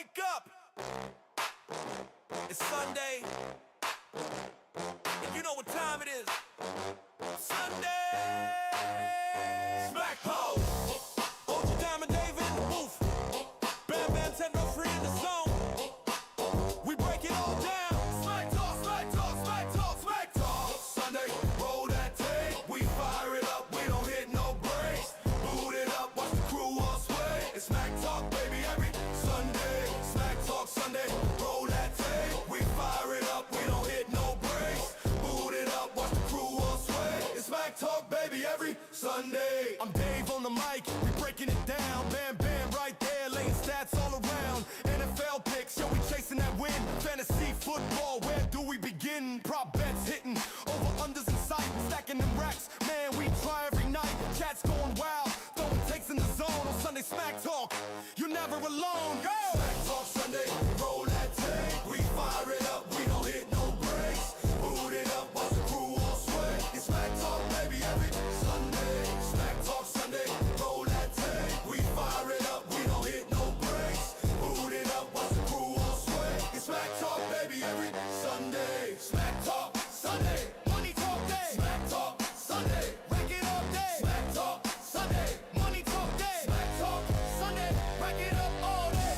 wake up! It's Sunday, and you know what time it is. Sunday! Smack ho! OG Diamond Dave in the booth. Bam Bam Tendo free in the zone. We break it all down. Smack talk, smack talk, smack talk, smack talk. Sunday, roll that tape. We fire it up, we don't hit no breaks. Boot it up, watch the crew all sway. It's smack talk, baby, every Sunday. Smack talk Sunday, roll that tape. We fire it up, we don't hit no breaks. Boot it up, watch the crew all sway. It's smack talk, baby, every Sunday. I'm Dave on the mic, we breaking it down. Bam Bam right there, laying stats all around. NFL picks, yo, we chasing that win. Fantasy football, where do we begin? Prop bets hitting, over-unders in sight. Stacking them racks, man, we try every night. Cats going wild, throwing takes in the zone. On Sunday Smack Talk, you're never alone. Go! Smack Talk Sunday, roll that tape. We fire it up, we don't hit no breaks. Boot it up, watch the crew all sway. It's Smack Talk, baby, every Sunday. Smack Talk Sunday, roll that tape. We fire it up, we don't hit no breaks. Boot it up, watch the crew all sway. It's Smack Talk, baby, every Sunday. Smack Talk Sunday, money talk day. Smack Talk Sunday, rack it up day. Smack Talk Sunday, money talk day. Smack Talk Sunday, rack it up all day.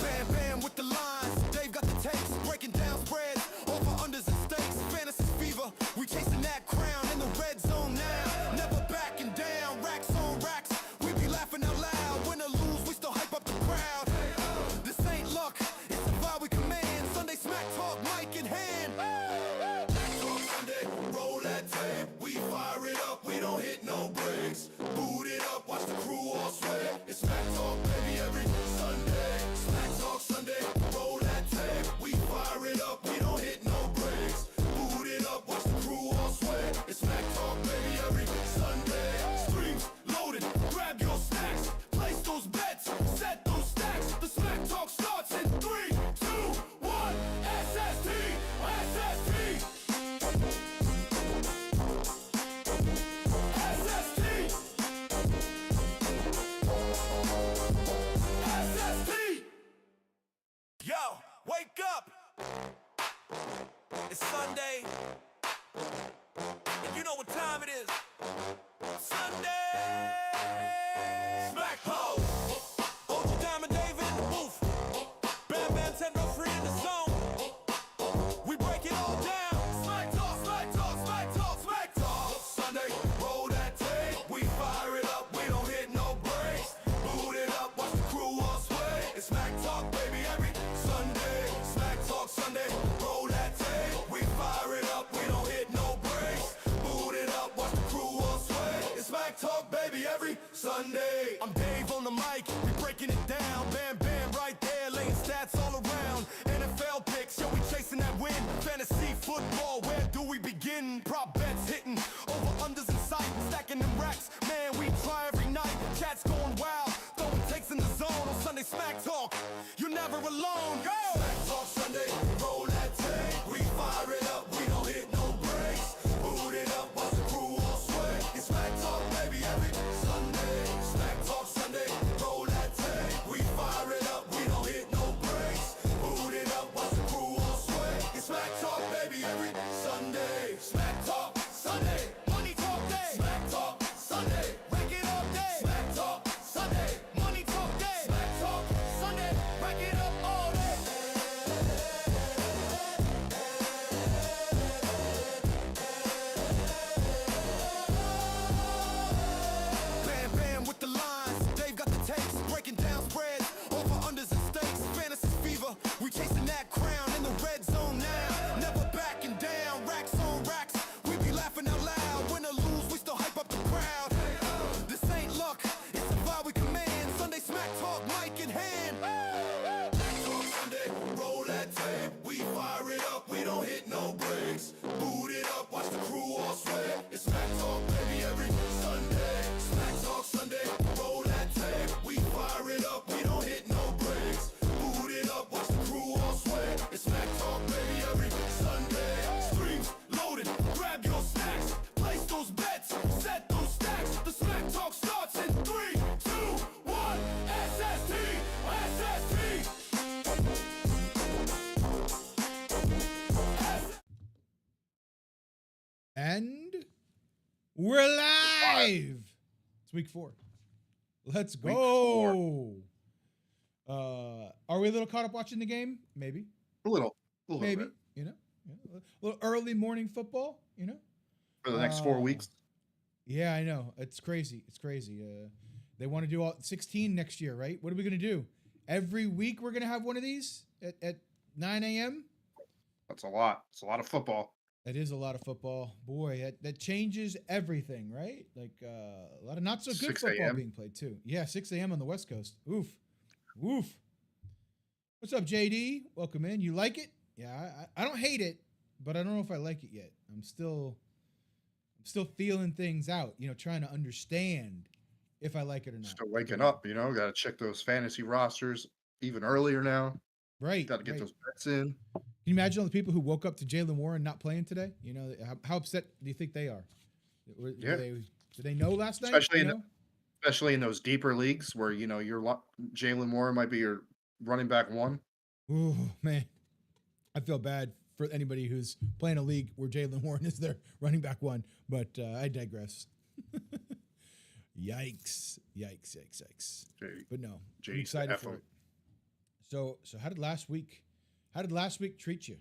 Bam Bam with the lines, Dave got the takes, breaking down spreads, over unders and stakes. Fantasy fever, we chasing that crown in the red zone now. Never backing down, racks on racks. We be laughing out loud. Win or lose, we still hype up the crowd. This ain't luck, it's the vibe we command. Sunday Smack Talk, mic in hand. Smack Talk Sunday, roll that tape. We fire it up, we don't hit no breaks. Boot it up, watch the crew all sway. It's Smack Talk, baby, every Sunday. Smack Talk Sunday, roll that tape. We fire it up, we don't hit no breaks. Boot it up, watch the crew all sway. It's Smack Talk, baby, every Sunday. Streams loaded, grab your snacks. Place those bets, set those stacks. The Smack Talk starts in 3, 2, 1. SST, SST. SST. SST. Yo, wake up! It's Sunday, and you know what time it is. Sunday! Smack ho! OG Diamond Dave in the booth. Bam Bam Tendo free in the zone. We break it all down. Smack talk, smack talk, smack talk, smack talk. Sunday, roll that tape. We fire it up, we don't hit no breaks. Boot it up, watch the crew all sway. It's Smack Talk, baby, every Sunday. Smack Talk Sunday, roll that tape. We fire it up, we don't hit no breaks. Boot it up, watch the crew all sway. It's Smack Talk, baby, every Sunday. I'm Dave on the mic, we breaking it down. Bam Bam right there, laying stats all around. NFL picks, yo, we chasing that win. Fantasy football, where do we begin? Prop bets hitting, over-unders in sight. Stacking them racks, man, we try every night. Cats going wild, throwing takes in the zone. On Sunday Smack Talk, you're never alone. Go! Smack Talk Sunday, roll that tape. We fire it up, we don't hit no breaks. Boot it up, watch the crew all sway. It's Smack Talk, baby, every Sunday. Smack Talk Sunday, roll that tape. We fire it up, we don't hit no breaks. Boot it up, watch the crew all sway. It's Smack Talk, baby, every Sunday. Smack Talk Sunday, money talk day. Smack Talk Sunday, rack it up day. Smack Talk Sunday, money talk day. Smack Talk Sunday, rack it up all day. Bam Bam with the lines, Dave got the takes, breaking down spreads, over unders and stakes. Fantasy fever, we chasing that crown in the red zone now. Never backing down, racks on racks. We be laughing out loud. Win or lose, we still hype up the crowd. This ain't luck, it's the vibe we command. Sunday Smack Talk, mic in hand. Smack Talk Sunday, roll that tape. We fire it up, we don't hit no breaks. Boot it up, watch the crew all sway. It's Smack Talk, baby, every Sunday. Smack Talk Sunday, roll that tape. We fire it up, we don't hit no breaks. Boot it up, watch the crew all sway. It's Smack Talk, baby, every Sunday. Streams loaded, grab your snacks. And we're live. It's week 4. Let's go. Are we a little caught up watching the game? Maybe. A little Maybe. bit A little early morning football. for the next 4 Uh, weeks. yeah, I know. It's crazy. They want to do all 16 next year, right? What are we gonna do? Every week we're gonna have one of these at 9 a.m. That's a lot. It's a lot of football. That is a lot of football. Boy, that changes everything, right? Like a lot of not so good 6 football a.m. being played too. Yeah, 6 a.m. on the West Coast. Oof. Woof. What's up, JD? Welcome in. You like it? Yeah, I don't hate it, but I don't know if I like it yet. I'm still feeling things out, trying to understand if I like it or not. Still waking up, got to check those fantasy rosters even earlier now. Right. Got to get Right. those bets in. Can you imagine all the people who woke up to Jalen Warren not playing today? How upset do you think they are? Yeah. Did they know last night? Especially in those deeper leagues where your Jalen Moore might be your running back one. Ooh, man. I feel bad for anybody who's playing a league where Jalen Warren is their running back one, but I digress. Yikes. But no, I'm excited for it. So how did last week treat you?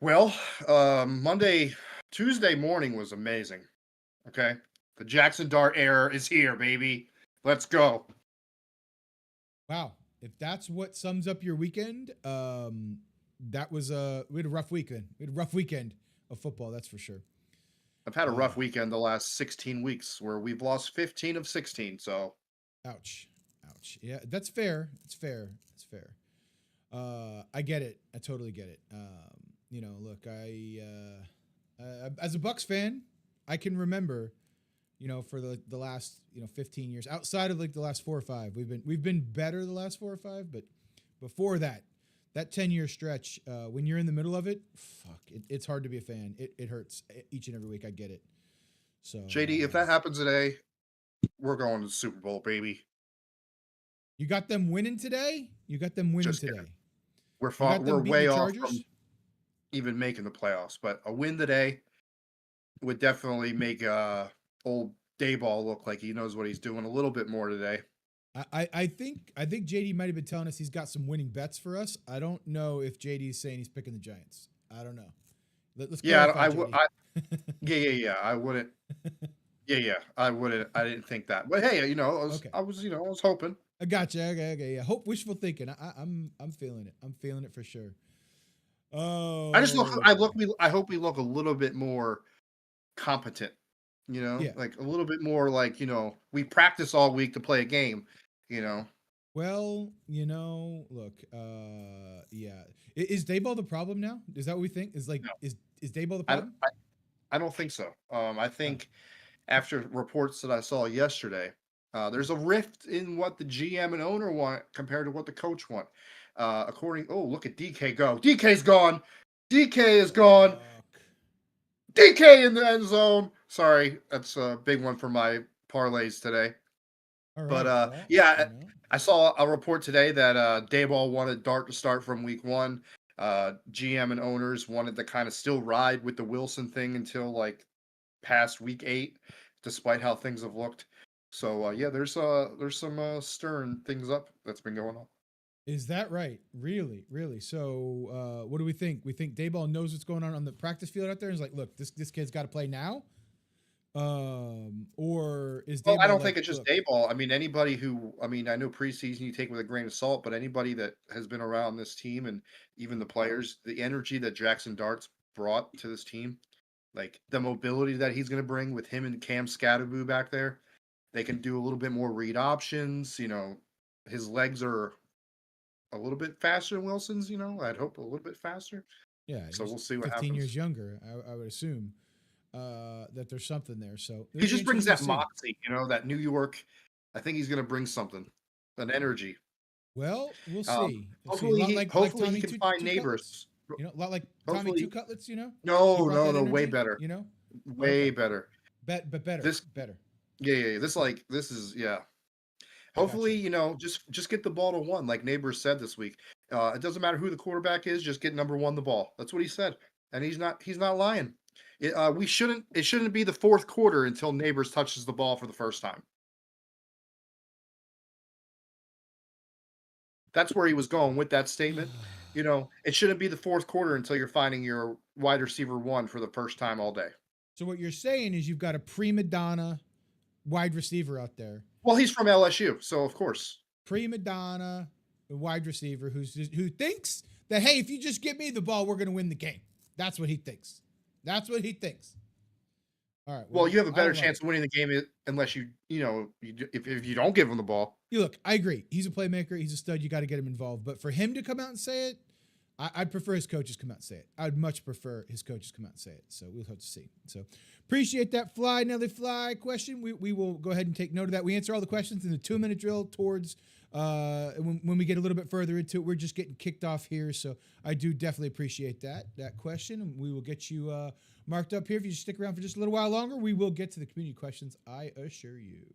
Well, Tuesday morning was amazing. Okay. The Jackson Dart era is here, baby. Let's go. Wow. If that's what sums up your weekend, that was we had a rough weekend. We had a rough weekend of football, that's for sure. I've had a rough weekend the last 16 weeks where we've lost 15 of 16. So, ouch. Yeah, that's fair. It's fair. I get it. I totally get it. Look, I as a Bucks fan, I can remember, for the last 15 years, outside of like the last 4 or 5, we've been better the last 4 or 5, but before that 10-year stretch, when you're in the middle of it, it's hard to be a fan. It hurts each and every week. I get it. So JD, if that happens today, we're going to the Super Bowl, baby. You got them winning today? Just today. Kidding. We're way off from even making the playoffs, but a win today would definitely make old Dayball look like he knows what he's doing a little bit more today. I think JD might have been telling us he's got some winning bets for us. I don't know if JD is saying he's picking the Giants. I don't know. Let's clarify, yeah. I wouldn't. Yeah. I wouldn't. I didn't think that. But hey, I was hoping. I gotcha. Okay. Yeah. Wishful thinking. I'm feeling it. I'm feeling it for sure. Oh. I hope we look a little bit more competent. Like a little bit more like, we practice all week to play a game, Well, look, yeah. Is Dayball the problem now? Is that what we think? Is Dayball the problem? I don't think so. I think after reports that I saw yesterday, there's a rift in what the GM and owner want compared to what the coach want. Look at DK go. DK's gone. DK is gone. DK in the end zone. Sorry, that's a big one for my parlays today. All right, but I saw a report today that Dayball wanted Dart to start from week 1. GM and owners wanted to kind of still ride with the Wilson thing until like past week 8, despite how things have looked. So there's some stirring things up that's been going on. Is that right? Really? So what do we think? We think Dayball knows what's going on the practice field out there. And he's like, look, this kid's got to play now. Or is Dayball? Well, I don't think it's just Dayball. I mean, anybody who, I know preseason you take with a grain of salt, but anybody that has been around this team and even the players, the energy that Jackson Dart's brought to this team, like the mobility that he's going to bring with him and Cam Scatterboo back there, they can do a little bit more read options. His legs are a little bit faster than Wilson's. I'd hope a little bit faster. Yeah. So we'll see what 15 happens. years younger, I would assume. That there's something there. So he just brings that moxie, that New York. I think he's going to bring something, an energy. Well, we'll see. Hopefully he can find neighbors. A lot like Tommy Two Cutlets. No, way better. Way better. But better. Better. Yeah. This is. Hopefully, just get the ball to 1, like Neighbors said this week. It doesn't matter who the quarterback is, just get number 1 the ball. That's what he said. and he's not lying. It shouldn't be the fourth quarter until Neighbors touches the ball for the first time. That's where he was going with that statement. It shouldn't be the fourth quarter until you're finding your wide receiver one for the first time all day. So what you're saying is you've got a prima donna wide receiver out there. Well, he's from LSU, so of course. Prima donna wide receiver who thinks that, hey, if you just give me the ball, we're going to win the game. That's what he thinks. That's what he thinks. All right. Well, you have a better chance of winning the game unless if you don't give him the ball. Look, I agree. He's a playmaker. He's a stud. You got to get him involved. But for him to come out and say it, I'd prefer his coaches come out and say it. I'd much prefer his coaches come out and say it. So we'll have to see. So appreciate that fly, Nelly Fly question. We will go ahead and take note of that. We answer all the questions in the 2-minute drill towards when we get a little bit further into it. We're just getting kicked off here. So I do definitely appreciate that question. And we will get you marked up here. If you just stick around for just a little while longer, we will get to the community questions, I assure you.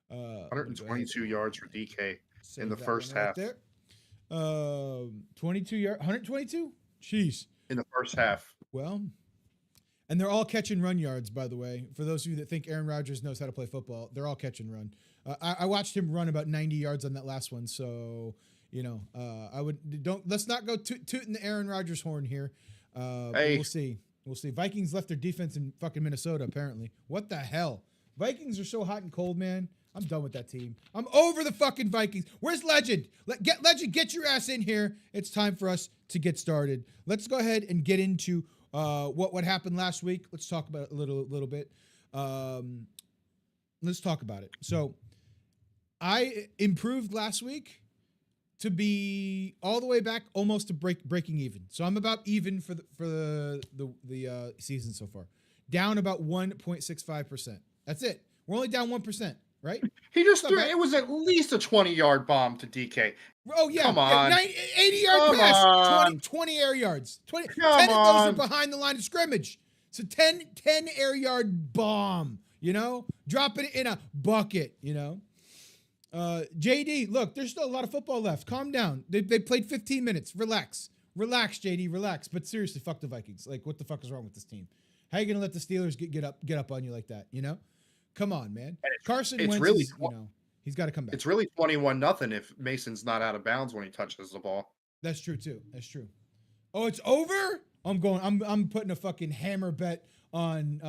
122 yards for DK in the first half. Right there. 22 yards, 122? Jeez. In the first half. Well, and they're all catch and run yards, by the way. For those of you that think Aaron Rodgers knows how to play football, they're all catch and run. I watched him run about 90 yards on that last one, so let's not go tooting the Aaron Rodgers horn here. Hey. We'll see. Vikings left their defense in fucking Minnesota, apparently. What the hell? Vikings are so hot and cold, man. I'm done with that team. I'm over the fucking Vikings. Where's Legend? Legend, get your ass in here. It's time for us to get started. Let's go ahead and get into what happened last week. Let's talk about it a little bit. Let's talk about it. So I improved last week to be all the way back almost to breaking even. So I'm about even for the season so far. Down about 1.65%. That's it. We're only down 1%. Right? He just threw it. Was at least a 20-yard bomb to DK. Oh, yeah. Come on. 80-yard pass. 20 air yards. 10 of those are behind the line of scrimmage. So 10 air yard bomb, dropping it in a bucket, JD, look, there's still a lot of football left. Calm down. They played 15 minutes. Relax, JD, relax. But seriously, fuck the Vikings. Like, what the fuck is wrong with this team? How are you going to let the Steelers get up on you like that, Come on, man. Carson Wentz really, he's got to come back. It's really 21-0 if Mason's not out of bounds when he touches the ball. That's true too. That's true. Oh, it's over? I'm putting a fucking hammer bet on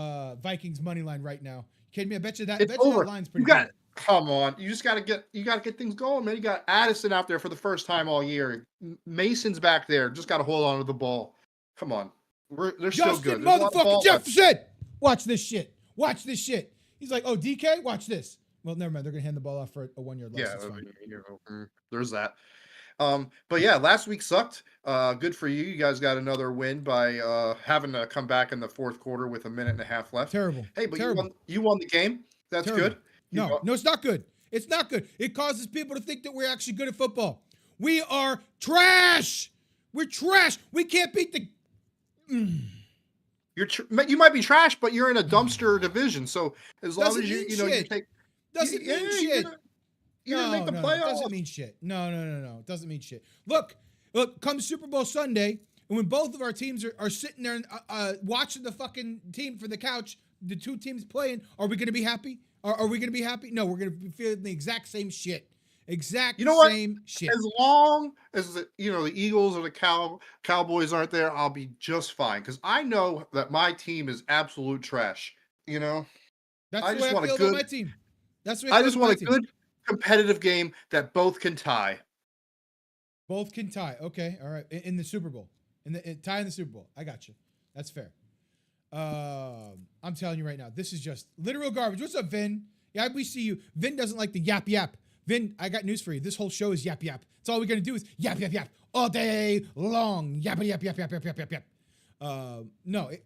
Vikings money line right now. You kidding me? I bet you that line's pretty good. Come on. You gotta get things going, man. You got Addison out there for the first time all year. Mason's back there. Just gotta hold on to the ball. Come on. They're still good. Motherfucking Jefferson! Watch this shit. He's like, oh, DK, watch this. Well, never mind. They're going to hand the ball off for a 1 yard loss. Yeah, there's that. But yeah, last week sucked. Good for you. You guys got another win by having to come back in the fourth quarter with a minute and a half left. Terrible. Hey, but you won the game. That's terrible. Good. No, it's not good. It's not good. It causes people to think that we're actually good at football. We are trash. We're trash. We can't beat the... You might be trash, but you're in a dumpster division. So as long as you take doesn't mean shit. You didn't make the playoffs. It doesn't mean shit. No. It doesn't mean shit. Look, come Super Bowl Sunday, and when both of our teams are sitting there and watching the fucking team from the couch, the two teams playing, are we going to be happy? Are we going to be happy? No, we're going to be feeling the exact same shit. Same shit. As long as the Eagles or the Cowboys aren't there, I'll be just fine because I know that my team is absolute trash. That's the way I feel about my team. That's the way I just want a good competitive game that both can tie. Both can tie. Okay, all right. In the Super Bowl, tie in the Super Bowl. I got you. That's fair. I'm telling you right now, this is just literal garbage. What's up, Vin? Yeah, we see you. Vin doesn't like the yap. Vin, I got news for you. This whole show is yap. That's all we're going to do is yap all day long. Yap. No,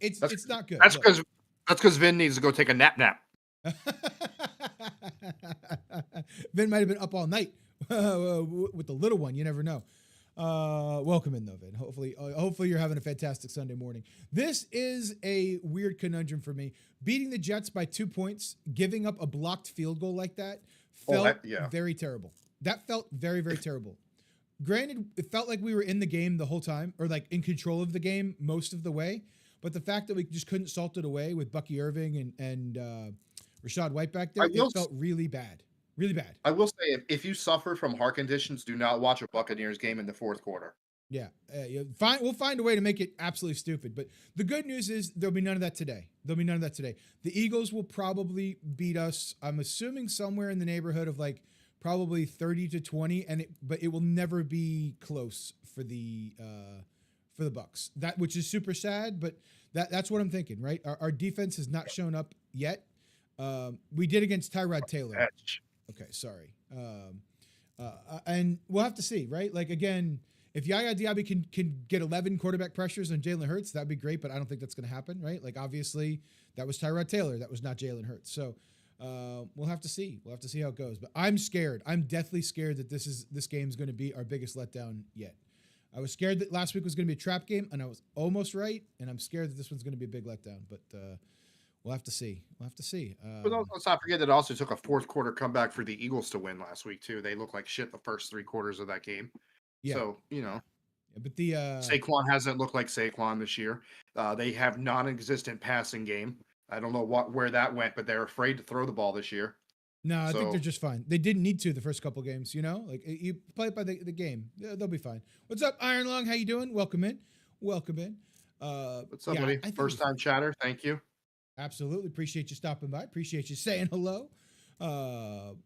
it's not good. That's because Vin needs to go take a nap. Vin might have been up all night with the little one. You never know. Welcome in though, Vin. Hopefully you're having a fantastic Sunday morning. This is a weird conundrum for me. Beating the Jets by 2 points, giving up a blocked field goal like that felt very terrible. That felt very, very terrible. granted, it felt like we were in the game the whole time, or like in control of the game most of the way. But the fact that we just couldn't salt it away with Bucky Irving and Rashad White back I there, will it felt really bad, really bad. I will say if you suffer from heart conditions, do not watch a Buccaneers game in the fourth quarter. Yeah, fine. We'll find a way to make it absolutely stupid. But the good news is there'll be none of that today. There'll be none of that today. The Eagles will probably beat us. I'm assuming somewhere in the neighborhood of like probably 30-20, but it will never be close for the Bucks. That which is super sad, but that's what I'm thinking. Right, our defense has not shown up yet. We did against Tyrod Taylor. Edge. Okay, sorry. And we'll have to see. Right, like again. If Yaya Diaby can get 11 quarterback pressures on Jalen Hurts, that'd be great, but I don't think that's going to happen, right? Like, obviously, that was Tyrod Taylor. That was not Jalen Hurts. So we'll have to see. We'll have to see how it goes. But I'm scared. I'm deathly scared that this game's going to be our biggest letdown yet. I was scared that last week was going to be a trap game, and I was almost right, and I'm scared that this one's going to be a big letdown. But we'll have to see. We'll have to see. But let's not forget that it also took a fourth quarter comeback for the Eagles to win last week, too. They looked like shit the first 3 quarters of that game. Yeah. So, Yeah, but the Saquon hasn't looked like Saquon this year. They have non-existent passing game. I don't know where that went, but they're afraid to throw the ball this year. No, I think they're just fine. They didn't need to the first couple games, like you play it by the game. They'll be fine. What's up, Iron Lung? How you doing? Welcome in. Welcome in. What's up, buddy? First time chatter. Thank you. Absolutely. Appreciate you stopping by. Appreciate you saying hello.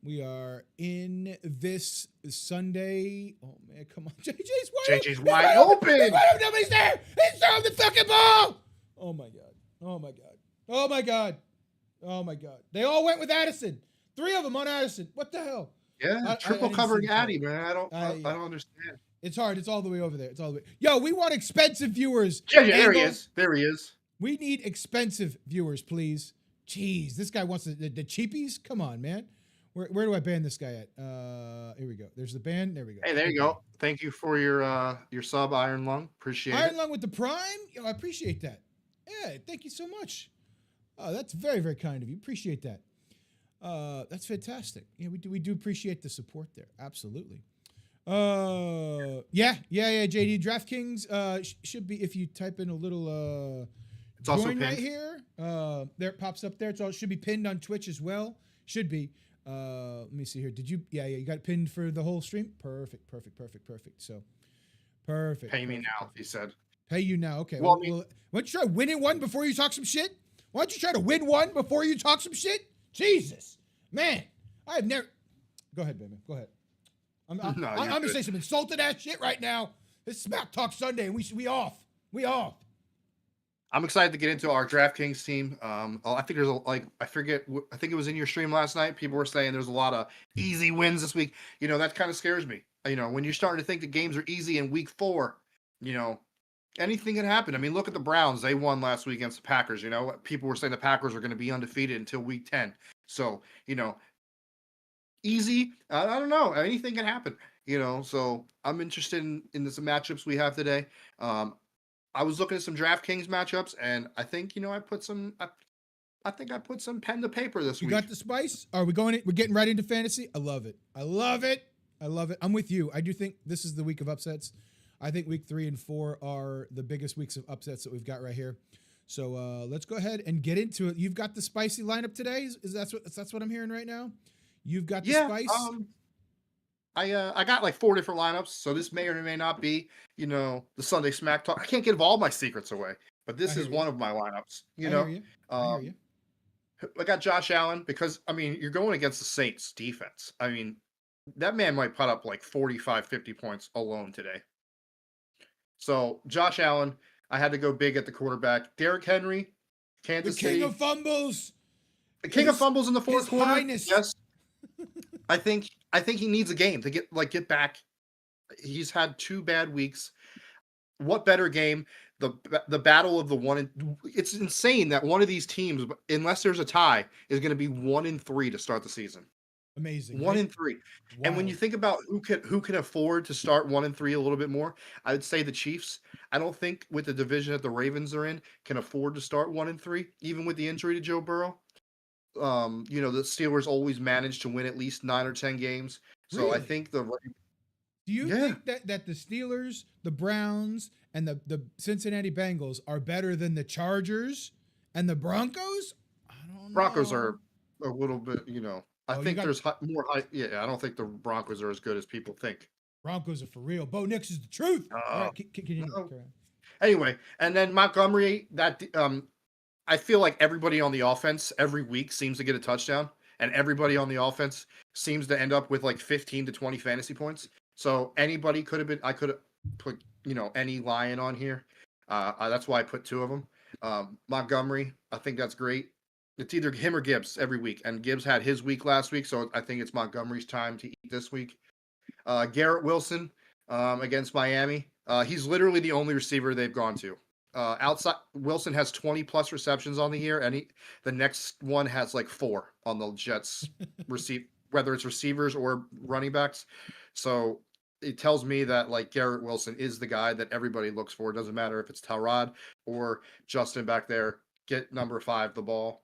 We are in this Sunday. Oh man, come on. JJ's wide open. Nobody's there. He's throwing the fucking ball. Oh my god. Oh my god. Oh my god. Oh my god. They all went with Addison. 3 of them on Addison. What the hell? Yeah, triple covering Addy, man. I don't understand. It's hard. It's all the way over there. It's all the way. Yo, we want expensive viewers. Yeah, there he is. There he is. We need expensive viewers, please. Jeez, this guy wants the cheapies? Come on, man. Where do I ban this guy at? Here we go. There's the ban. There we go. Hey, there you go. Thank you for your sub, Iron Lung. Appreciate it. Iron Lung with the Prime? Yo, I appreciate that. Yeah, thank you so much. Oh, that's very, very kind of you. Appreciate that. That's fantastic. Yeah, we do appreciate the support there. Absolutely. Yeah, JD. DraftKings should be, if you type in a little it's also join pinned right here. There it pops up there. It should be pinned on Twitch as well. Should be. Let me see here. Did you? Yeah. You got it pinned for the whole stream. Perfect. So, perfect. Pay me now, he said. Pay you now. Okay. Well, why don't you try winning one before you talk some shit? Why don't you try to win one before you talk some shit? Jesus, man, I have never. Go ahead, baby. Go ahead. I'm gonna say some insulted ass shit right now. It's Smack Talk Sunday, and we off. We off. I'm excited to get into our DraftKings team. I think there's I think it was in your stream last night. People were saying there's a lot of easy wins this week. That kind of scares me. When you're starting to think the games are easy in week 4, anything can happen. I mean, look at the Browns. They won last week against the Packers. People were saying the Packers are going to be undefeated until week 10. So, easy. I don't know. Anything can happen, so I'm interested in the matchups we have today. I was looking at some DraftKings matchups, and I think I put some. I think I put some pen to paper this week. You got the spice? Are we going? We're getting right into fantasy. I love it. I'm with you. I do think this is the week of upsets. I think week 3 and 4 are the biggest weeks of upsets that we've got right here. So let's go ahead and get into it. You've got the spicy lineup today. Is that's what I'm hearing right now? You've got the spice. I got like 4 different lineups, so this may or may not be, the Sunday Smack Talk. I can't give all my secrets away, but this is one of my lineups. I hear you. I got Josh Allen because you're going against the Saints defense. That man might put up like 45, 50 points alone today. So Josh Allen, I had to go big at the quarterback. Derrick Henry, Kansas City. The king of fumbles. The king of fumbles in the fourth quarter. Highness. Yes. I think he needs a game to get back. He's had 2 bad weeks. What better game? The battle of the one. It's insane that one of these teams, unless there's a tie, is going to be 1-3 to start the season. Amazing. 1-3. Wow. And when you think about who can afford to start 1-3 a little bit more, I would say the Chiefs. I don't think with the division that the Ravens are in can afford to start 1-3, even with the injury to Joe Burrow. The Steelers always manage to win at least 9 or 10 games. So really? I think Do you Yeah. think that the Steelers, the Browns, and the Cincinnati Bengals are better than the Chargers and the Broncos? I don't Broncos know. are a little bit, I Oh, you think got there's more high. Yeah, I don't think the Broncos are as good as people think. Broncos are for real. Bo Nix is the truth. All Uh, right, continue. no. Carry on. Anyway, and then Montgomery, I feel like everybody on the offense every week seems to get a touchdown, and everybody on the offense seems to end up with like 15 to 20 fantasy points. So anybody could have been. I could have put any Lion on here. That's why I put two of them. Montgomery, I think that's great. It's either him or Gibbs every week, and Gibbs had his week last week, so I think it's Montgomery's time to eat this week. Garrett Wilson against Miami. He's literally the only receiver they've gone to. Outside, Wilson has 20 plus receptions on the year, and the next one has like 4 on the Jets whether it's receivers or running backs. So it tells me that like Garrett Wilson is the guy that everybody looks for. It doesn't matter if it's Tyrod or Justin back there. Get number 5 the ball.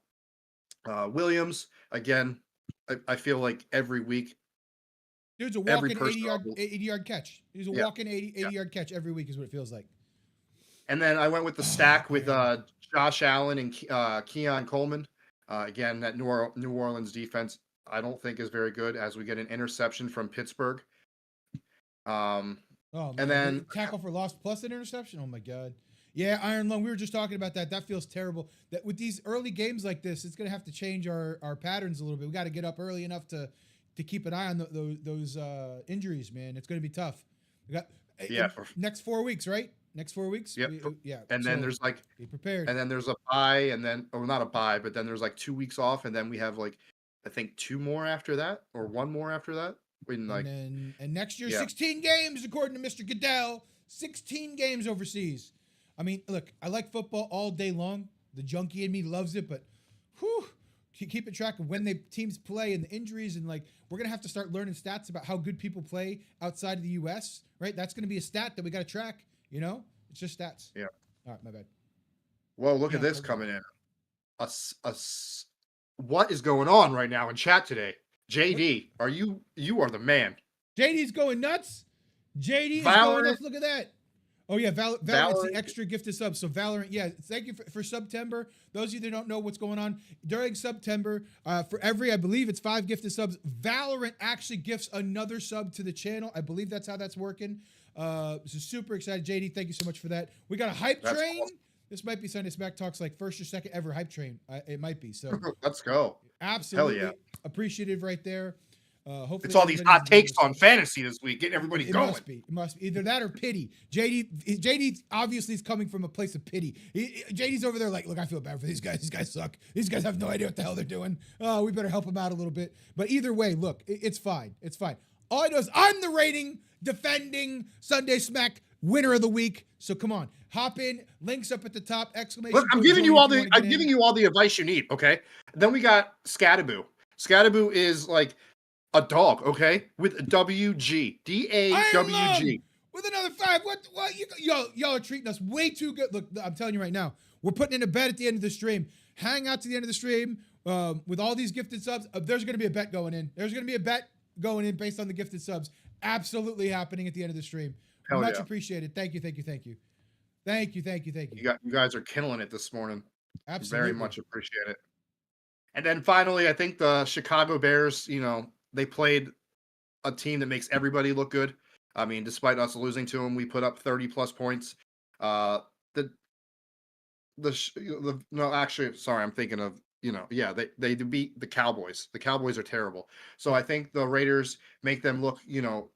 Williams again. I feel like every week. Dude's a Every walking person 80-yard catch. He's a Yeah. walking 80-yard catch every week is what it feels like. And then I went with the stack with man. Josh Allen and Keon Coleman. Again, that New Orleans defense I don't think is very good as we get an interception from Pittsburgh. Oh man, and then tackle for loss plus an interception. Oh my god. Yeah, Iron Lung. We were just talking about that. That feels terrible. That with these early games like this, it's gonna have to change our patterns a little bit. We got to get up early enough to keep an eye on those injuries, man. It's gonna be tough. We got next 4 weeks, right? Next 4 weeks. Yep. Yeah. And then there's like be prepared. And then there's a bye, and then not a bye, but then there's like 2 weeks off, and then we have like I think 2 more after that, or 1 more after that. And next year, 16 games according to Mr. Goodell. 16 games overseas. I mean, look, I like football all day long. The junkie in me loves it, but whew, keeping track of when teams play and the injuries, and like we're gonna have to start learning stats about how good people play outside of the U.S. Right? That's gonna be a stat that we got to track. It's just stats. Yeah. All right, my bad. Well, look at this coming in. What is going on right now in chat today? JD, you are the man. JD's going nuts. JD is going nuts. Look at that. Oh yeah, Valorant's the extra gifted sub. So Valorant, yeah. Thank you for September. Those of you that don't know what's going on during September, for every I believe it's 5 gifted subs, Valorant actually gifts another sub to the channel. I believe that's how that's working. So super excited, JD. Thank you so much for that. We got a hype train. Awesome. This might be Sunday Smack Talks like first or second ever hype train. It might be. So let's go. Absolutely, hell yeah. Appreciative right there. Hopefully it's all these hot takes on fantasy this week, getting everybody going. It must be either that or pity. JD obviously is coming from a place of pity. JD's over there like, look, I feel bad for these guys. These guys suck. These guys have no idea what the hell they're doing. We better help them out a little bit. But either way, look, it's fine. It's fine. All I know is I'm the rating defending Sunday Smack winner of the week. So come on, hop in. Links up at the top. Exclamation! Look, I'm giving you all the advice you need. Okay. Then we got Scattaboo. Scattaboo is like a dog, okay? With WG. DAWG. With another 5. What? Y'all are treating us way too good. Look, I'm telling you right now, we're putting in a bet at the end of the stream. Hang out to the end of the stream with all these gifted subs. There's going to be a bet going in. There's going to be a bet going in based on the gifted subs. Absolutely happening at the end of the stream. Hell Much yeah. appreciated. Thank you. You guys are killing it this morning. Absolutely. Very much appreciate it. And then finally, I think the Chicago Bears, they played a team that makes everybody look good. I mean, despite us losing to them, we put up 30 plus points. No, actually, sorry, I'm thinking of, they beat the Cowboys. The Cowboys are terrible. So I think the Raiders make them look,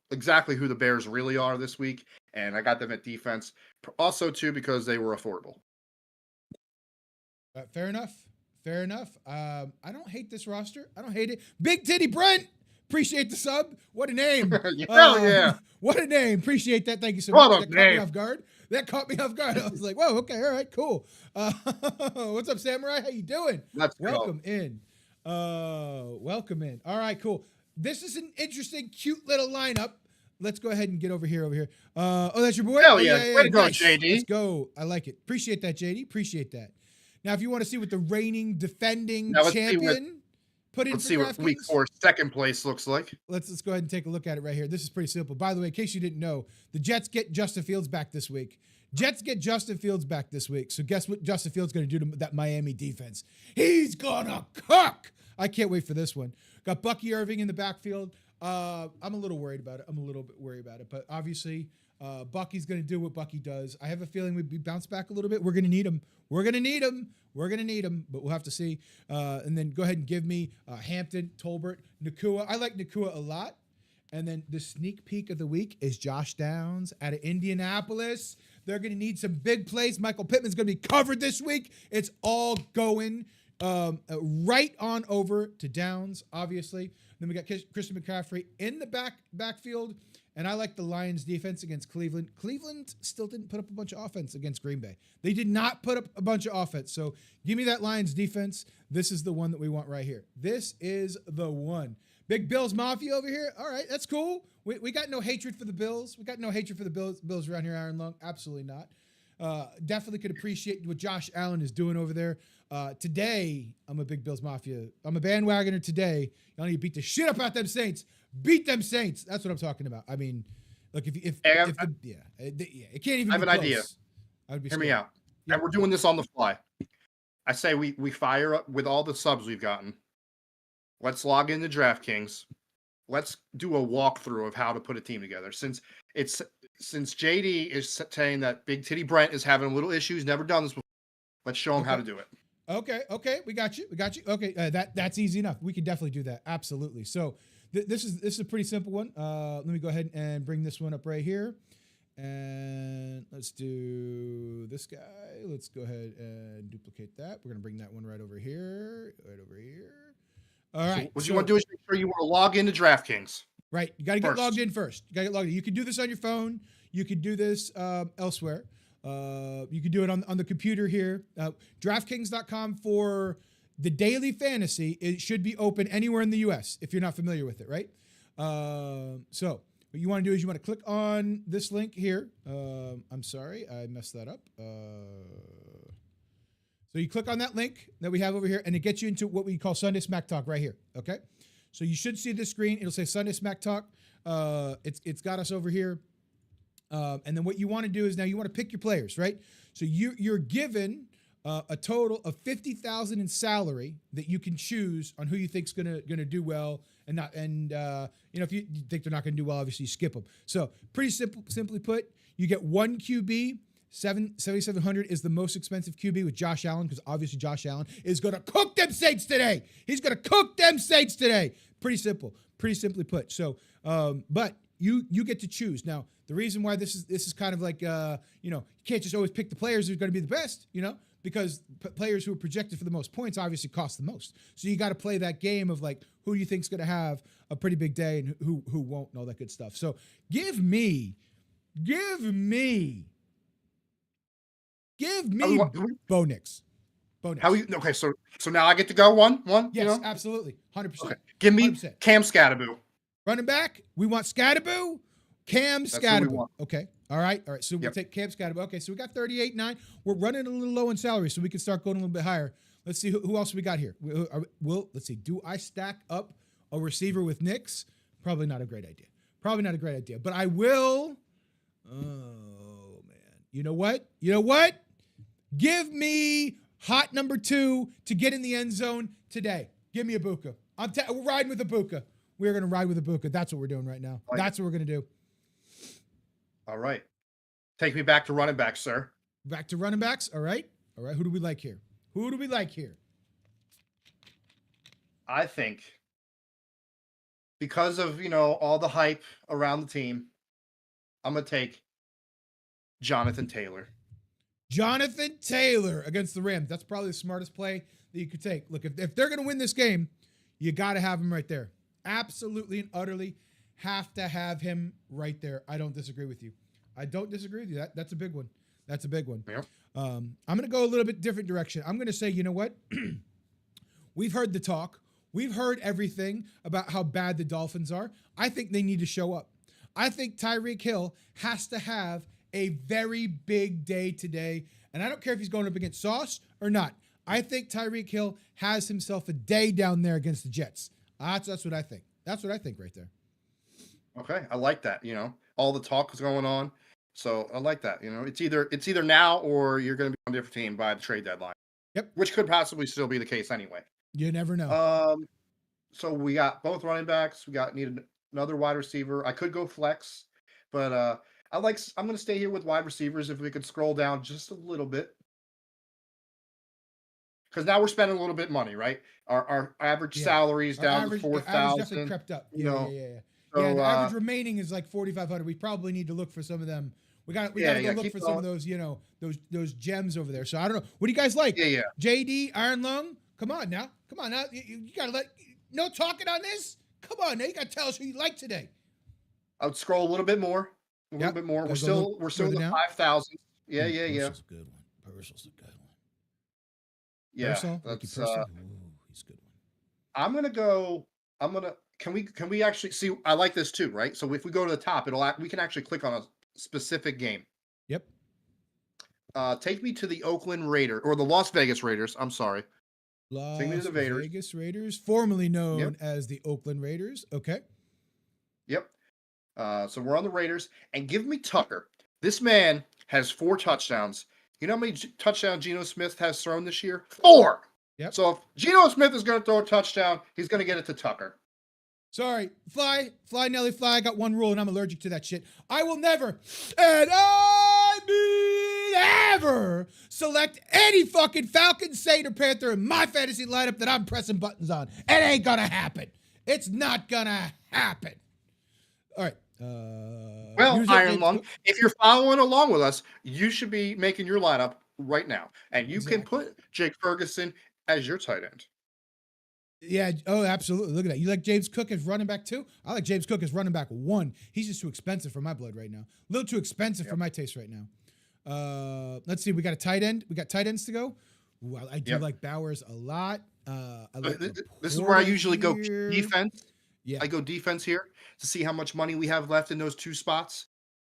exactly who the Bears really are this week. And I got them at defense. Also, too, because they were affordable. Fair enough. I don't hate this roster. I don't hate it. Big Titty Brent. Appreciate the sub. What a name. Hell yeah. What a name. Appreciate that. Thank you so much. That caught me off guard. I was like, whoa, okay, all right, cool. What's up, Samurai? How you doing? Welcome in. Welcome in. All right, cool. This is an interesting, cute little lineup. Let's go ahead and get over here. That's your boy? Hell yeah. Way to go, nice. JD. Let's go. I like it. Appreciate that, JD. Appreciate that. Now, if you want to see what the reigning, defending champion put in Let's for see what week DraftKings? 4 second place looks like. Let's go ahead and take a look at it right here. This is pretty simple. By the way, in case you didn't know, the Jets get Justin Fields back this week. Jets get Justin Fields back this week. So guess what Justin Fields going to do to that Miami defense? He's gonna cook. I can't wait for this one. Got Bucky Irving in the backfield. I'm a little worried about it. I'm a little bit worried about it, but obviously Bucky's going to do what Bucky does. I have a feeling we bounce back a little bit. We're going to need him. We're going to need him. We're going to need him, but we'll have to see. And then go ahead and give me Hampton, Tolbert, Nakua. I like Nakua a lot. And then the sneak peek of the week is Josh Downs out of Indianapolis. They're going to need some big plays. Michael Pittman's going to be covered this week. It's all going right on over to Downs, obviously. Then we got Christian McCaffrey in the backfield. And I like the Lions defense against Cleveland. Cleveland still didn't put up a bunch of offense against Green Bay. They did not put up a bunch of offense. So give me that Lions defense. This is the one that we want right here. This is the one. Big Bills Mafia over here. All right, that's cool. We got no hatred for the Bills. We got no hatred for the Bills around here, Aaron Long. Absolutely not. Definitely could appreciate what Josh Allen is doing over there. Today, I'm a big Bills Mafia. I'm a bandwagoner today. Y'all need to beat the shit up out them Saints. Beat them Saints. That's what I'm talking about. I mean, look, it can't even. I have be an close. idea. I would be Hear me scared. out. And we're doing this on the fly. I say we fire up with all the subs we've gotten. Let's log into DraftKings. Let's do a walkthrough of how to put a team together. Since JD is saying that Big Titty Brent is having a little issues, never done this before. Let's show him how to do it. Okay, we got you. Okay, that's easy enough. We can definitely do that. Absolutely. So this is a pretty simple one. Let me go ahead and bring this one up right here, and let's do this guy. Let's go ahead and duplicate that. We're gonna bring that one right over here. All right. So what you want to do is make sure you want to log into DraftKings. Right. You got to get logged in first. You can do this on your phone. You can do this elsewhere. You can do it on the computer here. DraftKings.com for the daily fantasy. It should be open anywhere in the U.S. if you're not familiar with it, right? So what you want to do is you want to click on this link here. I'm sorry, I messed that up. So you click on that link that we have over here, and it gets you into what we call Sunday Smack Talk right here. Okay, so you should see this screen. It'll say Sunday Smack Talk. It's got us over here, and then what you want to do is now you want to pick your players, right? So you're given a total of $50,000 in salary that you can choose on who you think's gonna do well and not. And if you think they're not gonna do well, obviously you skip them. So pretty simple. Simply put, you get one QB. 7,700 is the most expensive QB with Josh Allen, because obviously Josh Allen is going to cook them Saints today. He's going to cook them Saints today. Pretty simple, pretty simply put. So, but you get to choose. Now, the reason why this is kind of like you can't just always pick the players who are going to be the best, because players who are projected for the most points obviously cost the most. So you got to play that game of like who do you think's going to have a pretty big day and who won't and all that good stuff. So give me. Bo Nix. Okay, so now I get to go one. Yes, absolutely, 100%. Okay. Give me 100%. Cam Scatterboo. Running back. We want Scatterboo. Cam Scatterboo. Okay. All right. So we'll take Cam Scatterboo. Okay. So we got 38.9. We're running a little low in salary, so we can start going a little bit higher. Let's see who else we got here. Let's see. Do I stack up a receiver with Nix? Probably not a great idea. But I will. Oh man. You know what? Give me hot number 2 to get in the end zone today. Give me Ibuka. We're riding with Ibuka. We're going to ride with Ibuka. That's what we're doing right now. That's what we're going to do. All right. Take me back to running backs, sir. Back to running backs. All right. Who do we like here? I think because of, all the hype around the team, I'm going to take Jonathan Taylor. Jonathan Taylor against the Rams. That's probably the smartest play that you could take. Look, if they're going to win this game, you got to have him right there. Absolutely and utterly have to have him right there. I don't disagree with you. That's a big one. Yep. I'm going to go a little bit different direction. I'm going to say, you know what? We've heard the talk. We've heard everything about how bad the Dolphins are. I think they need to show up. I think Tyreek Hill has to have a very big day today. And I don't care if he's going up against Sauce or not. I think Tyreek Hill has himself a day down there against the Jets. That's what I think. That's what I think right there. Okay, I like that. All the talk is going on, so I like that. It's either now or you're going to be on a different team by the trade deadline. Yep. Which could possibly still be the case anyway. You never know. So we got both running backs. Need another wide receiver. I could go flex, but I'm going to stay here with wide receivers if we could scroll down just a little bit. Because now we're spending a little bit of money, right? Our average salary is down to 4,000. Definitely crept up. Yeah. So, the average remaining is like 4,500. We probably need to look for some of them. We got to go look for some of those, those gems over there. So I don't know. What do you guys like? Yeah. JD, Iron Lung, come on now. You got to no talking on this. Come on now. You got to tell us who you like today. I would scroll a little bit more. We're still in the 5,000. Yeah. Purcell's a good one. Purcell's a good one. Yeah, Purcell, that's he's a good one. Can we actually see? I like this too, right? So if we go to the top, we can actually click on a specific game. Yep. Take me to the Oakland Raiders or the Las Vegas Raiders. I'm sorry. Take me to the Vegas Raiders, formerly known as the Oakland Raiders. Okay. Yep. So we're on the Raiders, and give me Tucker. This man has 4 touchdowns. You know how many touchdowns Geno Smith has thrown this year? 4. Yep. So if Geno Smith is going to throw a touchdown, he's going to get it to Tucker. Sorry, fly, Nelly, fly. I got one rule, and I'm allergic to that shit. I will never, and I mean ever, select any fucking Falcon, Saint, or Panther in my fantasy lineup that I'm pressing buttons on. It ain't gonna happen. It's not gonna happen. All right. Well, Iron Lung, if you're following along with us, you should be making your lineup right now. And you can put Jake Ferguson as your tight end. Yeah. Oh, absolutely. Look at that. You like James Cook as running back 2? I like James Cook as running back 1. He's just too expensive for my blood right now. A little too expensive for my taste right now. Let's see. We got a tight end. We got tight ends to go. Ooh, I do like Bowers a lot. I like this is where I usually go defense. Yeah. I go defense here to see how much money we have left in those 2 spots.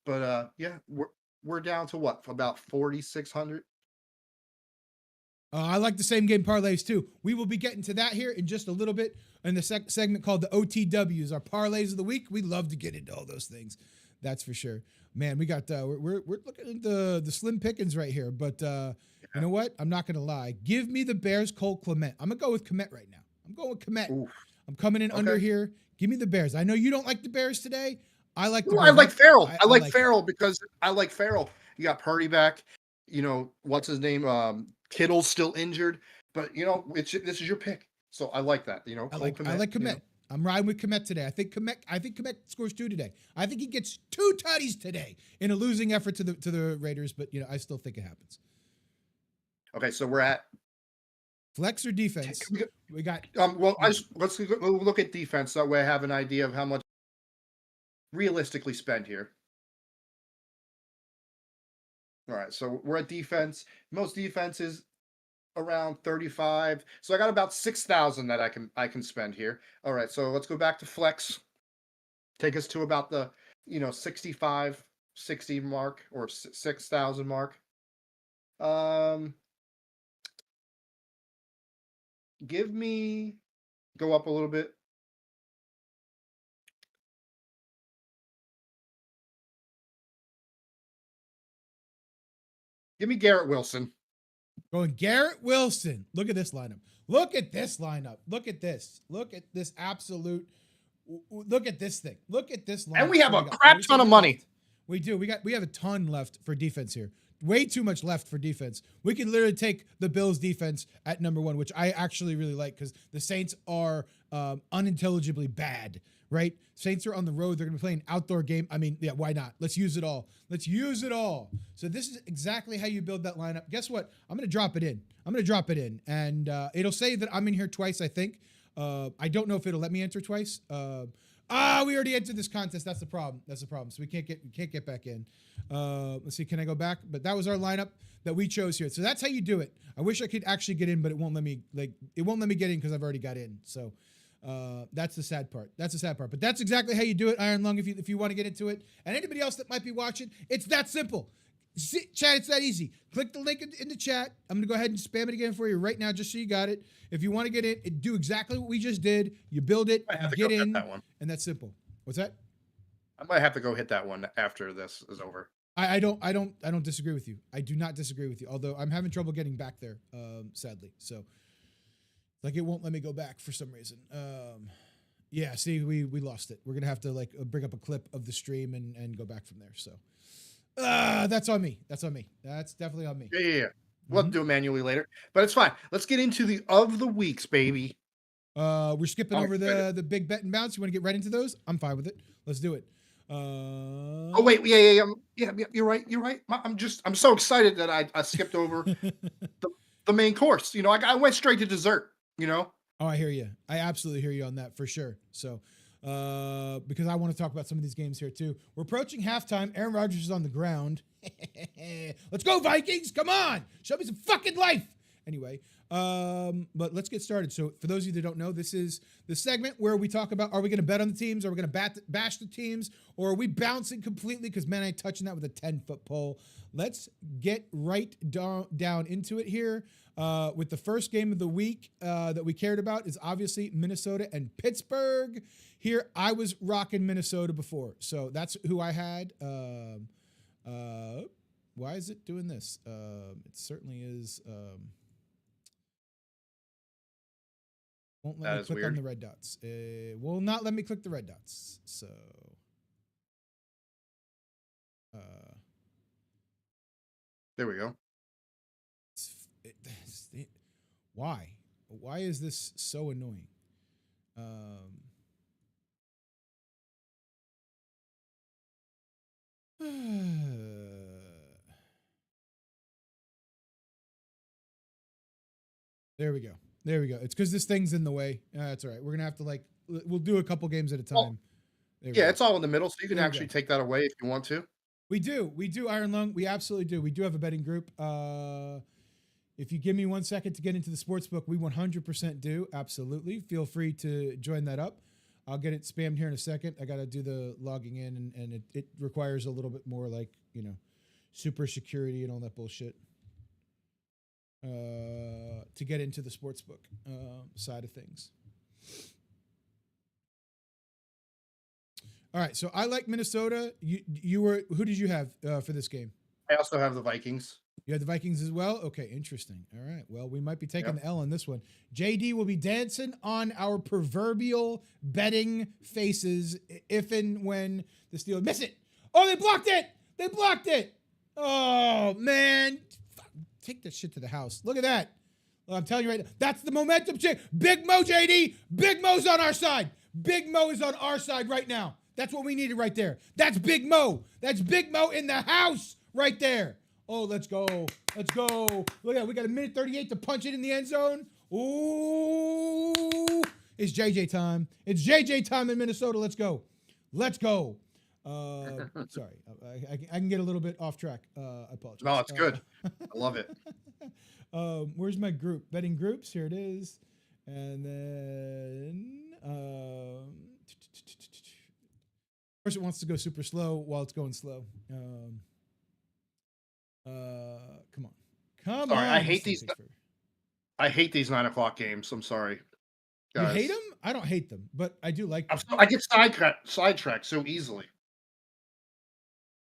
But we're down to what? About 4,600. I like the same game parlays too. We will be getting to that here in just a little bit in the segment called the OTWs, our parlays of the week. We love to get into all those things. That's for sure. Man, we got we're looking at the slim pickings right here, but you know what? I'm not gonna lie. Give me the Bears, Cole Kmet. I'm gonna go with Kmet right now. I'm going with Kmet. Oof. I'm coming in under here. Give me the Bears. I know you don't like the Bears today. I like the Bears. I like Farrell. I like Farrell because I like Farrell. You got Purdy back. What's his name? Kittle's still injured, but this is your pick. So I like that. I like Kmet. I'm riding with Kmet today. I think Kmet scores 2 today. I think he gets 2 tutties today in a losing effort to the Raiders, but I still think it happens. Okay, so we're at flex or defense. We got let's look at defense. That way I have an idea of how much realistically spend here. All right, so we're at defense. Most defenses around 35. So I got about 6,000 that I can spend here. All right, so let's go back to flex. Take us to about the 65, 60 mark or 6,000 mark. Go up a little bit. Give me Garrett Wilson. Going Garrett Wilson. Look at this lineup. Look at this lineup. Look at this. Look at this absolute. Look at this thing. Look at this lineup. And we have a crap ton of money. We do. We have a ton left for defense here. Way too much left for defense. We can literally take the Bills defense at number 1, which I actually really like because the Saints are unintelligibly bad, right? Saints are on the road. They're going to be playing an outdoor game. I mean, yeah, why not? Let's use it all. So this is exactly how you build that lineup. Guess what? I'm going to drop it in. And it'll say that I'm in here twice, I think. I don't know if it'll let me enter twice. We already entered this contest. That's the problem. So we can't get back in. Let's see. Can I go back? But that was our lineup that we chose here. So that's how you do it. I wish I could actually get in, but it won't let me get in because I've already got in. So that's the sad part. But that's exactly how you do it, Iron Lung. If you want to get into it, and anybody else that might be watching, it's that simple. Chat, it's that easy. Click the link in the chat. I'm going to go ahead and spam it again for you right now just so you got it. If you want to get in, do exactly what we just did. You build it, I have to get go hit in, that one. and that's simple. What's that? I might have to go hit that one after this is over. I don't disagree with you. I do not disagree with you. Although I'm having trouble getting back there, sadly. So, like, it won't let me go back for some reason. Yeah, see, we lost it. We're gonna have to like bring up a clip of the stream and go back from there. So, that's on me. That's on me. That's definitely on me. Yeah. We'll do it manually later, but it's fine. Let's get into the of the weeks, baby. We're skipping I'm over excited. the big bet and bounce. You want to get right into those? I'm fine with it. Let's do it. Oh wait, yeah. You're right. You're right. I'm so excited that I skipped over the main course. You know, I went straight to dessert. You know. Oh, I hear you. I absolutely hear you on that for sure. So, because I want to talk about some of these games here too. We're approaching halftime. Aaron Rodgers is on the ground. Let's go, Vikings. Come on. Show me some fucking life. Anyway, but let's get started. So for those of you that don't know, this is the segment where we talk about, are we going to bet on the teams? Are we going to bash the teams? Or are we bouncing completely? Because, man, I ain't touching that with a 10-foot pole. Let's get right down into it here. With the first game of the week that we cared about is obviously Minnesota and Pittsburgh. Here, I was rocking Minnesota before. So that's who I had. Why is it doing this? It certainly is. Won't let That me is click weird. on the red dots. Will not let me click the red dots. So, There we go. why? Why is this so annoying? There we go. There we go. It's because this thing's in the way. That's all right. We're gonna have to we'll do a couple games at a Well, time. There we Yeah, go. it's all in the middle, so you can There we actually go. take that away if you want to. We do, Iron Lung. We absolutely do. We do have a betting group. If you give me 1 second to get into the sports book, we 100% do. Absolutely. Feel free to join that up. I'll get it spammed here in a second. I got to do the logging in, and it requires a little bit more super security and all that bullshit to get into the sports book side of things. All right, so I like Minnesota. Who did you have for this game? I also have the Vikings. You had the Vikings as well? Okay, interesting. All right. Well, we might be taking Yep. the L on this one. JD will be dancing on our proverbial betting faces if and when the Steelers miss it. Oh, they blocked it. They blocked it. Oh, man. Fuck, take that shit to the house. Look at that. Well, I'm telling you right now, that's the momentum check. Big Mo, JD. Big Mo's on our side. Big Mo is on our side right now. That's what we needed right there. That's Big Mo. That's Big Mo in the house right there. Oh, let's go. Let's go. Look at that. We got a minute 38 to punch it in the end zone. Ooh. It's JJ time. It's JJ time in Minnesota. Let's go. Let's go. Sorry. I can get a little bit off track. I apologize. No, it's good. I love it. Where's my group? Betting groups. Here it is. And then of course it wants to go super slow while it's going slow. Come on. Come Sorry, on. I hate these 9 o'clock games. I'm sorry. You Guys. hate them? I don't hate them, but I do like them. I get sidetracked so easily.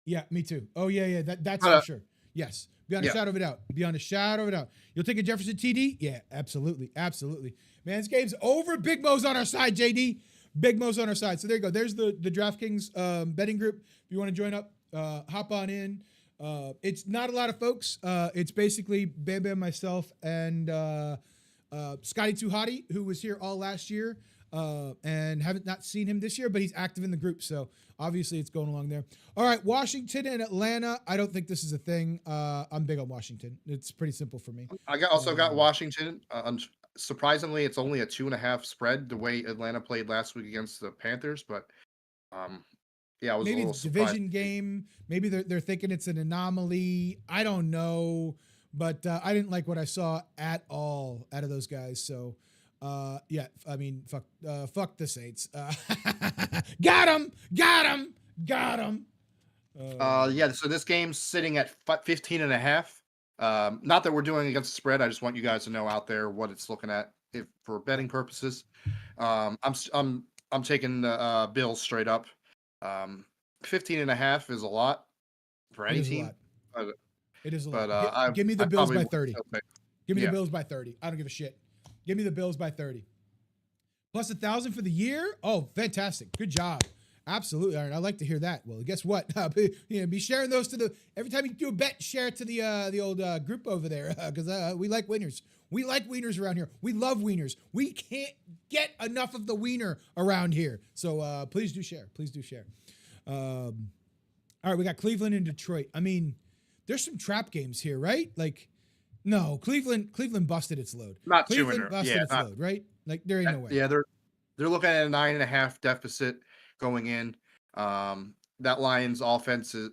Yeah, me too. Oh, yeah. That's But, for sure. Yes. Beyond a yeah. shadow of a doubt. Beyond a shadow of a doubt. You'll take a Jefferson TD? Yeah, absolutely. Absolutely. Man, this game's over. Big Mo's on our side, JD. Big Mo's on our side. So there you go. There's the DraftKings betting group. If you want to join up, hop on in. It's not a lot of folks. It's basically Bam Bam, myself, and Scotty Too Hottie, who was here all last year and haven't not seen him this year, but he's active in the group. So obviously it's going along there. All right, Washington and Atlanta. I don't think this is a thing. I'm big on Washington. It's pretty simple for me. I got Washington. Surprisingly, it's only a 2.5 spread the way Atlanta played last week against the Panthers, but yeah, I was Maybe a little it's a surprised. division game. Maybe they're thinking it's an anomaly. I don't know, but I didn't like what I saw at all out of those guys. So, yeah, I mean, fuck the Saints. Got him. Yeah, so this game's sitting at 15 and a half. Not that we're doing against the spread. I just want you guys to know out there what it's looking at if for betting purposes. I'm taking the Bills straight up. 15 and a half is a lot for It any is a team. lot. But, It is a but lot. Give me the I Bills probably by would 30. still take- Give me the Yeah. Bills by 30. I don't give a shit. Give me the Bills by 30. Plus 1,000 for the year? Oh, fantastic. Good job. Absolutely. All right. I like to hear that. Well, guess what? Be sharing those to the every time you do a bet, share it to the old group over there because we like wieners. We like wieners around here. We love wieners. We can't get enough of the wiener around here. So please do share. Please do share. All right, we got Cleveland and Detroit. I mean, there's some trap games here, right? Like, no, Cleveland busted its load. Not Cleveland chewing her. busted Yeah, its not, load, right? Like, there ain't no way. yeah, they're looking at a 9.5 deficit going in. That Lions offense is,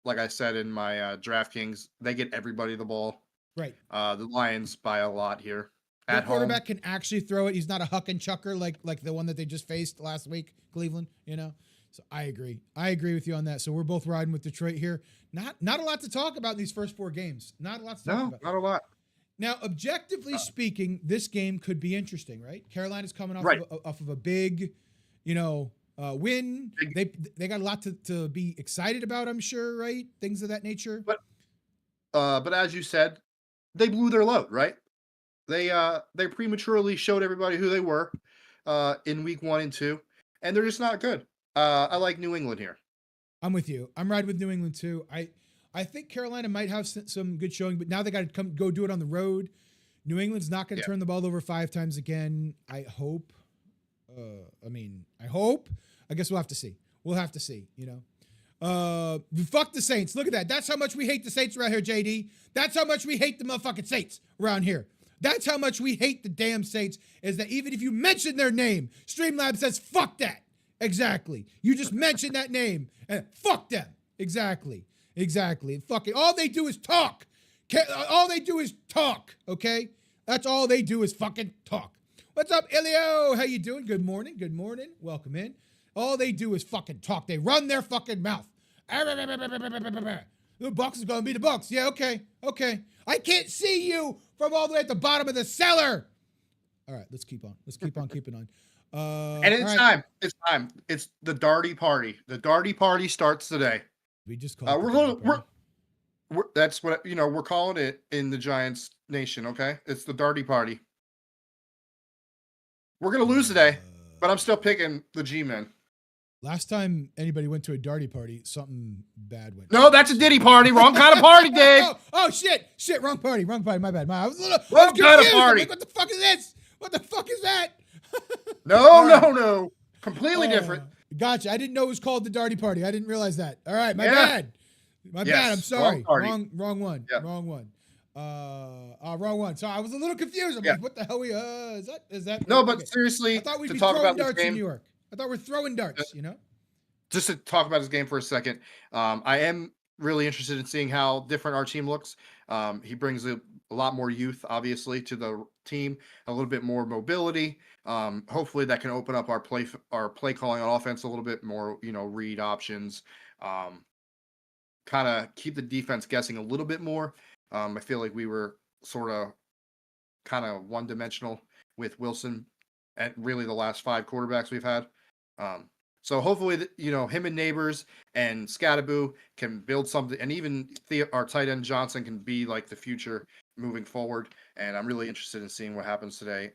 like I said in my DraftKings, they get everybody the ball. Right. The Lions by a lot here. Their At home, quarterback can actually throw it. He's not a huck and chucker like the one that they just faced last week, Cleveland, you know? So I agree. I agree with you on that. So we're both riding with Detroit here. Not a lot to talk about in these first 4 games. Not a lot to talk about. not a lot. Now, objectively speaking, this game could be interesting, right? Carolina's coming off, Right. off of a big, win. They got a lot to be excited about, I'm sure, right? Things of that nature. But as you said, they blew their load, right? They prematurely showed everybody who they were in week 1 and 2, and they're just not good. I like New England here. I'm with you. I'm riding with New England too. I think Carolina might have some good showing, but now they got to go do it on the road. New England's not going to turn the ball over 5 times again. I hope. I hope. I guess we'll have to see. We'll have to see. Fuck the Saints. Look at that. That's how much we hate the Saints around here, JD. That's how much we hate the motherfucking Saints around here. That's how much we hate the damn Saints. Is that even if you mention their name, Streamlabs says fuck that. Exactly. You just mentioned that name and fuck them. Exactly. Fucking all they do is talk. All they do is talk. Okay, that's all they do is fucking talk. What's up, Ilio? How you doing? Good morning. Welcome in. All they do is fucking talk. They run their fucking mouth. The Bucs is gonna be the Bucs. Yeah. Okay. I can't see you from all the way at the bottom of the cellar. All right. Let's keep on keeping on. And it's time. It's time. It's the Darty Party. The Darty Party starts today. We just call that's what we're calling it in the Giants Nation. Okay, it's the Darty Party. We're gonna lose today, but I'm still picking the G-men. Last time anybody went to a Darty party, something bad went. No, that's a Diddy party. Wrong kind of party, Dave. oh shit! Wrong party. My bad. I was a little Wrong kind of party. Like, what the fuck is this? What the fuck is that? No. Completely different. Gotcha. I didn't know it was called the Darty Party. I didn't realize that. All right, my bad. I'm sorry. Wrong one. Yeah. Wrong one. Wrong one. So I was a little confused. I'm like, what the hell? Is that? No, but okay. seriously, I thought we'd to be talk throwing about this darts in game, New York. I thought we're throwing darts. Just to talk about this game for a second, I am really interested in seeing how different our team looks. He brings a lot more youth, obviously, to the team, a little bit more mobility. Hopefully, that can open up our play calling on offense a little bit more. Read options, kind of keep the defense guessing a little bit more. I feel like we were sort of kind of one-dimensional with Wilson at really the last 5 quarterbacks we've had. So hopefully, him and Neighbors and Scattaboo can build something, and even our tight end Johnson can be like the future moving forward. And I'm really interested in seeing what happens today.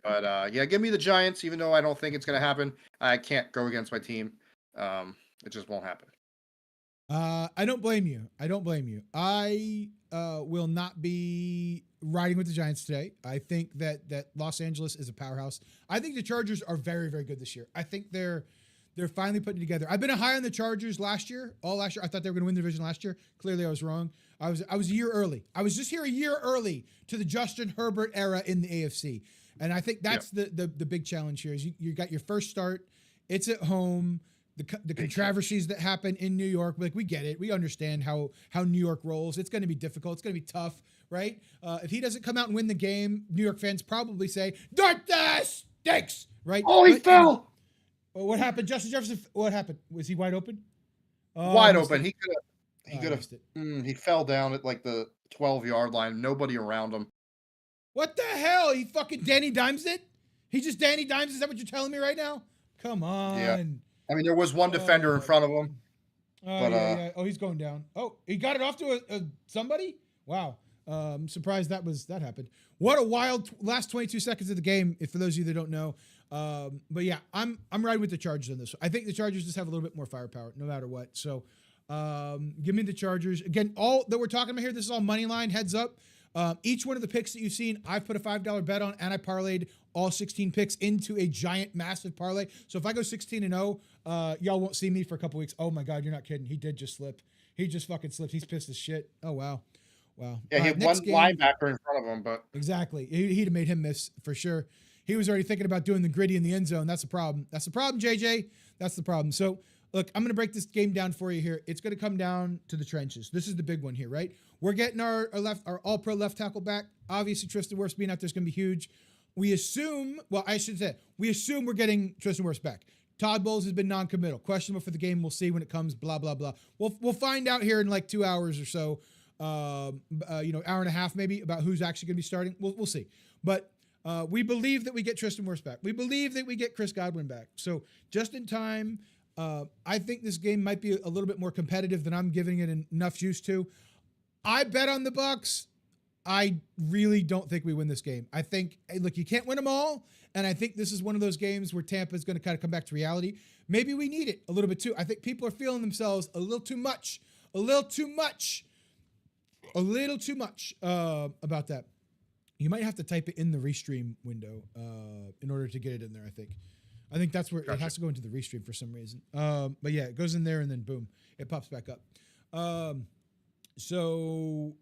But give me the Giants, even though I don't think it's going to happen. I can't go against my team. It just won't happen. I don't blame you. I will not be riding with the Giants today. I think that Los Angeles is a powerhouse. I think the Chargers are very, very good this year. I think they're finally putting it together. I've been high on the Chargers all last year. I thought they were going to win the division last year. Clearly, I was wrong. I was a year early. I was just here a year early to the Justin Herbert era in the AFC. And I think that's the big challenge here is you got your first start. It's at home. The controversies that happen in New York, like we get it. We understand how New York rolls. It's going to be difficult. It's going to be tough, right? If he doesn't come out and win the game, New York fans probably say, Dart stinks, right? Oh, he fell. What happened? Justin Jefferson, what happened? Was he wide open? Oh, I Wide missed open. it. He Oh, I could have. missed it. He fell down at like the 12-yard line. Nobody around him. What the hell? He fucking Danny Dimes it? He just Danny Dimes? Is that what you're telling me right now? Come Yeah. on. I mean, there was one defender in my front of God. him, Oh, but yeah. Oh, he's going down. Oh, he got it off to a somebody? Wow. I'm surprised that happened. What a wild last 22 seconds of the game, if for those of you that don't know. But yeah, I'm riding with the Chargers on this. I think the Chargers just have a little bit more firepower, no matter what. So give me the Chargers. Again, all that we're talking about here, this is all money line, heads up. Each one of the picks that you've seen, I've put a $5 bet on, and I parlayed all 16 picks into a giant, massive parlay. So if I go 16-0, y'all won't see me for a couple weeks. Oh my God, you're not kidding. He did just slip. He just fucking slipped. He's pissed as shit. Oh wow. Wow. yeah, he had one linebacker in front of him, but Exactly. He'd have made him miss for sure. He was already thinking about doing the gritty in the end zone. That's the problem. That's the problem, JJ. That's the problem. So look, I'm going to break this game down for you here. It's going to come down to the trenches. This is the big one here, right? We're getting our all-pro left tackle back. Obviously, Tristan Wirfs being out there is going to be huge. We assume we're getting Tristan Wirfs back. Todd Bowles has been non-committal. Questionable for the game. We'll see when it comes, blah, blah, blah. We'll find out here in like 2 hours or so, hour and a half maybe, about who's actually going to be starting. We'll see. But we believe that we get Tristan Wirfs back. We believe that we get Chris Godwin back. So just in time, I think this game might be a little bit more competitive than I'm giving it enough juice to. I bet on the Bucs. I really don't think we win this game. I think, hey, look, you can't win them all. And I think this is one of those games where Tampa is going to kind of come back to reality. Maybe we need it a little bit too. I think people are feeling themselves a little too much about that. You might have to type it in the restream window in order to get it in there, I think that's where it has to go into the restream for some reason. But yeah, it goes in there and then boom, it pops back up. So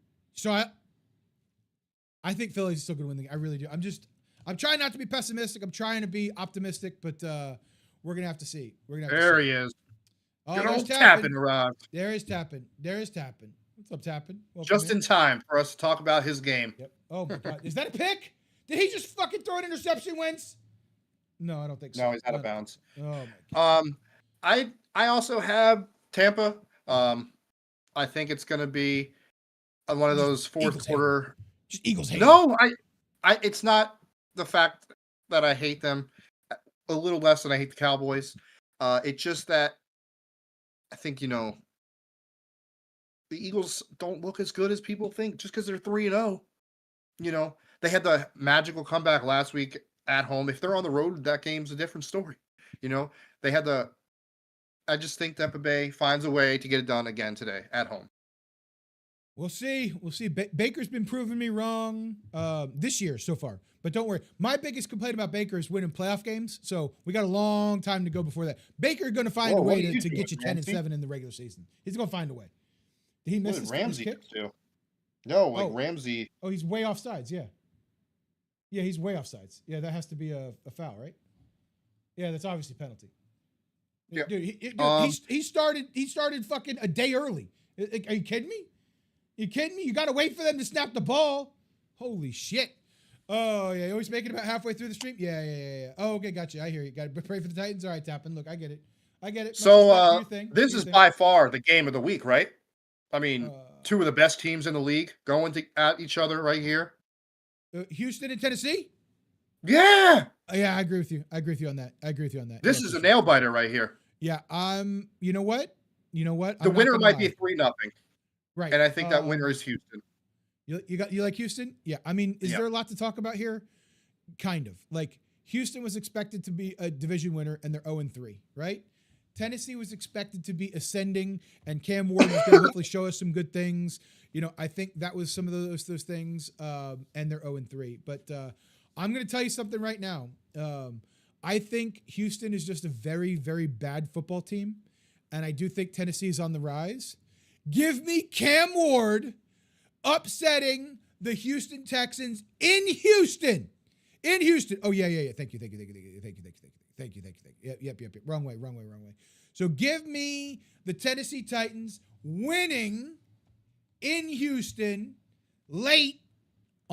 I think Philly's still going to win the game. I really do. I'm trying not to be pessimistic. I'm trying to be optimistic, but we're going to have to see. there he is. Oh, Good there's old Tappin arrived. There is Tappin. What's up, Tappin? Welcome Just in time for us to talk about his game. Yep. Oh my God. Is that a pick? Did he just fucking throw an interception, Wentz? No, I don't think so. No, he's out of bounds. Oh my God. I also have Tampa. I think it's going to be one of those fourth Eagles quarter. Just Eagles hate. No, it's not the fact that I hate them a little less than I hate the Cowboys. It's just that I think, the Eagles don't look as good as people think just because they're 3-0. They had the magical comeback last week at home. If they're on the road, that game's a different story. They had I just think Tampa Bay finds a way to get it done again today at home. We'll see. Baker's been proving me wrong this year so far. But don't worry. My biggest complaint about Baker is winning playoff games. So we got a long time to go before that. Baker's going to find a way to get you 10-7 in the regular season. He's going to find a way. Did he miss his kick? No, Ramsey. Oh, he's way off sides. Yeah. Yeah, he's way off sides. Yeah, that has to be a foul, right? Yeah, that's obviously penalty. Yeah. Dude, he started fucking a day early. Are you kidding me? You got to wait for them to snap the ball. Holy shit. Oh, yeah. You always making about halfway through the stream? Yeah. Oh, okay. Gotcha. I hear you. Got to pray for the Titans. All right, Tappin. Look, I get it. So, this is by far the game of the week, right? I mean, two of the best teams in the league going at each other right here. Houston and Tennessee? Yeah. Yeah, I agree with you. on that. This is a nail biter right here. Yeah. You know what? The winner might be 3-0. Right. And I think that winner is Houston. You like Houston? Yeah. I mean, is there a lot to talk about here? Kind of. Like, Houston was expected to be a division winner, and they're 0-3, right? Tennessee was expected to be ascending, and Cam Ward was going to hopefully show us some good things. I think that was some of those things, and they're 0-3. But I'm going to tell you something right now. I think Houston is just a very, very bad football team, and I do think Tennessee is on the rise. Give me Cam Ward upsetting the Houston Texans in Houston. Oh, yeah. Thank you. Yep. Wrong way. So give me the Tennessee Titans winning in Houston late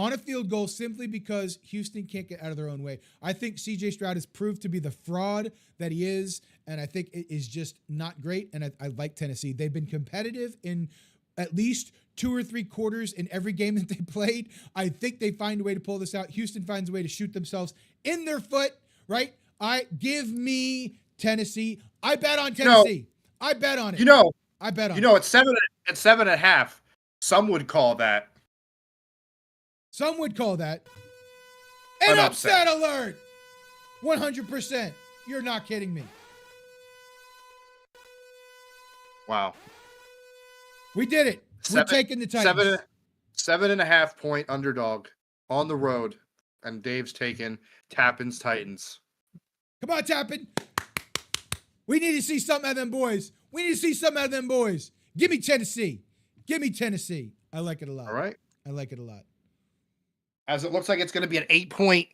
on a field goal simply because Houston can't get out of their own way. I think CJ Stroud has proved to be the fraud that he is, and I think it is just not great, and I like Tennessee. They've been competitive in at least 2 or 3 quarters in every game that they played. I think they find a way to pull this out. Houston finds a way to shoot themselves in their foot, right? Give me Tennessee. I bet on Tennessee. I bet on it. I bet on it. It's 7.5. Some would call that. Some would call that an upset alert. 100%. You're not kidding me. Wow. We did it. We're taking the Titans. 7.5 point underdog on the road, and Dave's taking Tappin's Titans. Come on, Tappin. We need to see something out of them boys. Give me Tennessee. I like it a lot. All right. I like it a lot. As it looks like it's going to be an 8-point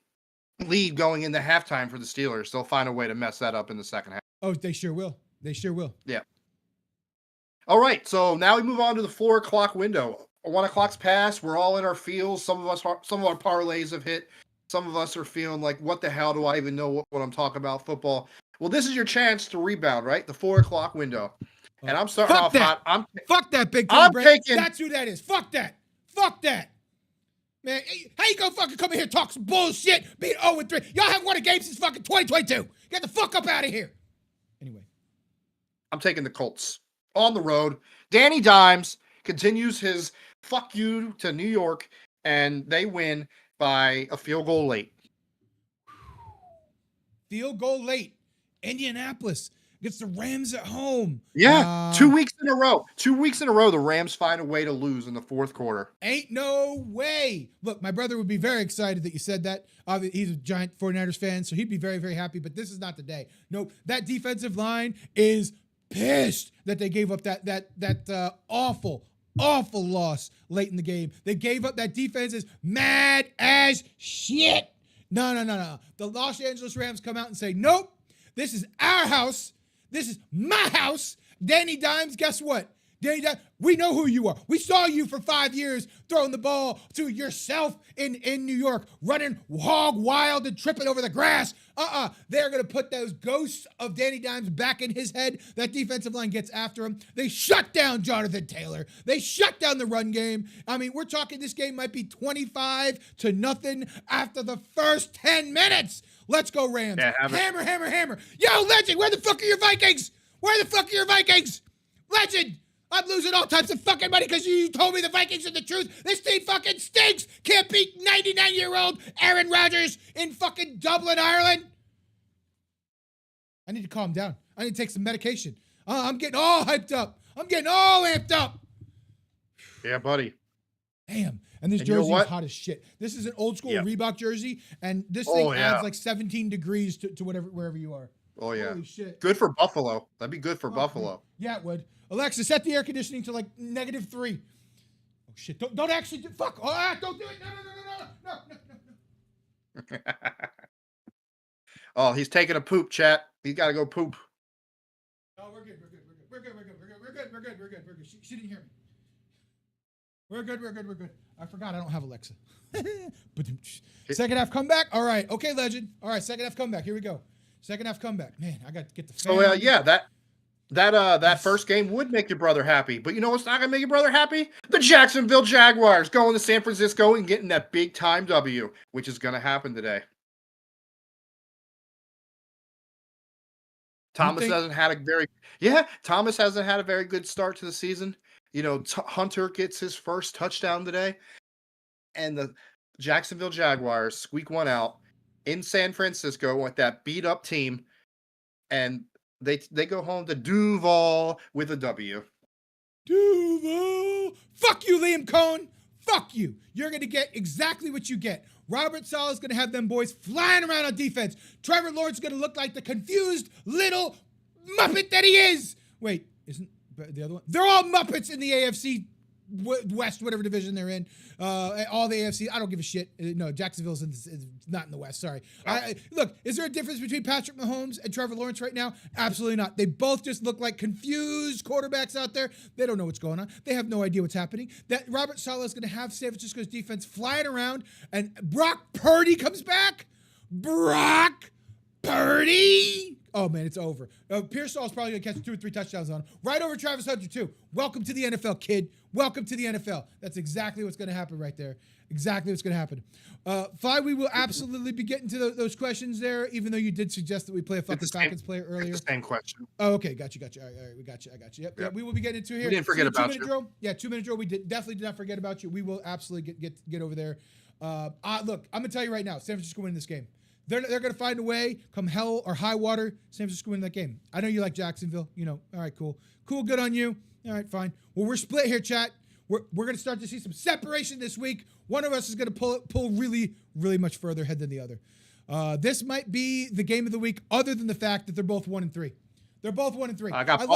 lead going into halftime for the Steelers. They'll find a way to mess that up in the second half. Oh, they sure will. Yeah. All right. So now we move on to the 4 o'clock window. 1 o'clock's passed. We're all in our feels. Some of our parlays have hit. Some of us are feeling like, what the hell do I even know what I'm talking about football? Well, this is your chance to rebound, right? The 4 o'clock window. And I'm starting off hot. Fuck that, Big Tom Brady. Taking... That's who that is. Fuck that. Man, how you gonna fucking come in here and talk some bullshit? Being 0-3. Y'all haven't won a game since fucking 2022. Get the fuck up out of here. Anyway. I'm taking the Colts on the road. Danny Dimes continues his fuck you to New York, and they win by a field goal late. Field goal late. Indianapolis gets the Rams at home. Yeah, 2 weeks in a row. 2 weeks in a row, the Rams find a way to lose in the fourth quarter. Ain't no way. Look, my brother would be very excited that you said that. He's a giant 49ers fan, so he'd be very, very happy, but this is not the day. Nope, that defensive line is pissed that they gave up that awful loss late in the game. They gave up. That defense is mad as shit. No. The Los Angeles Rams come out and say, nope, this is our house. This is my house. Danny Dimes, guess what? Danny Dimes, we know who you are. We saw you for 5 years throwing the ball to yourself in New York, running hog wild and tripping over the grass. They're going to put those ghosts of Danny Dimes back in his head. That defensive line gets after him. They shut down Jonathan Taylor. They shut down the run game. I mean, we're talking this game might be 25-0 after the first 10 minutes. Let's go, Rams. Yeah, hammer. Yo, Legend, where the fuck are your Vikings? Legend, I'm losing all types of fucking money because you told me the Vikings are the truth. This team fucking stinks. Can't beat 99-year-old Aaron Rodgers in fucking Dublin, Ireland. I need to calm down. I need to take some medication. I'm getting all hyped up. I'm getting all amped up. Yeah, buddy. Damn. And this jersey is hot as shit. This is an old school Reebok jersey, and this thing adds like 17 degrees to wherever you are. Oh, yeah. Holy shit. Good for Buffalo. That'd be good for Buffalo. Yeah, it would. Alexa, set the air conditioning to like -3. Oh, shit. Don't actually do... Fuck. Don't do it. No. Oh, he's taking a poop, chat. He's got to go poop. No, we're good. She didn't hear me. We're good. I forgot I don't have Alexa. Second half comeback? All right. Okay, Legend. All right, second half comeback. Here we go. Second half comeback. Man, I got to get the fan. So, that first game would make your brother happy. But you know what's not going to make your brother happy? The Jacksonville Jaguars going to San Francisco and getting that big-time W, which is going to happen today. Thomas hasn't had a very good start to the season. You know, Hunter gets his first touchdown today. And the Jacksonville Jaguars squeak one out in San Francisco with that beat-up team. And they go home to Duval with a W. Duval! Fuck you, Liam Cohen! Fuck you! You're going to get exactly what you get. Robert Saleh's going to have them boys flying around on defense. Trevor Lawrence is going to look like the confused little Muppet that he is. Wait, isn't the other one? They're all Muppets in the AFC West, whatever division they're in, all the AFC. I don't give a shit. No, Jacksonville's not in the West. Sorry. Look, is there a difference between Patrick Mahomes and Trevor Lawrence right now? Absolutely not. They both just look like confused quarterbacks out there. They don't know what's going on. They have no idea what's happening. That Robert Saleh is going to have San Francisco's defense flying around, and Brock Purdy comes back. Brock Purdy. Oh, man, it's over. Pearsall's probably going to catch 2 or 3 touchdowns on him. Right over Travis Hunter, too. Welcome to the NFL, kid. Welcome to the NFL. That's exactly what's going to happen right there. Exactly what's going to happen. Fi, we will absolutely be getting to those questions there, even though you did suggest that we play a fucking Falcons player earlier. It's the same question. Oh, okay. Got you. All right, we got you. I got you. Yep. We will be getting into here. We didn't forget about you. Drill. Yeah, 2-minute drill. We definitely did not forget about you. We will absolutely get over there. Look, I'm going to tell you right now, San Francisco winning this game. They're going to find a way, come hell or high water, San Francisco win that game. I know you like Jacksonville. All right, cool. Cool, good on you. All right, fine. Well, we're split here, chat. We're going to start to see some separation this week. One of us is going to pull really, really much further ahead than the other. This might be the game of the week, other than the fact that they're both 1-3. They're both 1-3. I got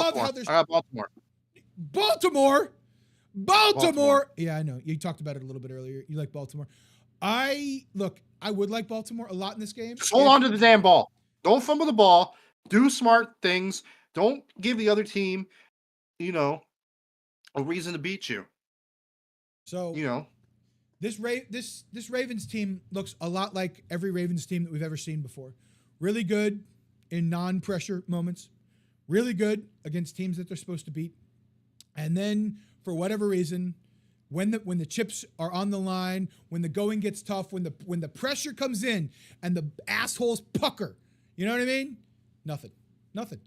Baltimore. Baltimore. Yeah, I know. You talked about it a little bit earlier. You like Baltimore. I would like Baltimore a lot in this game. Just hold on to the damn ball. Don't fumble the ball. Do smart things. Don't give the other team, a reason to beat you. So, this Ravens team looks a lot like every Ravens team that we've ever seen before. Really good in non-pressure moments. Really good against teams that they're supposed to beat. And then, for whatever reason, when the chips are on the line, when the going gets tough, when the pressure comes in and the assholes pucker, you know what I mean? Nothing.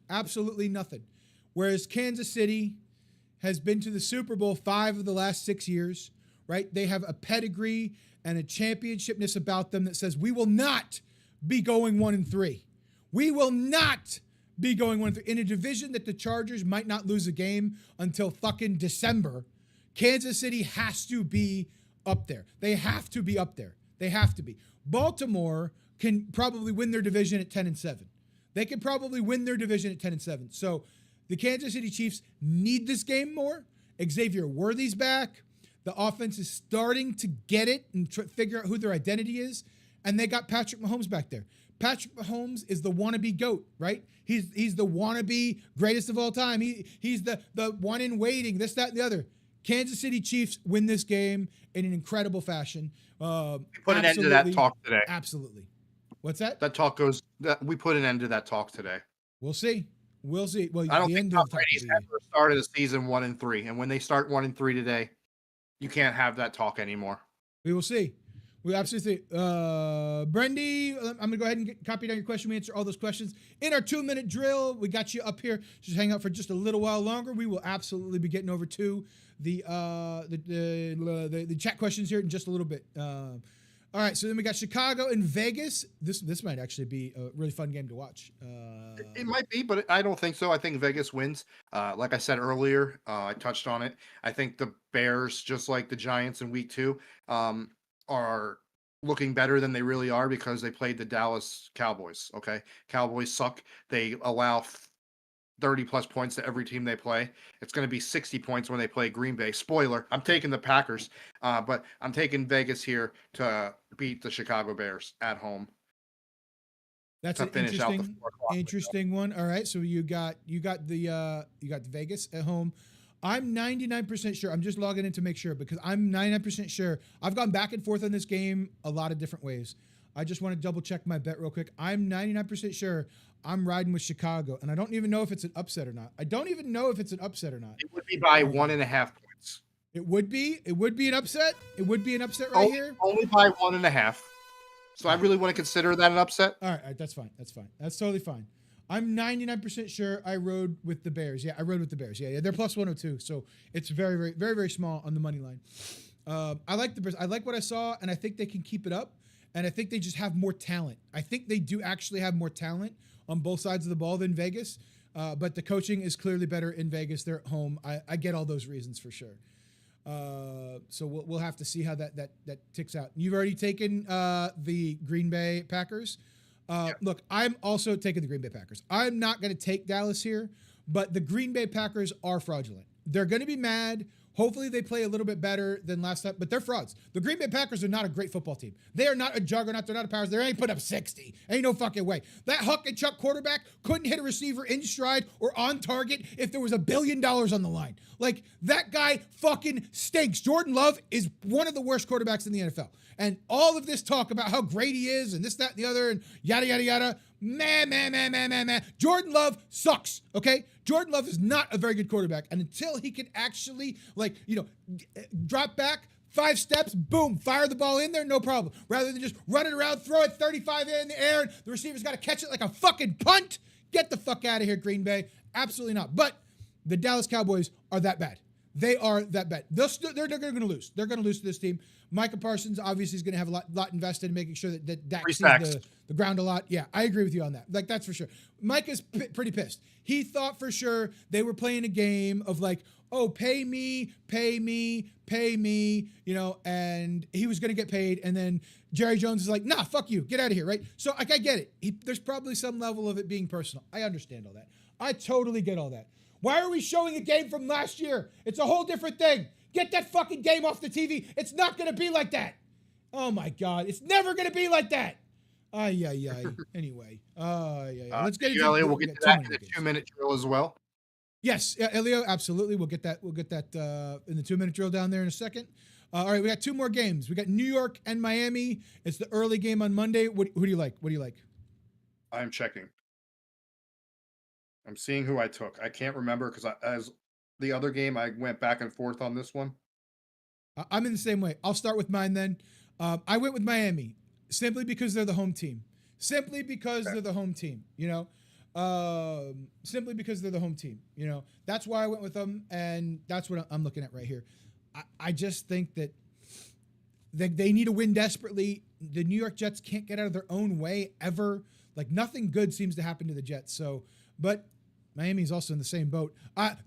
Absolutely nothing. Whereas Kansas City has been to the Super Bowl 5 of the last 6 years, right? They have a pedigree and a championshipness about them that says we will not be going 1-3. We will not be going 1-3 in a division that the Chargers might not lose a game until fucking December. Kansas City has to be up there. They have to be up there. They have to be. Baltimore can probably win their division at 10-7. They can probably win their division at 10-7. So the Kansas City Chiefs need this game more. Xavier Worthy's back. The offense is starting to get it and figure out who their identity is. And they got Patrick Mahomes back there. Patrick Mahomes is the wannabe GOAT, right? He's the wannabe greatest of all time. He's the one in waiting, this, that, and the other. Kansas City Chiefs win this game in an incredible fashion. Put an end to that talk today. Absolutely. What's that? We put an end to that talk today. We'll see. Well, I don't think Tom Brady's ever started a season 1-3, and when they start 1-3 today, you can't have that talk anymore. We will see. We absolutely see. Brendy, I'm going to go ahead and copy down your question. We answer all those questions in our 2-minute drill. We got you up here. Just hang out for just a little while longer. We will absolutely be getting over to the chat questions here in just a little bit. All right, so then we got Chicago and Vegas. This might actually be a really fun game to watch. It might be, but I don't think so. I think Vegas wins. Like I said earlier, I touched on it. I think the Bears, just like the Giants in week 2, are looking better than they really are because they played the Dallas Cowboys. Okay. Cowboys suck. They allow 30 plus points to every team they play. It's going to be 60 points when they play Green Bay. Spoiler, I'm taking the Packers, but I'm taking Vegas here to beat the Chicago Bears at home. That's an interesting one. All right. So you got the Vegas at home. I'm 99% sure. I'm just logging in to make sure because I'm 99% sure. I've gone back and forth on this game a lot of different ways. I just want to double check my bet real quick. I'm 99% sure I'm riding with Chicago, and I don't even know if it's an upset or not. It would be by 1.5 points. It would be an upset. It would be an upset right here. Only by 1.5. So I really want to consider that an upset. All right, that's fine. That's totally fine. I'm 99% sure I rode with the Bears. Yeah, I rode with the Bears. Yeah, they're plus 102, so it's very, very, very, very small on the money line. I like the Bears. I like what I saw, and I think they can keep it up. And I think they just have more talent. I think they do actually have more talent on both sides of the ball than Vegas. But the coaching is clearly better in Vegas. They're at home. I get all those reasons for sure. So we'll have to see how that ticks out. You've already taken the Green Bay Packers. Look, I'm also taking the Green Bay Packers. I'm not going to take Dallas here, but the Green Bay Packers are fraudulent. They're going to be mad. Hopefully they play a little bit better than last time, but they're frauds. The Green Bay Packers are not a great football team. They are not a juggernaut. They're not a power. They ain't put up 60. Ain't no fucking way. That Huck and Chuck quarterback couldn't hit a receiver in stride or on target if there was $1 billion on the line. Like, that guy fucking stinks. Jordan Love is one of the worst quarterbacks in the NFL. And all of this talk about how great he is and this, that, and the other and yada, yada, yada. Man. Jordan Love sucks, okay? Jordan Love is not a very good quarterback. And until he can actually, drop back 5 steps, boom, fire the ball in there, no problem. Rather than just run it around, throw it 35 in the air, and the receiver's got to catch it like a fucking punt. Get the fuck out of here, Green Bay. Absolutely not. But the Dallas Cowboys are that bad. They are that bad. They're going to lose. They're going to lose to this team. Micah Parsons obviously is going to have a lot invested in making sure that Dak sees the ground a lot. Yeah, I agree with you on that. Like, that's for sure. Micah's pretty pissed. He thought for sure they were playing a game of like, oh, pay me, and he was going to get paid. And then Jerry Jones is like, nah, fuck you. Get out of here, right? So, like, I get it. There's probably some level of it being personal. I understand all that. I totally get all that. Why are we showing a game from last year? It's a whole different thing. Get that fucking game off the TV. It's not going to be like that. Oh, my God. It's never going to be like that. Anyway. Let's get into Elliot, we'll get to that in the 2-minute drill as well. Yes, Elio, absolutely. We'll get that in the 2-minute drill down there in a second. All right, we got 2 more games. We got New York and Miami. It's the early game on Monday. Who do you like? What do you like? I'm checking. I'm seeing who I took. I can't remember because as the other game, I went back and forth on this one. I'm in the same way. I'll start with mine then. I went with Miami simply because they're the home team. Simply because they're the home team, simply because they're the home team, That's why I went with them, and that's what I'm looking at right here. I just think that they need a win desperately. The New York Jets can't get out of their own way ever. Like, nothing good seems to happen to the Jets. So, but Miami's also in the same boat.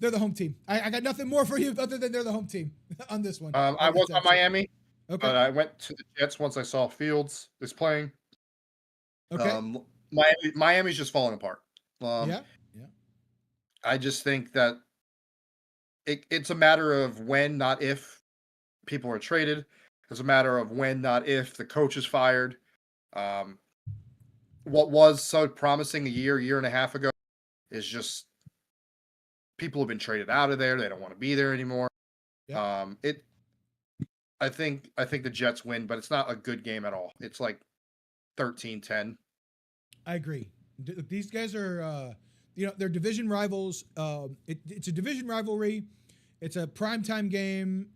They're the home team. I got nothing more for you other than they're the home team on this one. I was on Miami, okay. But I went to the Jets once I saw Fields is playing. Okay. Miami's just falling apart. Yeah. I just think that it's a matter of when, not if, people are traded. It's a matter of when, not if, the coach is fired. What was so promising a year and a half ago is just people have been traded out of there. They don't want to be there anymore. Yeah. I think the Jets win, but it's not a good game at all. It's like 13-10. I agree. These guys are, they're division rivals. It's a division rivalry. It's a primetime game.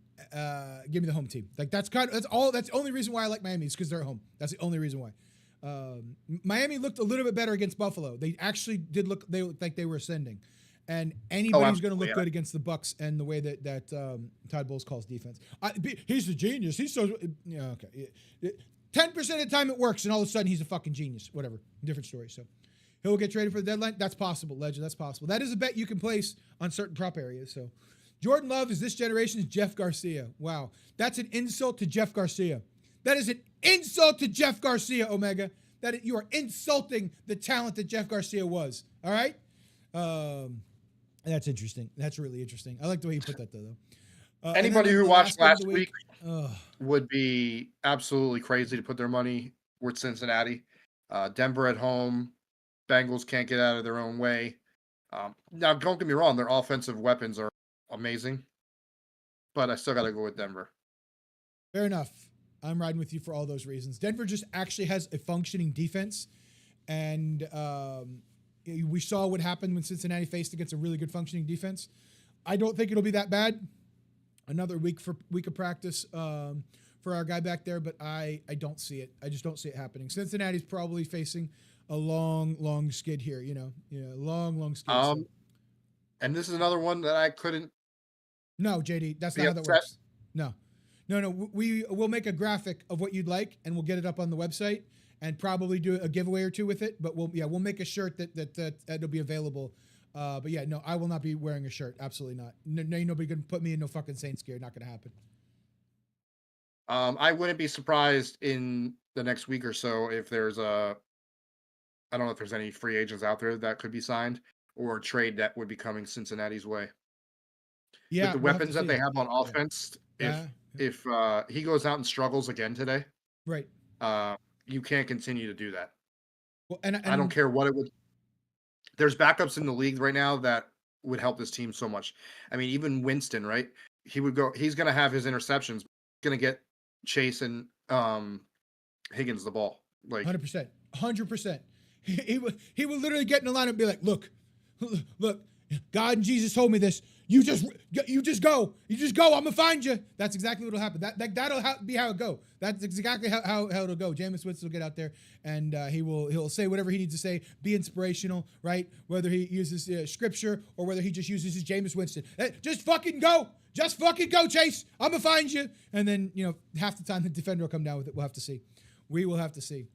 Give me the home team. Like, that's the only reason why I like Miami is because they're at home. That's the only reason why. Miami looked a little bit better against Buffalo. They actually did look. They looked like they were ascending, and anybody's going to look good against the Bucks and the way that Todd Bowles calls defense. He's a genius. He's so okay. 10% of the time it works, and all of a sudden he's a fucking genius. Whatever, different story. So he'll get traded for the deadline. That's possible, Legend. That's possible. That is a bet you can place on certain prop areas. So Jordan Love is this generation's Jeff Garcia. Wow, that's an insult to Jeff Garcia. That is an insult to Jeff Garcia, Omega. You are insulting the talent that Jeff Garcia was. All right? That's interesting. That's really interesting. I like the way you put that, though. Anybody who watched last week would be absolutely crazy to put their money with Cincinnati. Denver at home. Bengals can't get out of their own way. Now, don't get me wrong. Their offensive weapons are amazing. But I still got to go with Denver. Fair enough. I'm riding with you for all those reasons. Denver just actually has a functioning defense. And we saw what happened when Cincinnati faced against a really good functioning defense. I don't think it'll be that bad. Another week of practice for our guy back there, but I don't see it. I just don't see it happening. Cincinnati's probably facing a long skid here, long skid. And this is another one that I couldn't. No, JD, that's not how that works. No. We'll make a graphic of what you'd like, and we'll get it up on the website, and probably do a giveaway or two with it. But we'll make a shirt that'll be available. But yeah, no, I will not be wearing a shirt. Absolutely not. No, nobody can put me in no fucking Saints gear. Not gonna happen. I wouldn't be surprised in the next week or so if there's I don't know if there's any free agents out there that could be signed or a trade that would be coming Cincinnati's way. Yeah, with the we'll have to weapons that see. they have on Yeah. offense, Yeah. if he goes out and struggles again today, Right. uh, you can't continue to do that. Well, I don't and care what it would. There's backups in the league right now that would help this team so much. I mean, even Winston, right? He's going to have his interceptions. Going to get Chase and Higgins the ball. Like 100%, 100%. He would literally get in the line and be like, look, God and Jesus told me this. You just go. You just go. I'm gonna find you. That's exactly what'll happen. That'll be how it go. That's exactly how it'll go. Jameis Winston will get out there and he'll say whatever he needs to say. Be inspirational, right? Whether he uses scripture or whether he just uses his Jameis Winston. Hey, just fucking go. Just fucking go, Chase. I'm gonna find you. And then half the time the defender will come down with it. We'll have to see. We will have to see.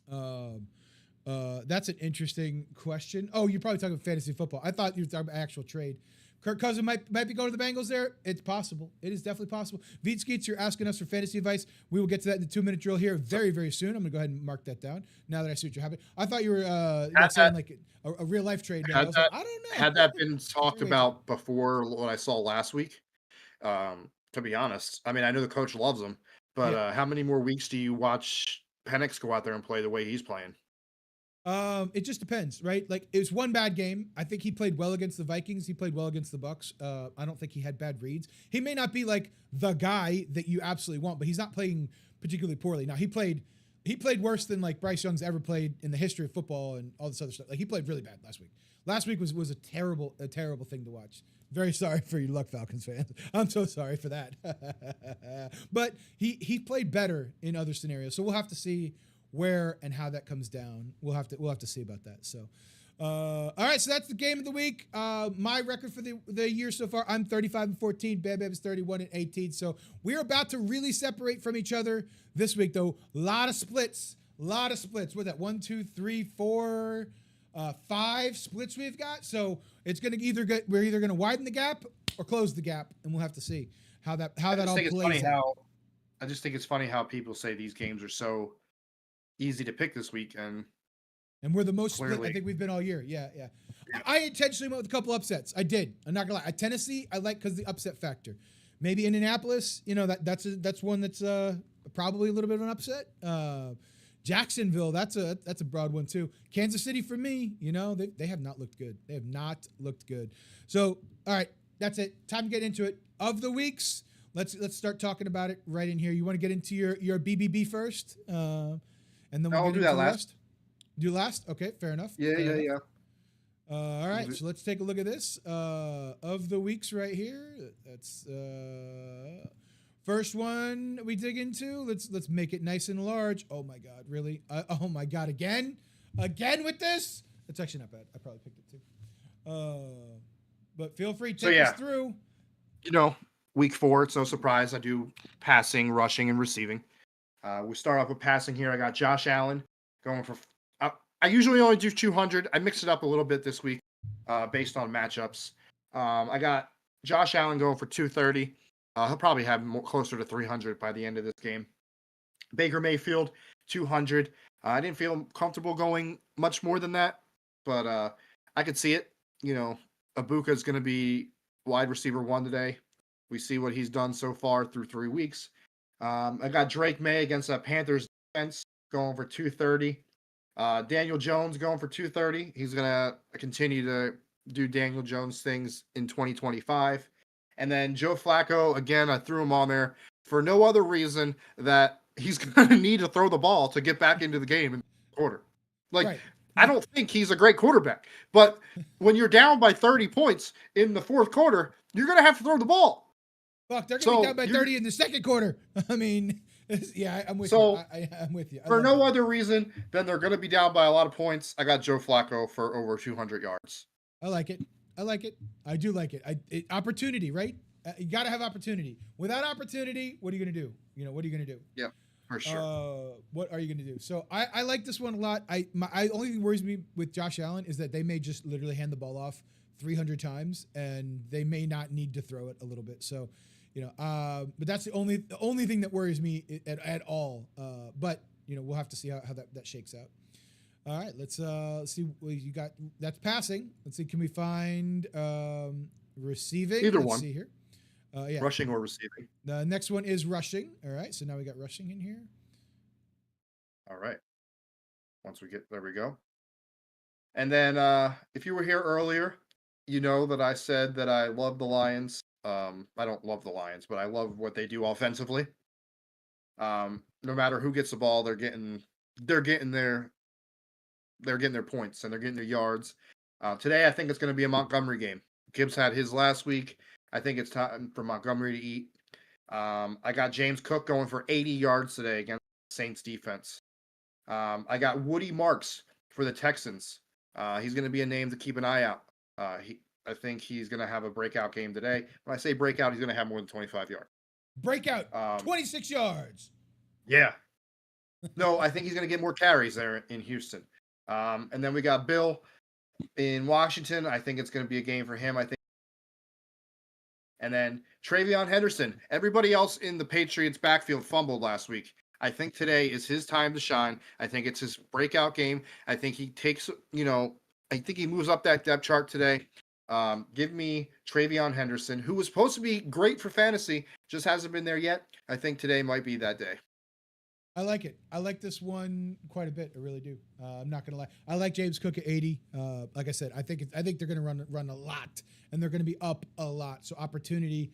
That's an interesting question. Oh, you're probably talking about fantasy football. I thought you were talking about actual trade. Kirk Cousins might be going to the Bengals there. It's possible. It is definitely possible. Veet Skeets, you're asking us for fantasy advice. We will get to that in the 2-minute drill here very, very soon. I'm going to go ahead and mark that down now that I see what you're having. I thought you were saying like a real life trade. I was like, I don't know. Had that been talked about before what I saw last week, to be honest, I mean, I know the coach loves him, but how many more weeks do you watch Penix go out there and play the way he's playing? It just depends, right? Like it was one bad game. I think he played well against the Vikings. He played well against the Bucks. I don't think he had bad reads. He may not be like the guy that you absolutely want, but he's not playing particularly poorly. Now he played worse than like Bryce Young's ever played in the history of football and all this other stuff. Like he played really bad last week. Last week was a terrible thing to watch. Very sorry for you, Luck Falcons fans. I'm so sorry for that. But he played better in other scenarios. So we'll have to see where and how that comes down. We'll have to see about that. So, all right. So that's the game of the week. My record for the year so far, I'm 35-14. Bam Bam is 31-18. So we're about to really separate from each other this week, though. A lot of splits. What's that? 1, 2, 3, 4, 5 splits we've got. So it's gonna we're either gonna widen the gap or close the gap, and we'll have to see how that all plays out. I just think it's funny how people say these games are so easy to pick this week, and we're the most split I think we've been all year. Yeah. I intentionally went with a couple upsets. I did. I'm not gonna lie. Tennessee, I like because the upset factor. Maybe Indianapolis, that's one that's probably a little bit of an upset. Jacksonville, that's a broad one too. Kansas City for me, they have not looked good. They have not looked good. So, all right, that's it. Time to get into it. Of the weeks, let's start talking about it right in here. You want to get into your BBB first? And then we'll do that last. Do last? Okay, fair enough. Yeah. All right, so let's take a look at this. Of the weeks right here. That's first one we dig into. Let's make it nice and large. Oh my God, really? Oh my God, again with this? That's actually not bad. I probably picked it too. But feel free to take us through. Week 4, it's no surprise. I do passing, rushing, and receiving. We start off with passing here. I got Josh Allen going for. I usually only do 200. I mixed it up a little bit this week based on matchups. I got Josh Allen going for 230. He'll probably have closer to 300 by the end of this game. Baker Mayfield, 200. I didn't feel comfortable going much more than that, but I could see it. Ibuka is going to be wide receiver 1 today. We see what he's done so far through 3 weeks. I got Drake May against the Panthers defense going for 230. Daniel Jones going for 230. He's going to continue to do Daniel Jones things in 2025. And then Joe Flacco, again, I threw him on there for no other reason that he's going to need to throw the ball to get back into the game in the quarter. Right. I don't think he's a great quarterback. But when you're down by 30 points in the fourth quarter, you're going to have to throw the ball. Fuck, they're going to be down by 30 in the second quarter. I mean, yeah, I'm with you. I'm with you. For no other reason than they're going to be down by a lot of points, I got Joe Flacco for over 200 yards. I like it. I do like it. Opportunity, right? You got to have opportunity. Without opportunity, what are you going to do? What are you going to do? Yeah, for sure. What are you going to do? So I like this one a lot. My only thing worries me with Josh Allen is that they may just literally hand the ball off 300 times and they may not need to throw it a little bit. So, but that's the only thing that worries me at all. But we'll have to see how that shakes out. All right, let's see what you got. That's passing. Let's see. Can we find receiving. Either Let's one. see here. Yeah. Rushing or receiving. The next one is rushing. All right. So now we got rushing in here. All right. There we go. And then if you were here earlier, you know that I said that I love the Lions. I don't love the Lions, but I love what they do offensively. No matter who gets the ball, they're getting their points and they're getting their yards. Today, I think it's going to be a Montgomery game. Gibbs had his last week. I think it's time for Montgomery to eat. I got James Cook going for 80 yards today against the Saints defense. I got Woody Marks for the Texans. He's going to be a name to keep an eye out. I think he's going to have a breakout game today. When I say breakout, he's going to have more than 25 yards. Breakout, 26 yards. Yeah. No, I think he's going to get more carries there in Houston. And then we got Bill in Washington. I think it's going to be a game for him. And then Travion Henderson. Everybody else in the Patriots backfield fumbled last week. I think today is his time to shine. I think it's his breakout game. I think he takes, I think he moves up that depth chart today. Give me Travion Henderson, who was supposed to be great for fantasy, just hasn't been there yet. I think today might be that day. I like it. I like this one quite a bit. I really do. I'm not gonna lie. I like James Cook at 80. Like I said, I think they're gonna run a lot, and they're gonna be up a lot. So opportunity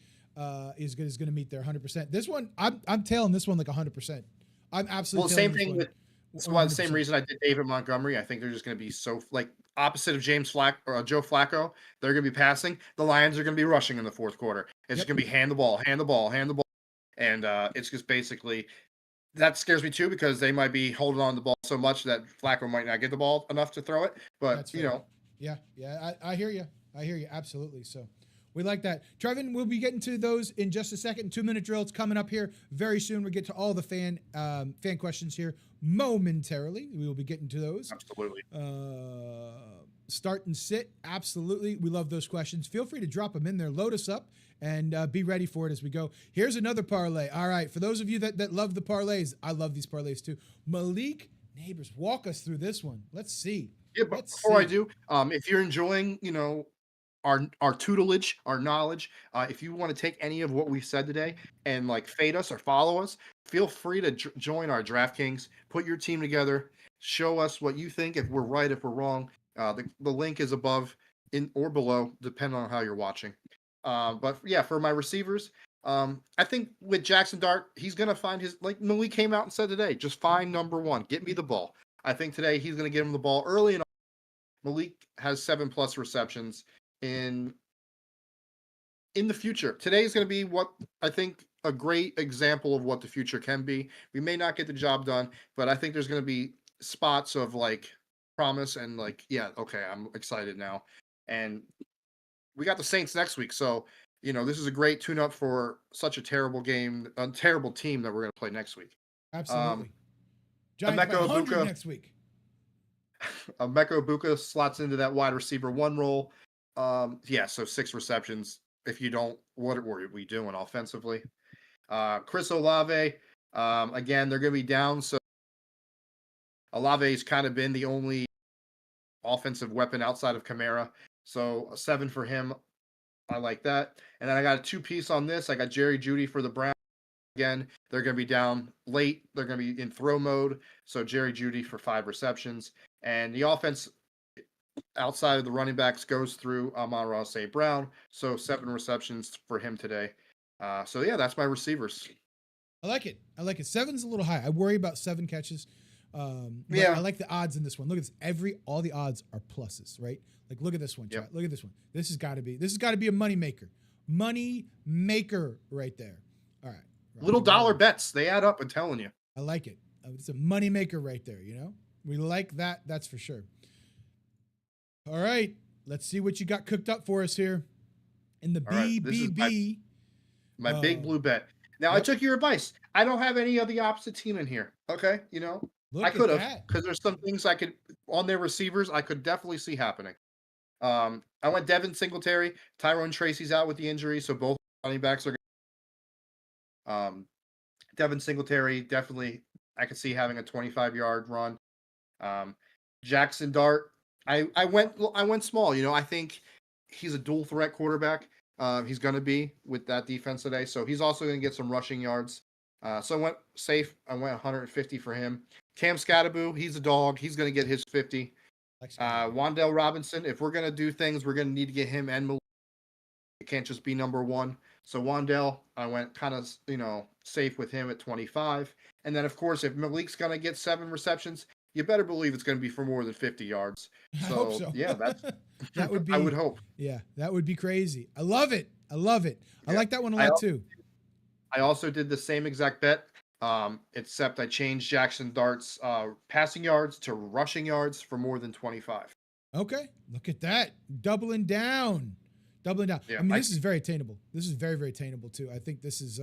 is going to meet their 100%. This one, I'm tailing this one like 100%. I'm absolutely same thing with. That's why the same reason I did David Montgomery. I think they're just going to be so opposite of Joe Flacco. They're going to be passing. The Lions are going to be rushing in the fourth quarter. It's just going to be hand the ball, and it's just basically. That scares me too because they might be holding on to the ball so much that Flacco might not get the ball enough to throw it. But yeah, I hear you. I hear you absolutely. So we like that. Trevin, we'll be getting to those in just a second. 2-minute drill. It's coming up here very soon. We'll get to all the fan questions here momentarily. We will be getting to those. Absolutely. Start and sit. Absolutely. We love those questions. Feel free to drop them in there. Load us up and be ready for it as we go. Here's another parlay. All right. For those of you that love the parlays, I love these parlays too. Malik Neighbors, walk us through this one. Let's see. Yeah, but before I do, if you're enjoying, our tutelage, our knowledge, if you want to take any of what we've said today and fade us or follow us, feel free to join our DraftKings, put your team together, show us what you think, if we're right, if we're wrong. The link is above or below, depending on how you're watching. But yeah, for my receivers, I think with Jackson Dart, he's going to find his, like Malik came out and said today, just find number one, get me the ball. I think today he's going to get him the ball early, and Malik has 7+ receptions in the future. Today is going to be what I think a great example of what the future can be. We may not get the job done, but I think there's going to be spots of promise and okay, I'm excited now. And we got the Saints next week, so this is a great tune-up for such a terrible game, a terrible team that we're going to play next week. Absolutely. Giants by 100 next week. Emeka Egbuka slots into that wide receiver 1 role. So 6 receptions. If you don't, what are we doing offensively? Chris Olave, again, they're going to be down, so Olave's kind of been the only offensive weapon outside of Kamara. So a 7 for him. I like that. And then I got a 2-piece on this. I got Jerry Jeudy for the Browns. Again, they're going to be down late. They're going to be in throw mode. So Jerry Jeudy for 5 receptions. And the offense outside of the running backs goes through Amon-Ra St. Brown. So 7 receptions for him today. That's my receivers. I like it. 7's a little high. I worry about 7 catches. I like the odds in this one. Look at this. All the odds are pluses, right? Look at this one. Yep. Look at this one. This has got to be a money maker. Money maker right there. All right. Little dollar bets. They add up, I'm telling you. I like it. It's a money maker right there, We like that. That's for sure. All right. Let's see what you got cooked up for us here in the BBB. My big blue bet. Now, I took your advice. I don't have any of the opposite team in here. Okay. I could have, because there's some things I could, on their receivers, I could definitely see happening. I went Devin Singletary. Tyrone Tracy's out with the injury, so both running backs are Devin Singletary, definitely, I could see having a 25-yard run. Jackson Dart, I went small. I think he's a dual threat quarterback. He's going to be with that defense today. So he's also going to get some rushing yards. So I went safe. I went 150 for him. Cam Scattaboo, he's a dog. He's going to get his 50. Wandale Robinson, if we're going to do things, we're going to need to get him and Malik. It can't just be number one. So Wandale, I went kind of, safe with him at 25. And then, of course, if Malik's going to get 7 receptions, you better believe it's going to be for more than 50 yards. I hope so. Yeah, that would be. I would hope. Yeah, that would be crazy. I love it. I like that one a lot too. I also did the same exact bet, except I changed Jackson Dart's passing yards to rushing yards for more than 25. Okay, look at that, doubling down. Yeah, I mean, this is very attainable. This is very, very attainable too. I think this is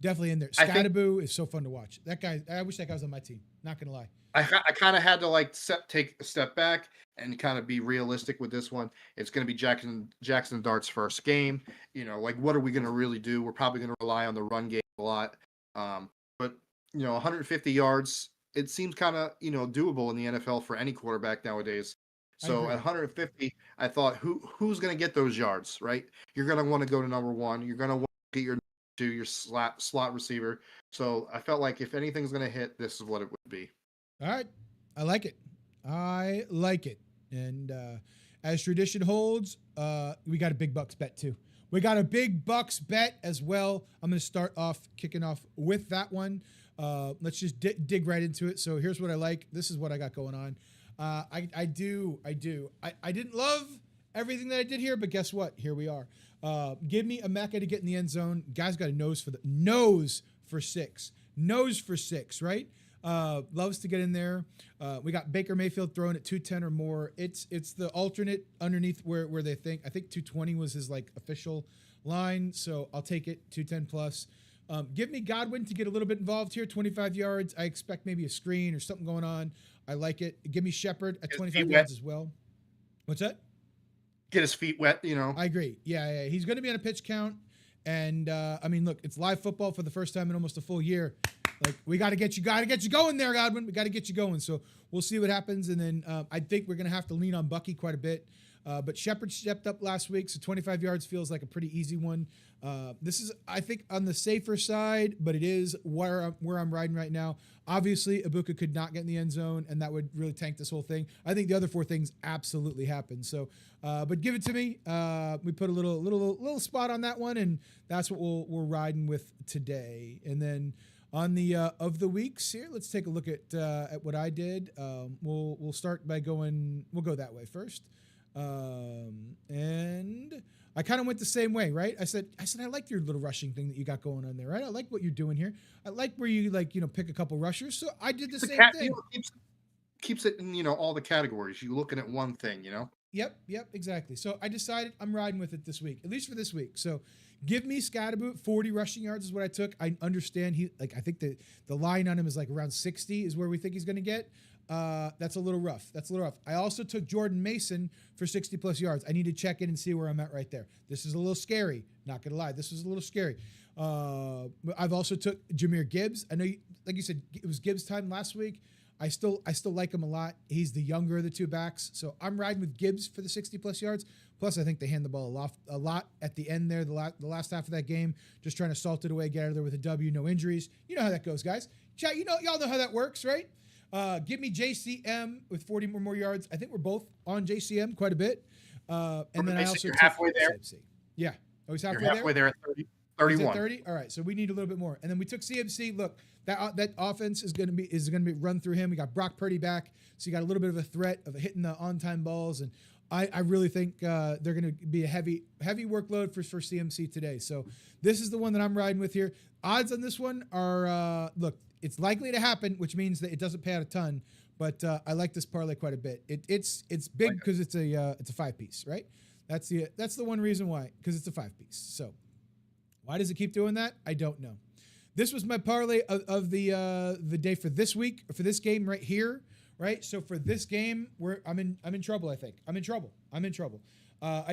definitely in there. Scattaboo is so fun to watch. That guy, I wish that guy was on my team. Not gonna lie. I kind of had to take a step back and kind of be realistic with this one. It's going to be Jackson Dart's first game. What are we going to really do? We're probably going to rely on the run game a lot. But 150 yards, it seems kind of doable in the NFL for any quarterback nowadays. So at 150, I thought, who's going to get those yards, right? You're going to want to go to number one. You're going to want to get your slot receiver. So I felt like if anything's going to hit, this is what it would be. All right. I like it. And as tradition holds, we got a big bucks bet too. We got a big bucks bet as well. I'm going to start off kicking off with that one. Let's just dig right into it. So here's what I like. This is what I got going on. I didn't love everything that I did here, but guess what? Here we are. Give me a Mecca to get in the end zone. Guy's got a nose for six, right? Loves to get in there. We got Baker Mayfield throwing at 210 or more. It's the alternate underneath where they think. I think 220 was his official line, so I'll take it 210 plus. Give me Godwin to get a little bit involved here, 25 yards. I expect maybe a screen or something going on. I like it. Give me Shepard at 25 yards as well. What's that? Get his feet wet, I agree. Yeah. He's going to be on a pitch count. And, I mean, look, it's live football for the first time in almost a full year. We got to get you going there, Godwin. We got to get you going. So we'll see what happens. And then I think we're going to have to lean on Bucky quite a bit. But Shepard stepped up last week, so 25 yards feels like a pretty easy one. This is, I think, on the safer side, but it is where I'm riding right now. Obviously, Ibuka could not get in the end zone, and that would really tank this whole thing. I think the other 4 things absolutely happened. So, but give it to me. We put a little spot on that one, and that's what we're riding with today. And then on the of the weeks here, let's take a look at what I did. We'll start by we'll go that way first. And I kind of went the same way, right? I said, I like your little rushing thing that you got going on there, right? I like what you're doing here. I like where you pick a couple rushers. So I did the same thing. Keeps it in, all the categories. You're looking at one thing, Yep, exactly. So I decided I'm riding with it this week, at least for this week. So give me Scattaboo, 40 rushing yards is what I took. I understand I think the line on him is around 60 is where we think he's going to get. That's a little rough. I also took Jordan Mason for 60 plus yards. I need to check in and see where I'm at right there. This is a little scary. Not gonna lie. This was a little scary. I've also took Jahmyr Gibbs. I know, like you said, it was Gibbs' time last week. I still like him a lot. He's the younger of the 2 backs. So I'm riding with Gibbs for the 60 plus yards. Plus, I think they hand the ball a lot at the end there, the last half of that game, just trying to salt it away, get out of there with a W, no injuries. You know how that goes, guys. Chat, y'all know how that works, right? Give me JCM with 40 more yards. I think we're both on JCM quite a bit. And then I also took halfway there. CMC. Yeah. Oh, he's halfway You're halfway there at 31. 30? All right. So we need a little bit more. And then we took CMC. Look, that offense is going to be run through him. We got Brock Purdy back. So you got a little bit of a threat of hitting the on-time balls. And I really think they're going to be a heavy workload for CMC today. So this is the one that I'm riding with here. Odds on this one are, look, it's likely to happen, which means that it doesn't pay out a ton. But I like this parlay quite a bit. It's big because it's a 5-piece, right? That's the one reason why, because it's a 5-piece. So why does it keep doing that? I don't know. This was my parlay of the day for this week, for this game right here, right? So for this game, I'm in trouble. I think I'm in trouble. I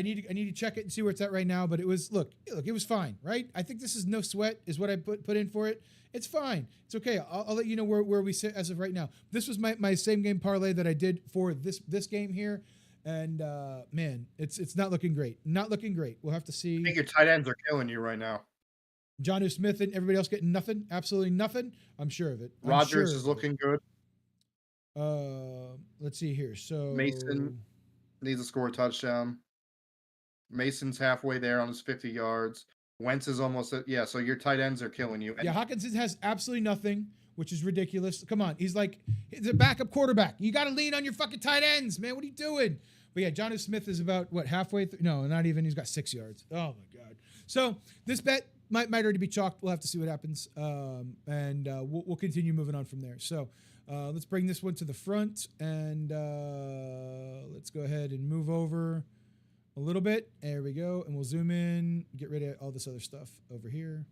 need to check it and see where it's at right now. But it was it was fine, right? I think this is no sweat is what I put in for it. It's fine. It's okay. I'll let you know where we sit as of right now. This was my same game parlay that I did for this game here. And man, it's not looking great. Not looking great. We'll have to see. I think your tight ends are killing you right now. Jonnu Smith and everybody else getting nothing. Absolutely nothing. I'm sure of it. Rodgers is looking good. Let's see here. So Mason needs to score a touchdown. Mason's halfway there on his 50 yards. Wentz is almost at, so your tight ends are killing you. Yeah, Hawkinson has absolutely nothing, which is ridiculous. Come on. He's a backup quarterback. You got to lean on your fucking tight ends, man. What are you doing? But yeah, Jonnu Smith is about, halfway through? No, not even. He's got 6 yards. Oh, my God. So this bet might already be chalked. We'll have to see what happens. And we'll continue moving on from there. So let's bring this one to the front. And let's go ahead and move over a little bit. There we go. And we'll zoom in, get rid of all this other stuff over here.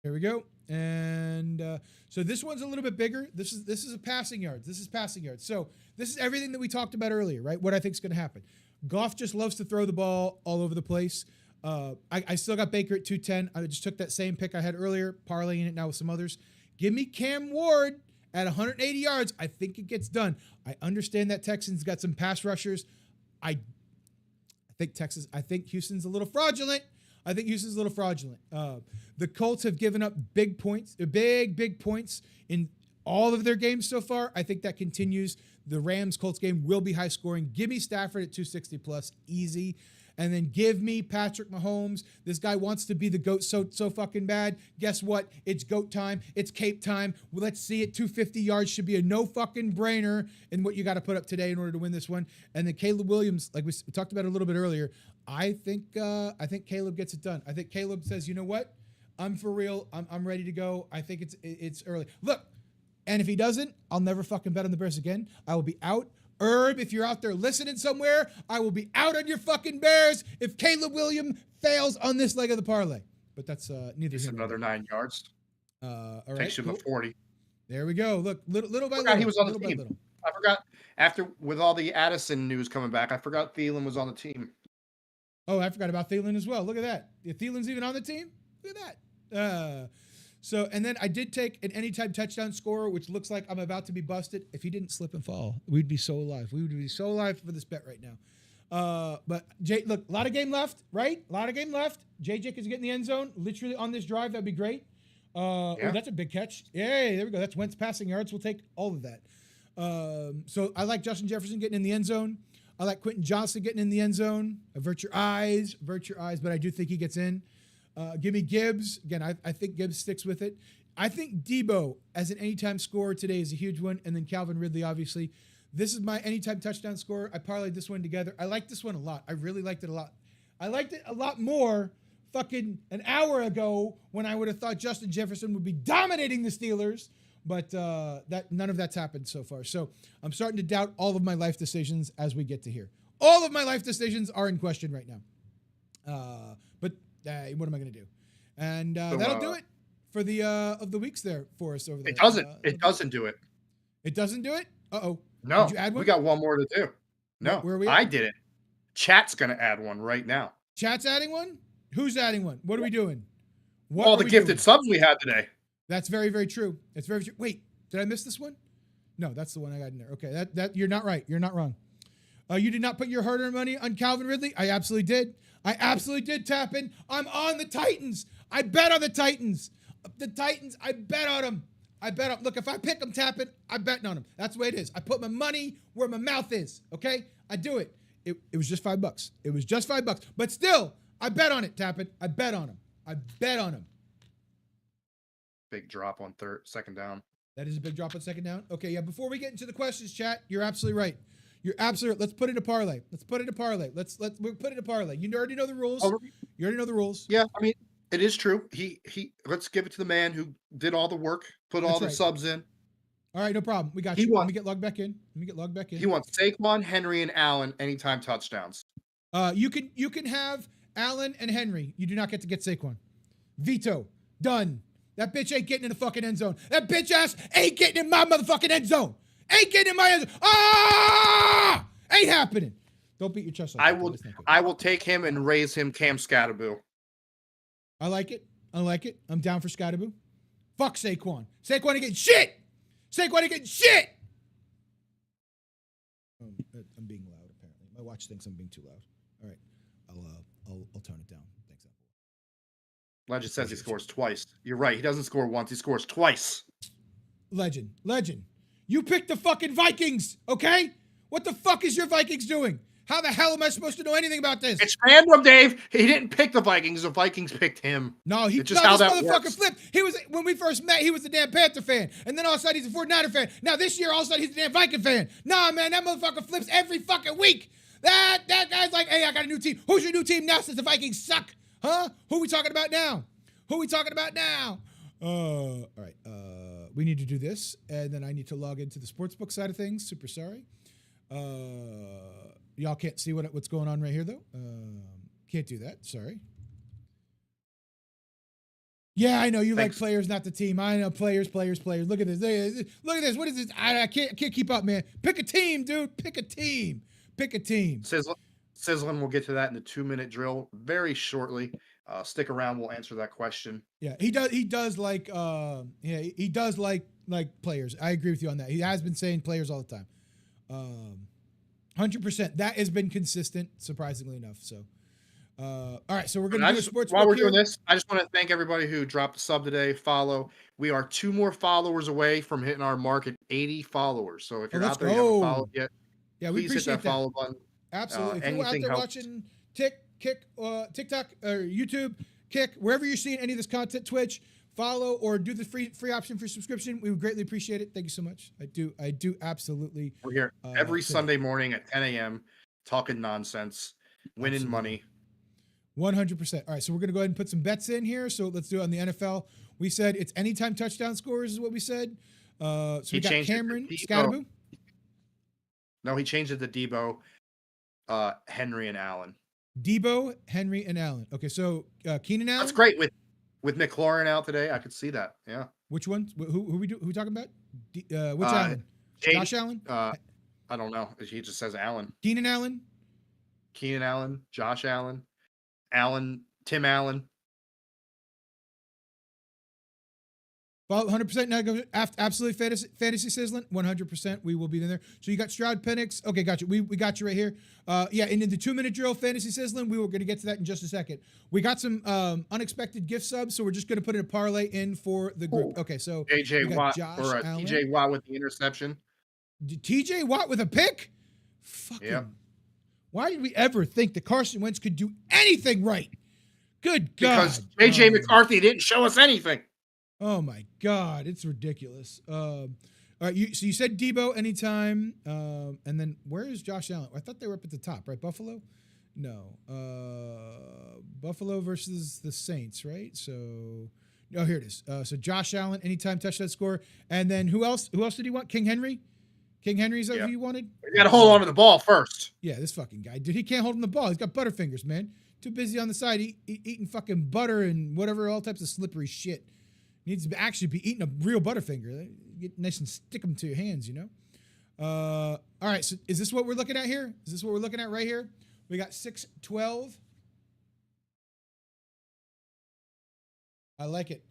There we go. And so this one's a little bit bigger. This is a passing yards. This is passing yards. So this is everything that we talked about earlier, right? What I think is going to happen. Goff just loves to throw the ball all over the place. I still got Baker at 210. I just took that same pick I had earlier, parlaying it now with some others. Give me Cam Ward at 180 yards. I think it gets done. I understand that Texans got some pass rushers. I think Houston's a little fraudulent. The Colts have given up big points, big points in all of their games so far. I think that continues. The Rams-Colts game will be high scoring. Give me Stafford at 260 plus, easy. And then give me Patrick Mahomes. This guy wants to be the GOAT so fucking bad. Guess what? It's GOAT time. It's Cape time. Well, let's see it. 250 yards should be a no fucking brainer in what you got to put up today in order to win this one. And then Caleb Williams, like we talked about a little bit earlier, I think Caleb gets it done. I think Caleb says, you know what? I'm for real. I'm ready to go. I think it's early. Look, and if he doesn't, I'll never fucking bet on the Bears again. I will be out. Herb, if you're out there listening somewhere, I will be out on your fucking Bears if Caleb Williams fails on this leg of the parlay. But that's neither here nor another there. 9 yards. All right, Takes him to 40. There we go. Look, little by I forgot little. he was on the little team. by little. I forgot after with all the Addison news coming back. I forgot Thielen was on the team. Oh, I forgot about Thielen as well. Look at that. If Thielen's even on the team, look at that. So, and then I did take an anytime touchdown scorer, which looks like I'm about to be busted. If he didn't slip and fall, we'd be so alive. We would be so alive for this bet right now. But Jay, look, a lot of game left, right? A lot of game left. JJ can get in the end zone, literally on this drive. That'd be great. Oh, that's a big catch. Yay, there we go. That's Wentz passing yards. We'll take all of that. So I like Justin Jefferson getting in the end zone. I like Quentin Johnson getting in the end zone. Avert your eyes, but I do think he gets in. Give me Gibbs. Again, I think Gibbs sticks with it. I think Debo as an anytime scorer today is a huge one. And then Calvin Ridley, obviously. This is my anytime touchdown scorer. I parlayed this one together. I like this one a lot. I really liked it a lot. I liked it a lot more fucking an hour ago when I would have thought Justin Jefferson would be dominating the Steelers. But that none of that's happened so far. So I'm starting to doubt all of my life decisions as we get to here. All of my life decisions are in question right now. But what am I going to do? And that'll do it for the of the weeks there for us over there. It doesn't. It doesn't do it. It doesn't do it? Uh-oh. No. Did you add one? We got one more to do. No. Where are we at? I did it. Chat's going to add one right now. Chat's adding one? Who's adding one? What are we doing? What All are the we gifted doing? subs we had today. That's very, very true. It's very true. Wait, did I miss this one? No, that's the one I got in there. Okay, that you're not right. You're not wrong. You did not put your hard-earned money on Calvin Ridley? I absolutely did. I absolutely did tap in. I'm on the Titans. I bet on the Titans. The Titans, I bet on them. I bet on. Look, if I pick them tapping, I'm betting on them. That's the way it is. I put my money where my mouth is, okay? I do it. It was just $5. It was just $5. But still, I bet on it, tapping. I bet on them. I bet on them. Big drop on second down. That is a big drop on second down. Okay, yeah, before we get into the questions, chat, you're absolutely right. You're absolutely right. Let's put it in a parlay. Let's put it in a parlay. We'll put it in a parlay. You already know the rules. You already know the rules. Yeah, I mean, it is true. He let's give it to the man who did all the work, put all the subs in. All right, no problem. We got you. Let me get logged back in. He wants Saquon, Henry, and Allen anytime touchdowns. You can have Allen and Henry. You do not get to get Saquon. Veto. Done. That bitch ain't getting in the fucking end zone. That bitch ass ain't getting in my motherfucking end zone. Ain't getting in my end zone. Ah! Ain't happening. Don't beat your chest. I will take him and raise him Cam Scatterboo. I like it. I'm down for Scatterboo. Fuck Saquon. Saquon ain't getting shit. I'm being watch thinks I'm being too loud. All right, I'll tone it down. Thanks, Apple. Legend says he Appreciate scores twice. You're right. He doesn't score once. He scores twice. Legend. You picked the fucking Vikings, okay? What the fuck is your Vikings doing? How the hell am I supposed to know anything about this? It's fandom, Dave. He didn't pick the Vikings. The Vikings picked him. No, it's just how this that motherfucker works. flipped. He was when we first met. He was the damn Panther fan, and then all of a sudden he's a 49er fan. Now this year, all of a sudden he's the damn Viking fan. Nah, man, that motherfucker flips every fucking week. That guy's like, hey, I got a new team. Who's your new team now? Since the Vikings suck, huh? Who we talking about now? All right. We need to do this, and then I need to log into the sportsbook side of things. Super sorry. Y'all can't see what's going on right here, though. Can't do that. Sorry. Yeah, I know you like players, not the team. I know players. Look at this. Look at this. What is this? I can't keep up, man. Pick a team, dude. Pick a team. Sizzling, we'll get to that in the 2-minute drill very shortly. Stick around. We'll answer that question. Yeah, he does like he does like players. I agree with you on that. He has been saying players all the time. 100%. That has been consistent, surprisingly enough. So, all right. So we're going to do a sports. While we're doing this, I just want to thank everybody who dropped a sub today. Follow. We are 2 more followers away from hitting our mark at 80 followers. So if you're out there, you haven't followed yet, we please hit that follow button. Absolutely. If you're out there watching TikTok or YouTube, wherever you're seeing any of this content, Twitch, follow or do the free option for subscription. We would greatly appreciate it. Thank you so much. I do absolutely. We're here every Sunday morning at 10 a.m. talking nonsense, winning money. 100%. All right, so we're going to go ahead and put some bets in here. So let's do it on the NFL. We said it's anytime touchdown scores is what we said. So we got Cameron Scatterboo. No, he changed it to Debo, Henry, and Allen. Debo, Henry, and Allen. Okay, so Keenan Allen. That's great with McLaurin out today. I could see that. Yeah. Which one? Who we talking about? Which Allen? Josh Allen? I don't know. He just says Allen. Keenan Allen, Josh Allen, Tim Allen. Follow 100%. Now go absolutely fantasy sizzling. 100%. We will be in there. So you got Stroud Penix. Okay, got you. We got you right here. Yeah, and in the 2-minute drill, fantasy sizzling, we were going to get to that in just a second. We got some unexpected gift subs, so we're just going to put a parlay in for the group. Okay, so TJ Watt with the interception. TJ Watt with a pick? Fucking. Yep. Why did we ever think that Carson Wentz could do anything right? Good God. Because JJ McCarthy didn't show us anything. Oh my God, it's ridiculous. All right, so you said Debo anytime, and then where is Josh Allen? I thought they were up at the top, right? Buffalo? No, Buffalo versus the Saints, right? So, here it is. So Josh Allen anytime touchdown score, and then who else? Who else did he want? King Henry. King Henry, is that who you wanted? You got to hold on to the ball first. Yeah, this fucking guy, dude. He can't hold on the ball. He's got butterfingers, man. Too busy on the side eating fucking butter and whatever, all types of slippery shit. Needs to actually be eating a real Butterfinger. Get nice and stick them to your hands, you know? All right, so is this what we're looking at here? Is this what we're looking at right here? We got 6-12. I like it.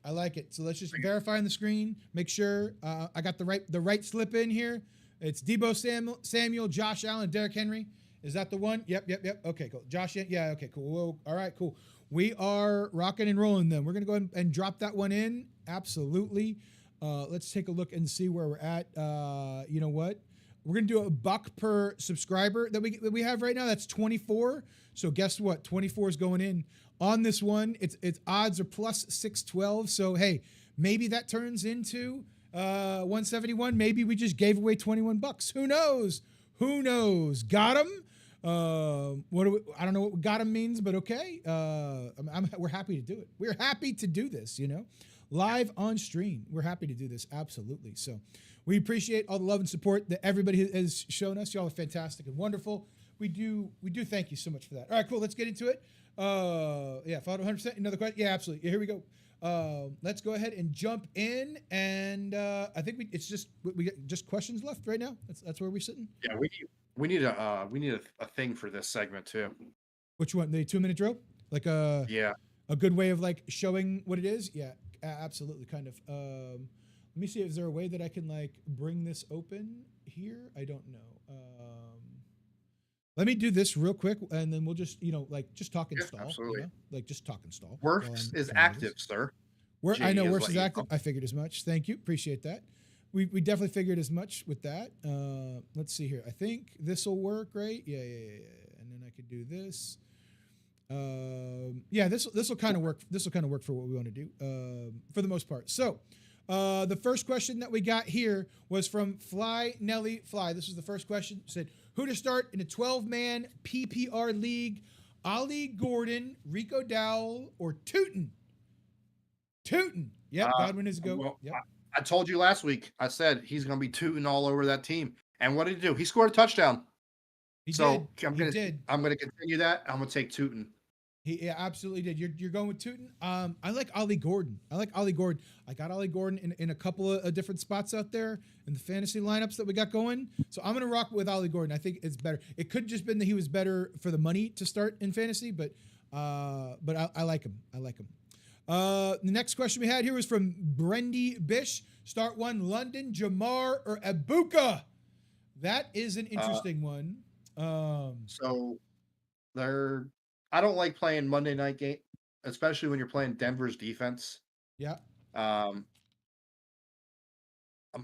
So let's just verify on the screen. Make sure I got the right slip in here. It's Debo Samuel, Josh Allen, Derrick Henry. Is that the one? Yep. Okay, cool. Josh, yeah, okay, cool. Whoa. All right, cool. We are rocking and rolling then. We're going to go ahead and drop that one in. Absolutely. Let's take a look and see where we're at. You know what? We're going to do $1 per subscriber that we have right now. That's 24. So guess what? 24 is going in on this one. It's odds are plus 612. So, hey, maybe that turns into 171. Maybe we just gave away $21. Who knows? Got him. I don't know what got him means, but okay. We're happy to do it. We're happy to do this, you know, live on stream. We're happy to do this. Absolutely. So we appreciate all the love and support that everybody has shown us. Y'all are fantastic and wonderful. We do thank you so much for that. All right, cool. Let's get into it. Yeah, follow 100%. Another question. Yeah, absolutely. Yeah, here we go. Let's go ahead and jump in. And I think we got just questions left right now. That's where we're sitting. Yeah, we need a thing for this segment too. Which one? The 2-minute drill? Like a good way of like showing what it is? Yeah, absolutely. Kind of. Let me see. Is there a way that I can like bring this open here? I don't know. Let me do this real quick, and then we'll just, just talk and Yeah, stall, absolutely. like just talk and stall while Worse I'm is trying to do active, this. sir. I Jimmy know has worse let is you active. know. I figured as much. Thank you. Appreciate that. We definitely figured as much with that. Let's see here. I think this will work, right? Yeah. And then I could do this. Yeah, this will kind of work. This will kind of work for what we want to do for the most part. So, the first question that we got here was from Fly Nelly Fly. This was the first question. It said, who to start in a 12-man PPR league? Ollie Gordon, Rico Dowell, or Tootin? Tootin. Yep, Godwin is a go. Well, Yep. I told you last week. I said he's going to be tooting all over that team. And what did he do? He scored a touchdown. He So did. He did. I'm gonna continue that. I'm gonna take Tootin. He absolutely did. You're going with Tootin. I like Ollie Gordon. I got Ollie Gordon in a couple of different spots out there in the fantasy lineups that we got going. So I'm gonna rock with Ollie Gordon. I think it's better. It could just been that he was better for the money to start in fantasy, but I like him. I like him. The next question we had here was from Brendy Bish. Start one: London, Jamar, or Abuka. That is an interesting one. So they're. I don't like playing Monday night game, especially when you're playing Denver's defense. Yeah. I'm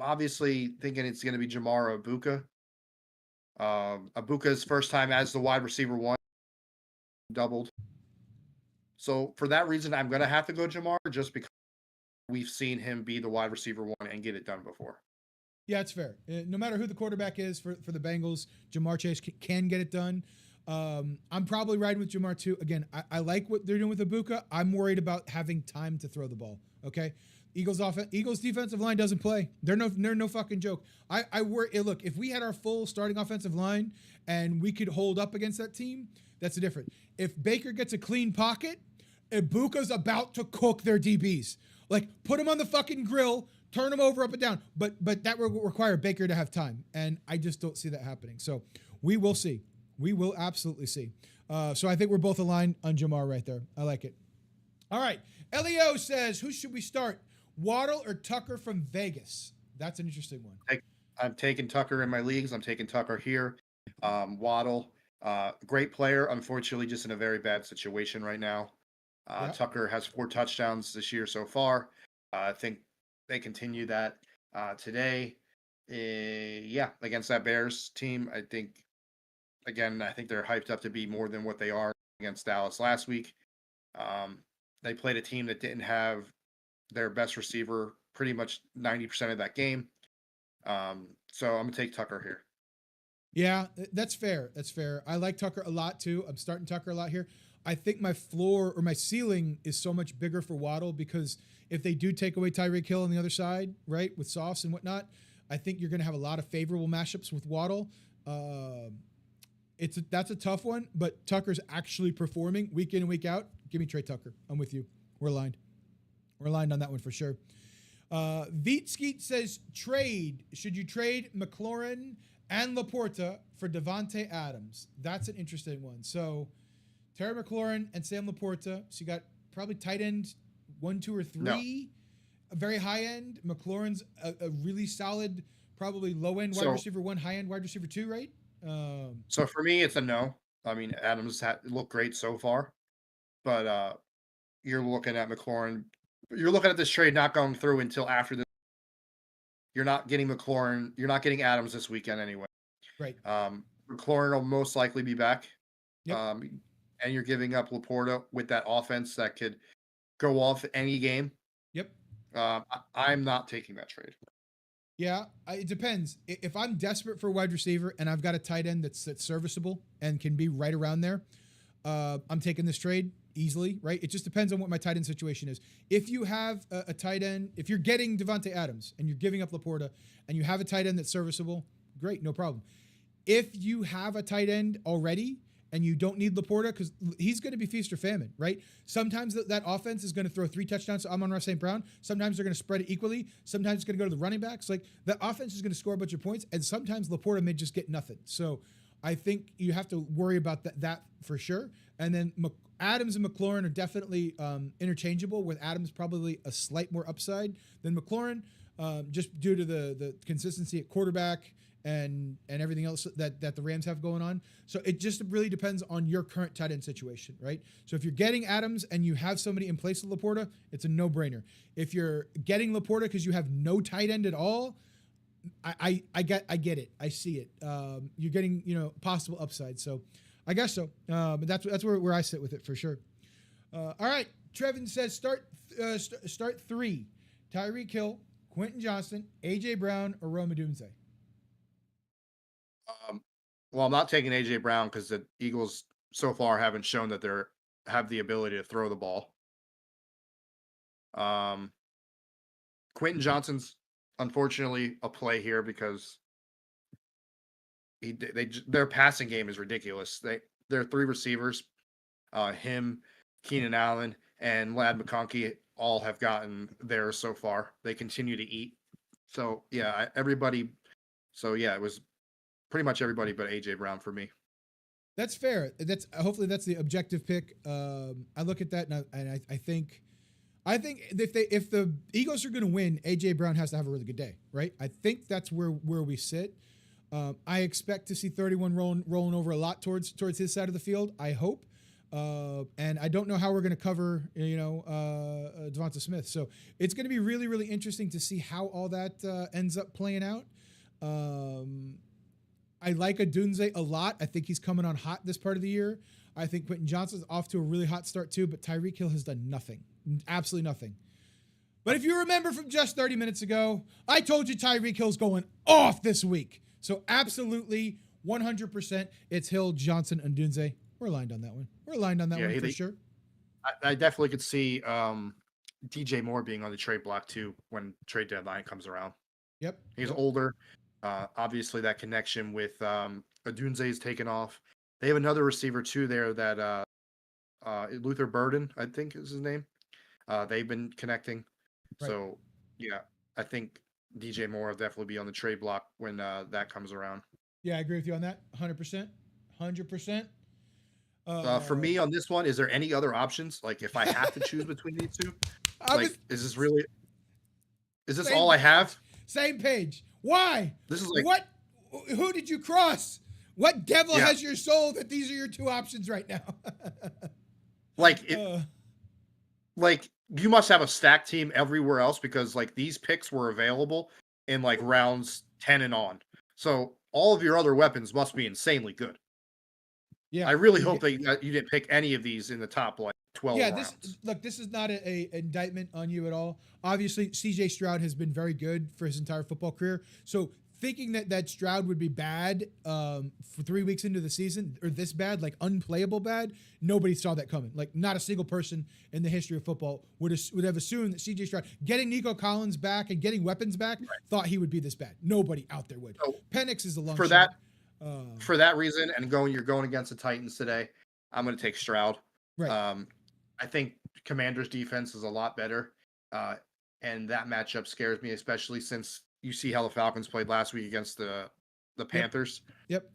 obviously thinking it's going to be Jamar or Abuka. Abuka's first time as the wide receiver one doubled. So for that reason, I'm going to have to go Jamar just because we've seen him be the wide receiver one and get it done before. Yeah, it's fair. No matter who the quarterback is for the Bengals, Jamar Chase can get it done. I'm probably riding with Jamar too. Again, I like what they're doing with Abuka. I'm worried about having time to throw the ball. Okay, Eagles defensive line doesn't play. They're no fucking joke. I worry. Look, if we had our full starting offensive line and we could hold up against that team, that's a different. If Baker gets a clean pocket, Ibuka's about to cook their DBs. Like, put him on the fucking grill, turn him over up and down. But that will require Baker to have time, and I just don't see that happening. So we will see. We will absolutely see. So I think we're both aligned on Jamar right there. I like it. All right. Leo says, who should we start? Waddle or Tucker from Vegas? That's an interesting one. I'm taking Tucker in my leagues. I'm taking Tucker here. Waddle, great player. Unfortunately, just in a very bad situation right now. Yep. Tucker has 4 touchdowns this year so far. I think they continue that today. Yeah, against that Bears team. I think they're hyped up to be more than what they are against Dallas last week. They played a team that didn't have their best receiver pretty much 90% of that game. So I'm going to take Tucker here. Yeah, that's fair. That's fair. I like Tucker a lot too. I'm starting Tucker a lot here. I think my floor or my ceiling is so much bigger for Waddle because if they do take away Tyreek Hill on the other side, right, with Sauce and whatnot, I think you're going to have a lot of favorable matchups with Waddle. That's a tough one, but Tucker's actually performing week in and week out. Give me Trey Tucker. I'm with you. We're aligned. We're aligned on that one for sure. Veet Skeet says, trade. Should you trade McLaurin and Laporta for Devontae Adams? That's an interesting one. So Terry McLaurin and Sam Laporta. So you got probably tight end 1, 2, or 3. No. A very high end. McLaurin's a really solid, probably low end wide receiver 1, high end wide receiver 2, right? So for me, it's a no. I mean, Adams looked great so far, but you're looking at McLaurin. You're looking at this trade not going through until after this. You're not getting McLaurin. You're not getting Adams this weekend anyway. Right. McLaurin will most likely be back. Yep. And you're giving up Laporta with that offense that could go off any game. Yep. I'm not taking that trade. Yeah, it depends. If I'm desperate for a wide receiver and I've got a tight end that's serviceable and can be right around there, I'm taking this trade easily, right? It just depends on what my tight end situation is. If you have a tight end, if you're getting Devontae Adams and you're giving up Laporta and you have a tight end that's serviceable, great, no problem. If you have a tight end already and you don't need Laporta because he's going to be feast or famine, right? Sometimes that offense is going to throw 3 touchdowns to Amon-Ra St. Brown. Sometimes they're going to spread it equally. Sometimes it's going to go to the running backs. Like, the offense is going to score a bunch of points, and sometimes Laporta may just get nothing. So I think you have to worry about that for sure. And then Adams and McLaurin are definitely interchangeable, with Adams probably a slight more upside than McLaurin, just due to the consistency at quarterback and everything else that the Rams have going on. So it just really depends on your current tight end situation, right? So if you're getting Adams and you have somebody in place of Laporta, it's a no-brainer. If you're getting Laporta because you have no tight end at all, I get it. I see it. You're getting, possible upside. So I guess so. But that's where I sit with it for sure. All right. Trevin says start 3. Tyreek Hill, Quentin Johnston, AJ Brown, or Rome Odunze. Well, I'm not taking AJ Brown because the Eagles so far haven't shown that they have the ability to throw the ball. Quentin Johnston's unfortunately a play here because their passing game is ridiculous. Their 3 receivers, him, Keenan Allen, and Lad McConkey all have gotten theirs so far. They continue to eat. So yeah, everybody. So yeah, it was pretty much everybody but AJ Brown for me. That's fair. Hopefully that's the objective pick. I look at that and I think if the Eagles are going to win, AJ Brown has to have a really good day, right? I think that's where we sit. I expect to see 31 rolling over a lot towards his side of the field. I hope. And I don't know how we're going to cover, Devonta Smith. So it's going to be really, really interesting to see how all that ends up playing out. I like Odunze a lot. I think he's coming on hot this part of the year. I think Quentin Johnston's off to a really hot start too, but Tyreek Hill has done nothing, absolutely nothing. But if you remember from just 30 minutes ago, I told you Tyreek Hill's going off this week. So absolutely 100% it's Hill, Johnson, and Odunze. We're aligned on that one. We're aligned on that one for sure. I definitely could see DJ Moore being on the trade block too when trade deadline comes around. Yep. He's older. Obviously, that connection with Odunze is taken off. They have another receiver too there that Luther Burden, I think is his name. They've been connecting. Right. So yeah, I think DJ Moore will definitely be on the trade block when that comes around. Yeah, I agree with you on that. 100%. 100%. For me on this one, is there any other options? Like if I have to choose between these two, is this all I have? Same page. Why? This is like what? Who did you cross? What devil has your soul that these are your 2 options right now? like you must have a stacked team everywhere else because like these picks were available in like rounds 10 and on. So all of your other weapons must be insanely good. Yeah, I really hope that you didn't pick any of these in the top like 12 rounds. This is not a indictment on you at all. Obviously, CJ Stroud has been very good for his entire football career. So thinking that Stroud would be bad for 3 weeks into the season, or this bad, like unplayable bad, nobody saw that coming. Like not a single person in the history of football would have assumed that CJ Stroud, getting Nico Collins back and getting weapons back, thought he would be this bad. Nobody out there would. So Penix is a long shot. For that reason, and you're going against the Titans today, I'm going to take Stroud. Right. I think Commanders' defense is a lot better, and that matchup scares me, especially since you see how the Falcons played last week against the Panthers. Yep.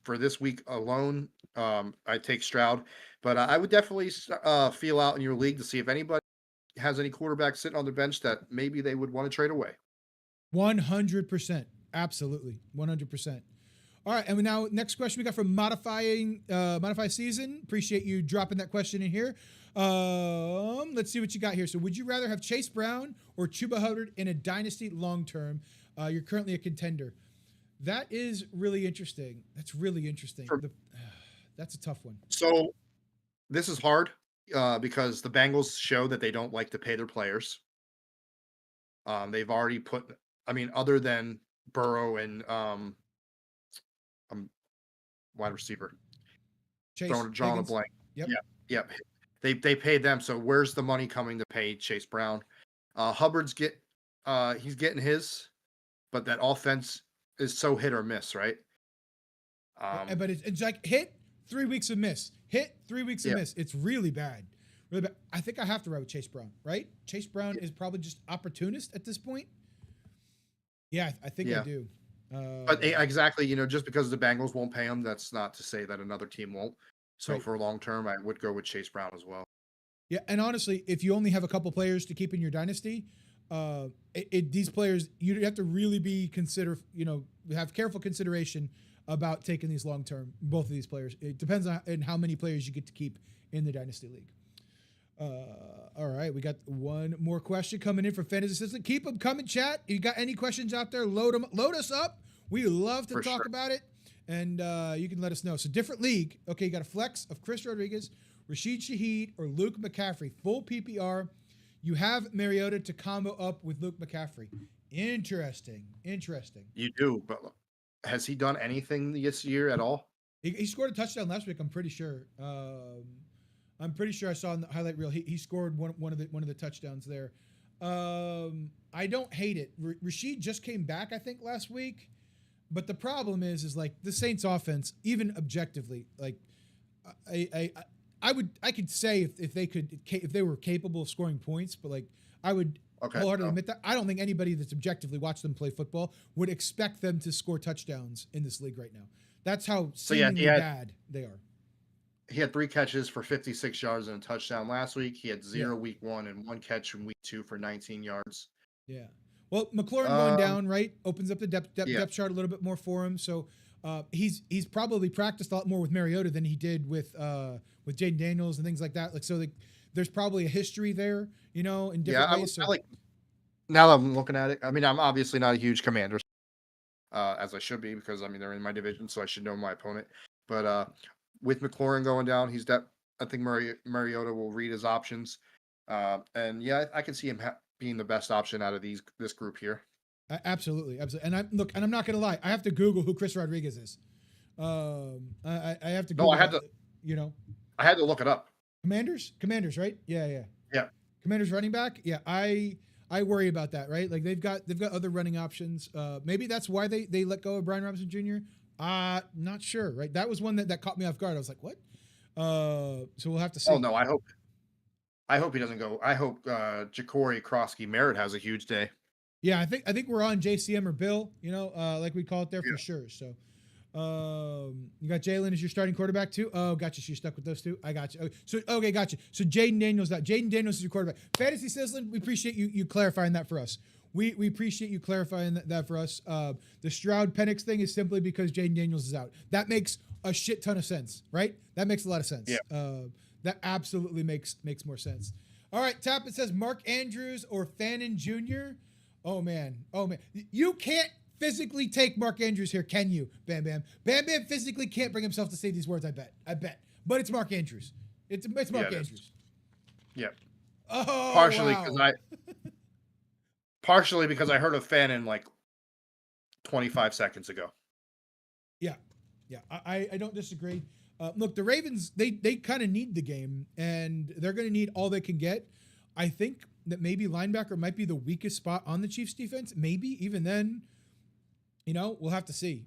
For this week alone, I take Stroud, but I would definitely feel out in your league to see if anybody has any quarterbacks sitting on the bench that maybe they would want to trade away. 100%, absolutely, 100%. All right, and now next question we got from Modify Season. Appreciate you dropping that question in here. Let's see what you got here. So, would you rather have Chase Brown or Chuba Hubbard in a dynasty long term? You're currently a contender. That is really interesting. That's really interesting. That's a tough one. So, this is hard because the Bengals show that they don't like to pay their players. They've already put. I mean, other than Burrow and wide receiver. Chase drawing a blank. Yep. They paid them. So where's the money coming to pay Chase Brown? Hubbard's he's getting his, but that offense is so hit or miss, right? But it's like hit 3 weeks of miss. Hit 3 weeks of miss. It's really bad. Really bad. I think I have to ride with Chase Brown, right? Chase Brown is probably just opportunist at this point. Yeah, I think I do. But exactly, just because the Bengals won't pay him, that's not to say that another team won't. So for long term, I would go with Chase Brown as well. Yeah, and honestly, if you only have a couple players to keep in your dynasty, These players, you have to really have careful consideration about taking these long term. Both of these players. It depends on how many players you get to keep in the Dynasty League. All right, we got one more question coming in from Fantasy Assistant. Keep them coming, chat. If you got any questions out there, load us up. We love to talk about it, and you can let us know. So different league. Okay, you got a flex of Chris Rodriguez, Rashid Shaheed, or Luke McCaffrey. Full PPR. You have Mariota to combo up with Luke McCaffrey. Interesting. You do, but has he done anything this year at all? He scored a touchdown last week. I'm pretty sure. I'm pretty sure I saw in the highlight reel he scored one of the touchdowns there. I don't hate it. Rashid just came back, I think, last week. But the problem is like the Saints offense, even objectively, like I could say if they were capable of scoring points, but like I would wholeheartedly admit that I don't think anybody that's objectively watched them play football would expect them to score touchdowns in this league right now. That's how seemingly bad they are. He had 3 catches for 56 yards and a touchdown last week. He had 0 week 1 and 1 catch in week 2 for 19 yards. Yeah. Well, McLaurin going down, right, opens up the depth chart a little bit more for him. So he's probably practiced a lot more with Mariota than he did with Jaden Daniels and things like that. Like there's probably a history there, in different ways. Now that I'm looking at it, I mean, I'm obviously not a huge Commanders, as I should be because they're in my division, so I should know my opponent. But with McLaurin going down, I think Mariota will read his options, and I can see him being the best option out of this group here. Absolutely. And I'm not gonna lie, I have to Google who Chris Rodriguez is. I have to Google. No, I had to look it up. Commanders, right? Yeah. Commanders running back. Yeah, I worry about that, right? Like they've got other running options. Maybe that's why they let go of Brian Robinson Jr. Not sure, right? That was one that caught me off guard. I was like, what? So we'll have to see. Oh no, I hope he doesn't go. I hope Ja'Cory Krosky Merritt has a huge day. Yeah, I think we're on JCM or Bill, like we call it there for sure. So you got Jalen as your starting quarterback too. Oh, gotcha. So you're stuck with those two. I got you. Okay, gotcha. So Jaden Daniels is your quarterback. Fantasy Sizzling, we appreciate you clarifying that for us. We appreciate you clarifying that for us. The Stroud Penix thing is simply because Jaden Daniels is out. That makes a shit ton of sense, right? That makes a lot of sense. Yeah. That absolutely makes more sense. All right, Tap, it says Mark Andrews or Fannin Jr. Oh man. You can't physically take Mark Andrews here, can you, Bam Bam? Bam Bam physically can't bring himself to say these words, I bet. But it's Mark Andrews. It's Mark Andrews. Yeah. Oh, partially because I heard of Fannin like 25 seconds ago. Yeah. I don't disagree. Look, the Ravens, they kind of need the game, and they're going to need all they can get. I think that maybe linebacker might be the weakest spot on the Chiefs defense. Maybe even then, we'll have to see.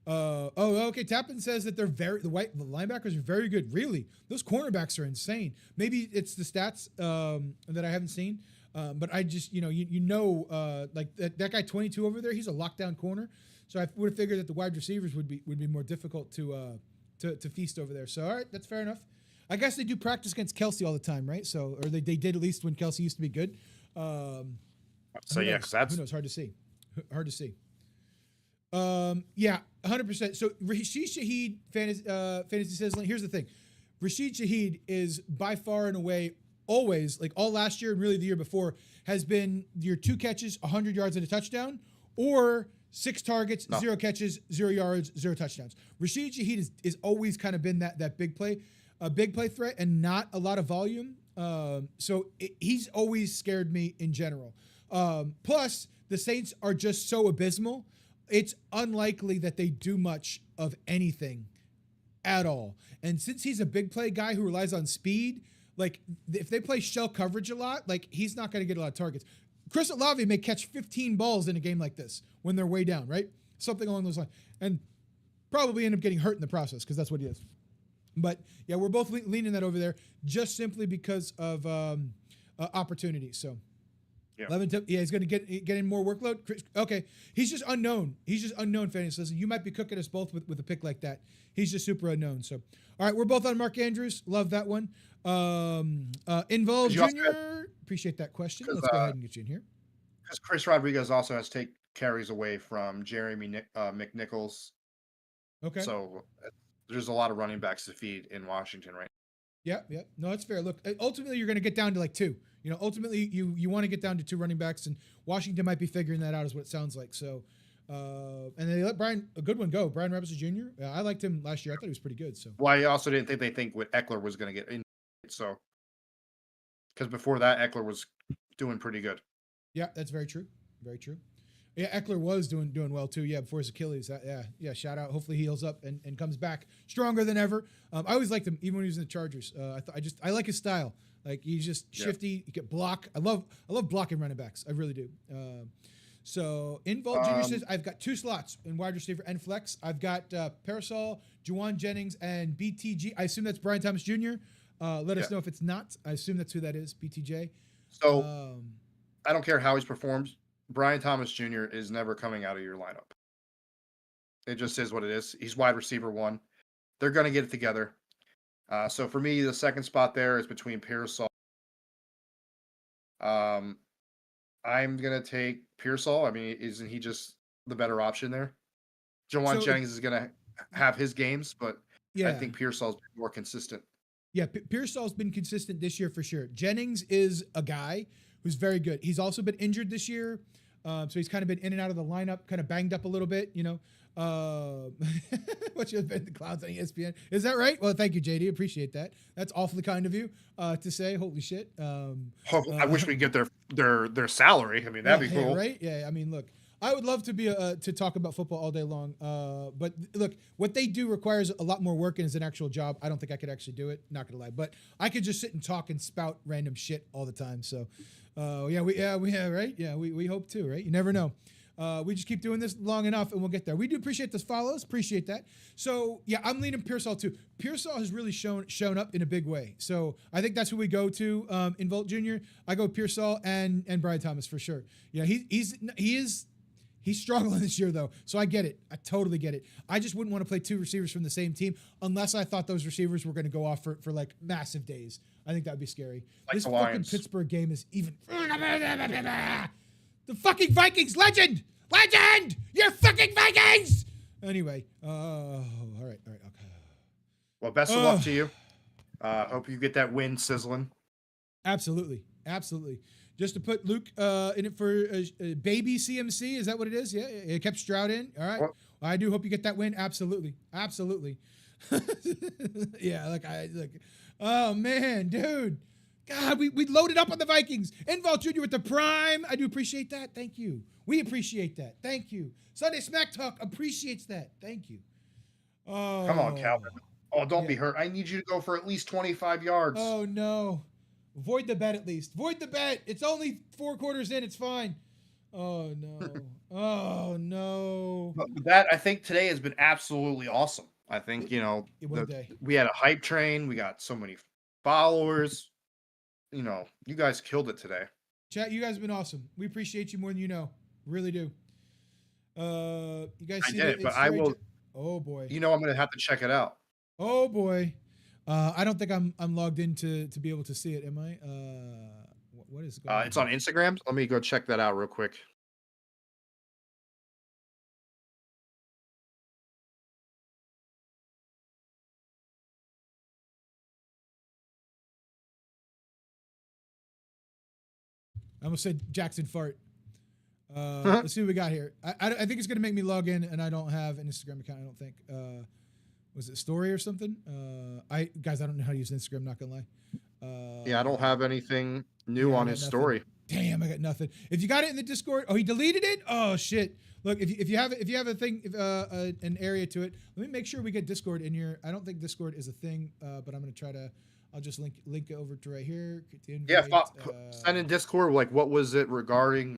Okay. Tappan says that the linebackers are very good. Really, those cornerbacks are insane. Maybe it's the stats that I haven't seen, but I just like that guy 22 over there. He's a lockdown corner, so I would have figured that the wide receivers would be more difficult to feast over there. So all right, that's fair enough. I guess they do practice against Kelsey all the time, right? So, or they did at least when Kelsey used to be good. Because that's who knows. Hard to see. 100%. So Rashid Shaheed, Fantasy Sizzling. Here's the thing: Rashid Shaheed is by far and away always, like all last year and really the year before, has been your 2 catches, 100 yards and a touchdown, or 6 targets, 0 catches, 0 yards, 0 touchdowns. Rashid Shaheed is always kind of been that big play threat and not a lot of volume. So he's always scared me in general. Plus, the Saints are just so abysmal. It's unlikely that they do much of anything at all. And since he's a big play guy who relies on speed, like if they play shell coverage a lot, like he's not going to get a lot of targets. Chris Olave may catch 15 balls in a game like this when they're way down, right? Something along those lines. And probably end up getting hurt in the process because that's what he is. But yeah, we're both leaning that over there just simply because of opportunity. So Yeah. Yeah, he's going to get in more workload. Okay, he's just unknown. He's just unknown. Fantasy. Listen, you might be cooking us both with a pick like that. He's just super unknown. So, all right, we're both on Mark Andrews. Love that one. Involved Junior. Appreciate that question. Let's go ahead and get you in here. Because Chris Rodriguez also has to take carries away from Jeremy McNichols. Okay. So there's a lot of running backs to feed in Washington right now. Yeah. No, that's fair. Look, ultimately, you're going to get down to like 2. Ultimately, you want to get down to 2 running backs, and Washington might be figuring that out, is what it sounds like. So, and they let a good one go. Brian Robinson Jr. I liked him last year. I thought he was pretty good. So, well, I also didn't think they think what Eckler was going to get in. So, because before that, Eckler was doing pretty good. Yeah, that's very true. Very true. Yeah, Eckler was doing well too. Yeah, before his Achilles. Yeah. Shout out. Hopefully he heals up and comes back stronger than ever. I always liked him, even when he was in the Chargers. I like his style. Like, he's just shifty. He can block. I love blocking running backs. I really do. So Involved Junior says, I've got 2 slots in wide receiver and flex. I've got Parasol, Juwan Jennings, and BTG. I assume that's Brian Thomas Jr. Let us know if it's not. I assume that's who that is. BTJ. So I don't care how he's performed. Brian Thomas Jr. is never coming out of your lineup. It just is what it is. He's wide receiver 1. They're going to get it together. So for me, the second spot there is between Pearsall. I'm going to take Pearsall. I mean, isn't he just the better option there? Juwan Jennings is going to have his games, but I think Pearsall's been more consistent. Yeah, Pearsall's been consistent this year for sure. Jennings is a guy who's very good. He's also been injured this year. So he's kind of been in and out of the lineup, kind of banged up a little bit, What's your the clouds on ESPN? Is that right? Well, thank you, JD. Appreciate that. That's awfully kind of you to say. Holy shit. I wish we could get their salary. I mean, that'd be cool. Right? Yeah. I mean, look, I would love to be to talk about football all day long. But look, what they do requires a lot more work and is an actual job. I don't think I could actually do it. Not gonna lie, but I could just sit and talk and spout random shit all the time. So, right? Yeah, we hope too, right? You never know. We just keep doing this long enough and we'll get there. We do appreciate those follows. Appreciate that. So yeah, I'm leaning Pearsall too. Pearsall has really shown up in a big way. So I think that's who we go to in Volt Jr. I go Pearsall and Brian Thomas for sure. Yeah, he's struggling this year though. So I get it. I totally get it. I just wouldn't want to play 2 receivers from the same team unless I thought those receivers were going to go off for like massive days. I think that'd be scary. Like this the fucking Lions. Pittsburgh game is even. The fucking Vikings legend. You're fucking Vikings. Anyway, all right, okay. Well, best of luck to you. Hope you get that win sizzling. Absolutely. Just to put Luke in it for baby CMC, is that what it is? Yeah, it kept Stroud in. All right. Well, I do hope you get that win. Absolutely. Yeah, oh man, dude. God, we loaded up on the Vikings. Involved Junior with the prime. I do appreciate that. Thank you. We appreciate that. Thank you. Sunday Smack Talk appreciates that. Thank you. Oh, come on, Calvin. Oh, don't be hurt. I need you to go for at least 25 yards. Oh no. Void the bet at least. Void the bet. It's only 4 quarters in. It's fine. Oh no. But that, I think today has been absolutely awesome. I think, we had a hype train. We got so many followers. You guys killed it today. Chat, you guys have been awesome. We appreciate you more than you know. Really do. You guys see it, but I will. Oh boy. I'm going to have to check it out. Oh boy. I don't think I'm logged in to be able to see it. Am I? What is going on? It's on Instagram. Let me go check that out real quick. I almost said Jackson fart. Let's see what we got here. I think it's going to make me log in, and I don't have an Instagram account, I don't think. Was it Story or something? I don't know how to use Instagram, not going to lie. Yeah, I don't have anything new on his story. Damn, I got nothing. If you got it in the Discord, he deleted it? Oh, shit. Look, if you have a thing, an area to it, let me make sure we get Discord in here. I don't think Discord is a thing, but I'm going to try to. I'll just link it over to right here. Send in Discord. Like, what was it regarding?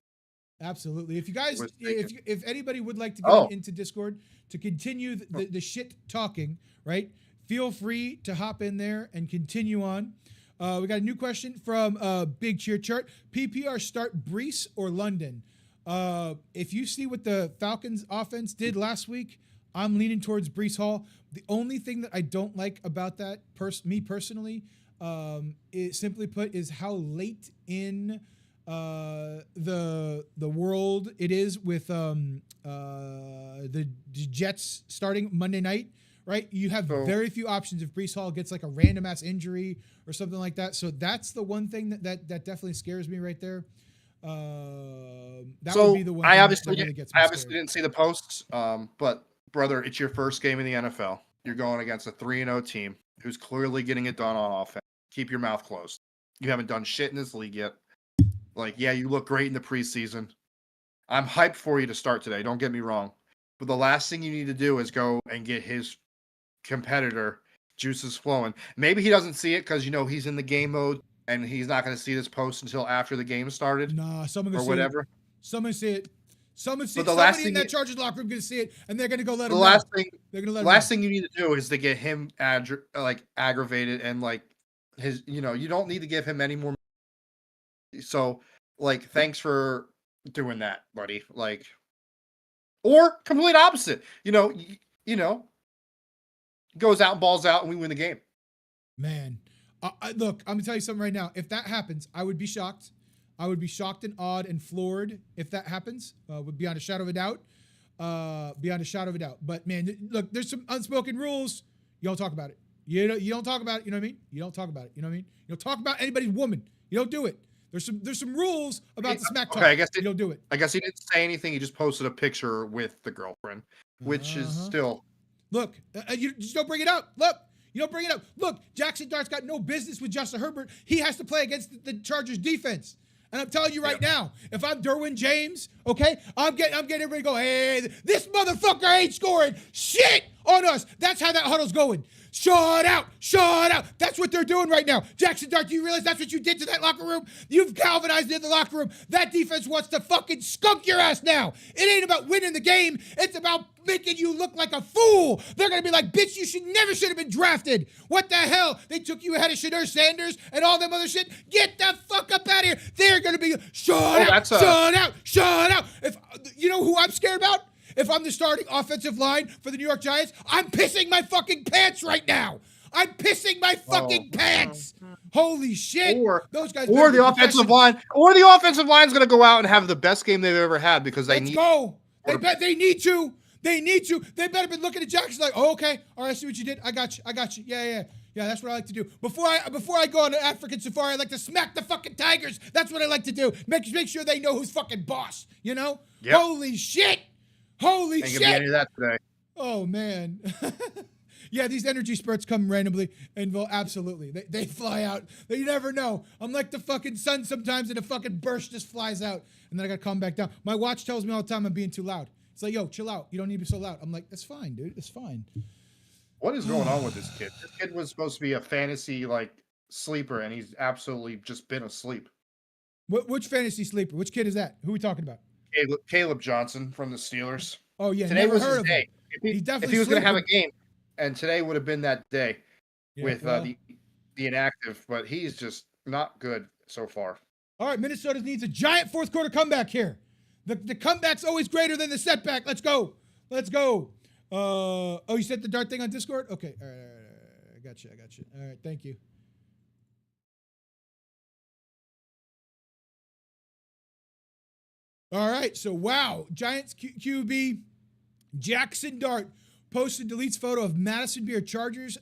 Absolutely. If you guys, if anybody would like to go into Discord to continue the shit talking, right? Feel free to hop in there and continue on. We got a new question from Big Cheer Chart. PPR start Brees or London? If you see what the Falcons offense did last week, I'm leaning towards Brees Hall. The only thing that I don't like about that, me personally, is simply put, is how late in the world it is with the Jets starting Monday night. Right, you have very few options if Brees Hall gets like a random ass injury or something like that. So that's the one thing that definitely scares me right there. That would be the one. I thing obviously, that really gets me scared. didn't see the posts, but brother, it's your first game in the NFL. You're going against a 3-0 team who's clearly getting it done on offense. Keep your mouth closed. You haven't done shit in this league yet. Like, yeah, you look great in the preseason. I'm hyped for you to start today. Don't get me wrong. But the last thing you need to do is go and get his competitor juices flowing. Maybe he doesn't see it because he's in the game mode and he's not going to see this post until after the game started. Nah, someone or gonna whatever. See it. Someone see it. Someone see But the somebody last in thing that Chargers locker room gonna see it, and they're gonna go let The him last know. thing, They're gonna let the him last know. thing you need to do is to get him aggravated and like his. You don't need to give him any more. So like, thanks for doing that, buddy. Like, or complete opposite. Goes out and balls out, and we win the game. Man, look, I'm gonna tell you something right now. If that happens, I would be shocked. I would be shocked and awed and floored if that happens. Would beyond a shadow of a doubt. Beyond a shadow of a doubt. But man, look, there's some unspoken rules. You don't talk about it. You don't talk about it. You know what I mean? You don't talk about it. You know what I mean? You don't talk about anybody's woman. You don't do it. There's some rules about the smack talk. Okay, I guess you don't do it. I guess he didn't say anything. He just posted a picture with the girlfriend, which is still. Look, you just don't bring it up. Look, you don't bring it up. Look, Jackson Dart's got no business with Justin Herbert. He has to play against the Chargers defense. And I'm telling you right now, if I'm Derwin James, okay, I'm getting everybody to go, hey, this motherfucker ain't scoring shit on us. That's how that huddle's going. Shut out. That's what they're doing right now. Jackson Dart, do you realize that's what you did to that locker room? You've galvanized in the locker room. That defense wants to fucking skunk your ass now. It ain't about winning the game. It's about making you look like a fool. They're going to be like, bitch, you should have been drafted. What the hell? They took you ahead of Shedeur Sanders and all them other shit. Get the fuck up out of here. They're going to be, shut out. If you know who I'm scared about? If I'm the starting offensive line for the New York Giants, I'm pissing my fucking pants right now. I'm pissing my fucking pants. Holy shit. Those guys. Or the offensive line. Or the offensive line is going to go out and have the best game they've ever had because they need. Let's go. They need to. They better be looking at Jackson like, oh, okay. All right, I see what you did. I got you. Yeah. Yeah, that's what I like to do. Before I go on an African safari, I like to smack the fucking tigers. That's what I like to do. Make sure they know who's fucking boss. You know? Yep. Holy shit. Ain't gonna be any of that today. Oh man. Yeah, these energy spurts come randomly and absolutely. They fly out. You never know. I'm like the fucking sun sometimes and a fucking burst just flies out. And then I gotta calm back down. My watch tells me all the time I'm being too loud. It's like, yo, chill out. You don't need to be so loud. I'm like, it's fine, dude. It's fine. What is going on with this kid? This kid was supposed to be a fantasy sleeper, and he's absolutely just been asleep. Which fantasy sleeper? Which kid is that? Who are we talking about? Caleb Johnson from the Steelers. Oh yeah, today was his day. If he was going to have a game, and today would have been that day with the inactive, but he's just not good so far. All right, Minnesota needs a giant fourth quarter comeback here. The comeback's always greater than the setback. Let's go. Oh, you sent the Dart thing on Discord? Okay. All right. I got you. All right. Thank you. All right. So, wow. Giants QB Jackson Dart posted deletes photo of Madison Beer Chargers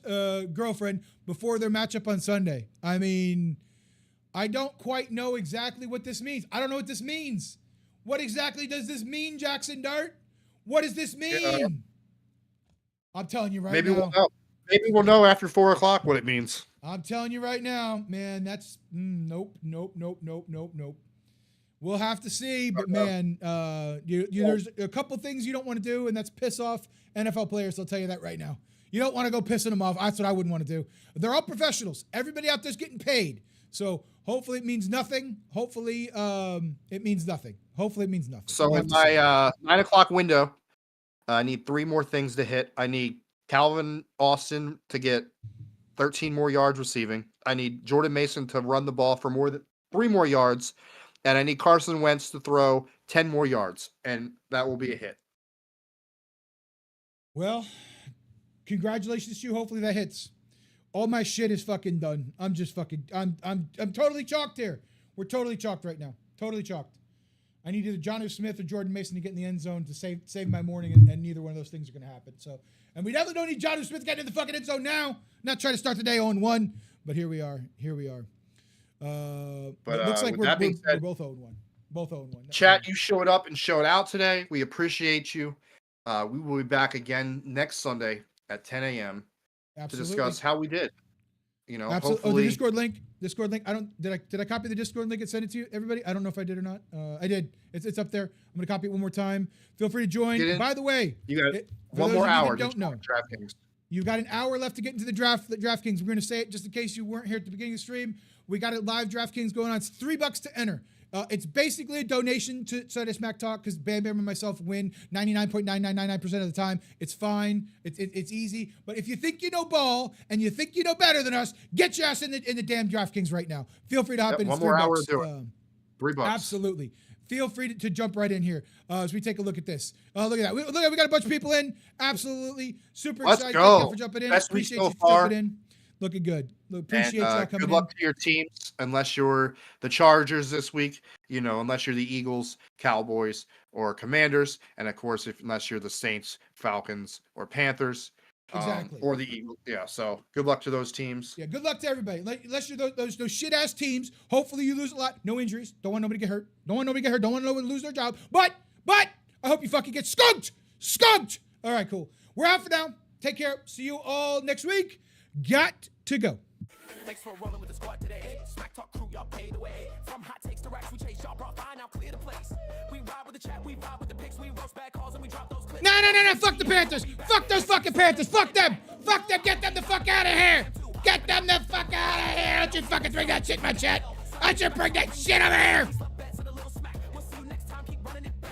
girlfriend before their matchup on Sunday. I mean, I don't quite know exactly what this means. I don't know what this means. What exactly does this mean, Jackson Dart? What does this mean? I'm telling you right now. Maybe we'll know. Maybe we'll know after 4 o'clock what it means. I'm telling you right now, man, that's nope. We'll have to see, but man, there's a couple things you don't want to do, and that's piss off NFL players. I'll tell you that right now. You don't want to go pissing them off. That's what I wouldn't want to do. They're all professionals. Everybody out there's getting paid. So hopefully it means nothing. Hopefully it means nothing. So in my 9 o'clock window, I need 3 more things to hit. I need Calvin Austin to get 13 more yards receiving. I need Jordan Mason to run the ball for more than 3 more yards. And I need Carson Wentz to throw 10 more yards. And that will be a hit. Well, congratulations to you. Hopefully that hits. All my shit is fucking done. I'm totally chalked here. We're totally chalked right now. Totally chalked. I need either Jonnu Smith or Jordan Mason to get in the end zone to save my morning, and neither one of those things are going to happen. So, and we definitely don't need Jonnu Smith getting in the fucking end zone now. Not trying to start the day 0-1, but here we are. Here we are. But it looks like we're both 0-1. Both 0-1. Chat, you showed up and showed out today. We appreciate you. We will be back again next Sunday at 10 a.m. to discuss how we did. You know, hopefully. Oh, the Discord link. Did I copy the Discord link and send it to you, everybody? I don't know if I did or not. I did. It's up there. I'm gonna copy it one more time. Feel free to join. By the way, you got one more hour. Don't know. DraftKings. You've got an hour left to get into the DraftKings. We're gonna say it just in case you weren't here at the beginning of the stream. We got a live DraftKings going on. It's $3 to enter. It's basically a donation to Sunday Smack Talk because Bam Bam and myself win 99.9999% of the time. It's fine. It's easy. But if you think you know ball and you think you know better than us, get your ass in the damn DraftKings right now. Feel free to hop in. One more hour to do it. $3. Absolutely. Feel free to jump right in here as we take a look at this. Look at that. We got a bunch of people in. Absolutely. Super excited. Let's go. Thank you for jumping in. Best Appreciate so you far. jumping in. Looking good. Appreciate y'all coming in. Good luck to your teams, unless you're the Chargers this week, you know, unless you're the Eagles, Cowboys, or Commanders. And of course, unless you're the Saints, Falcons, or Panthers. Exactly. Or the Eagles. Yeah, so good luck to those teams. Yeah, good luck to everybody. Unless you're those shit-ass teams, hopefully you lose a lot. No injuries. Don't want nobody to get hurt. Don't want nobody to get hurt. Don't want nobody to lose their job. But I hope you fucking get skunked. Skunked. All right, cool. We're out for now. Take care. See you all next week. Got to go. Thanks for rolling with the squad today. Smack Talk crew, y'all paid the way. From hot takes to racks, we chase y'all, brought fine, now clear the place. We ride with the chat, we vibe with the picks, we roast bad calls, and we drop those clips. No. Fuck the Panthers. Fuck those fucking Panthers. Fuck them. Fuck them. Get them the fuck out of here. Get them the fuck out of here. Don't you fucking bring that shit in my chat. Don't you bring that shit over here. We'll see you next time, keep running it back.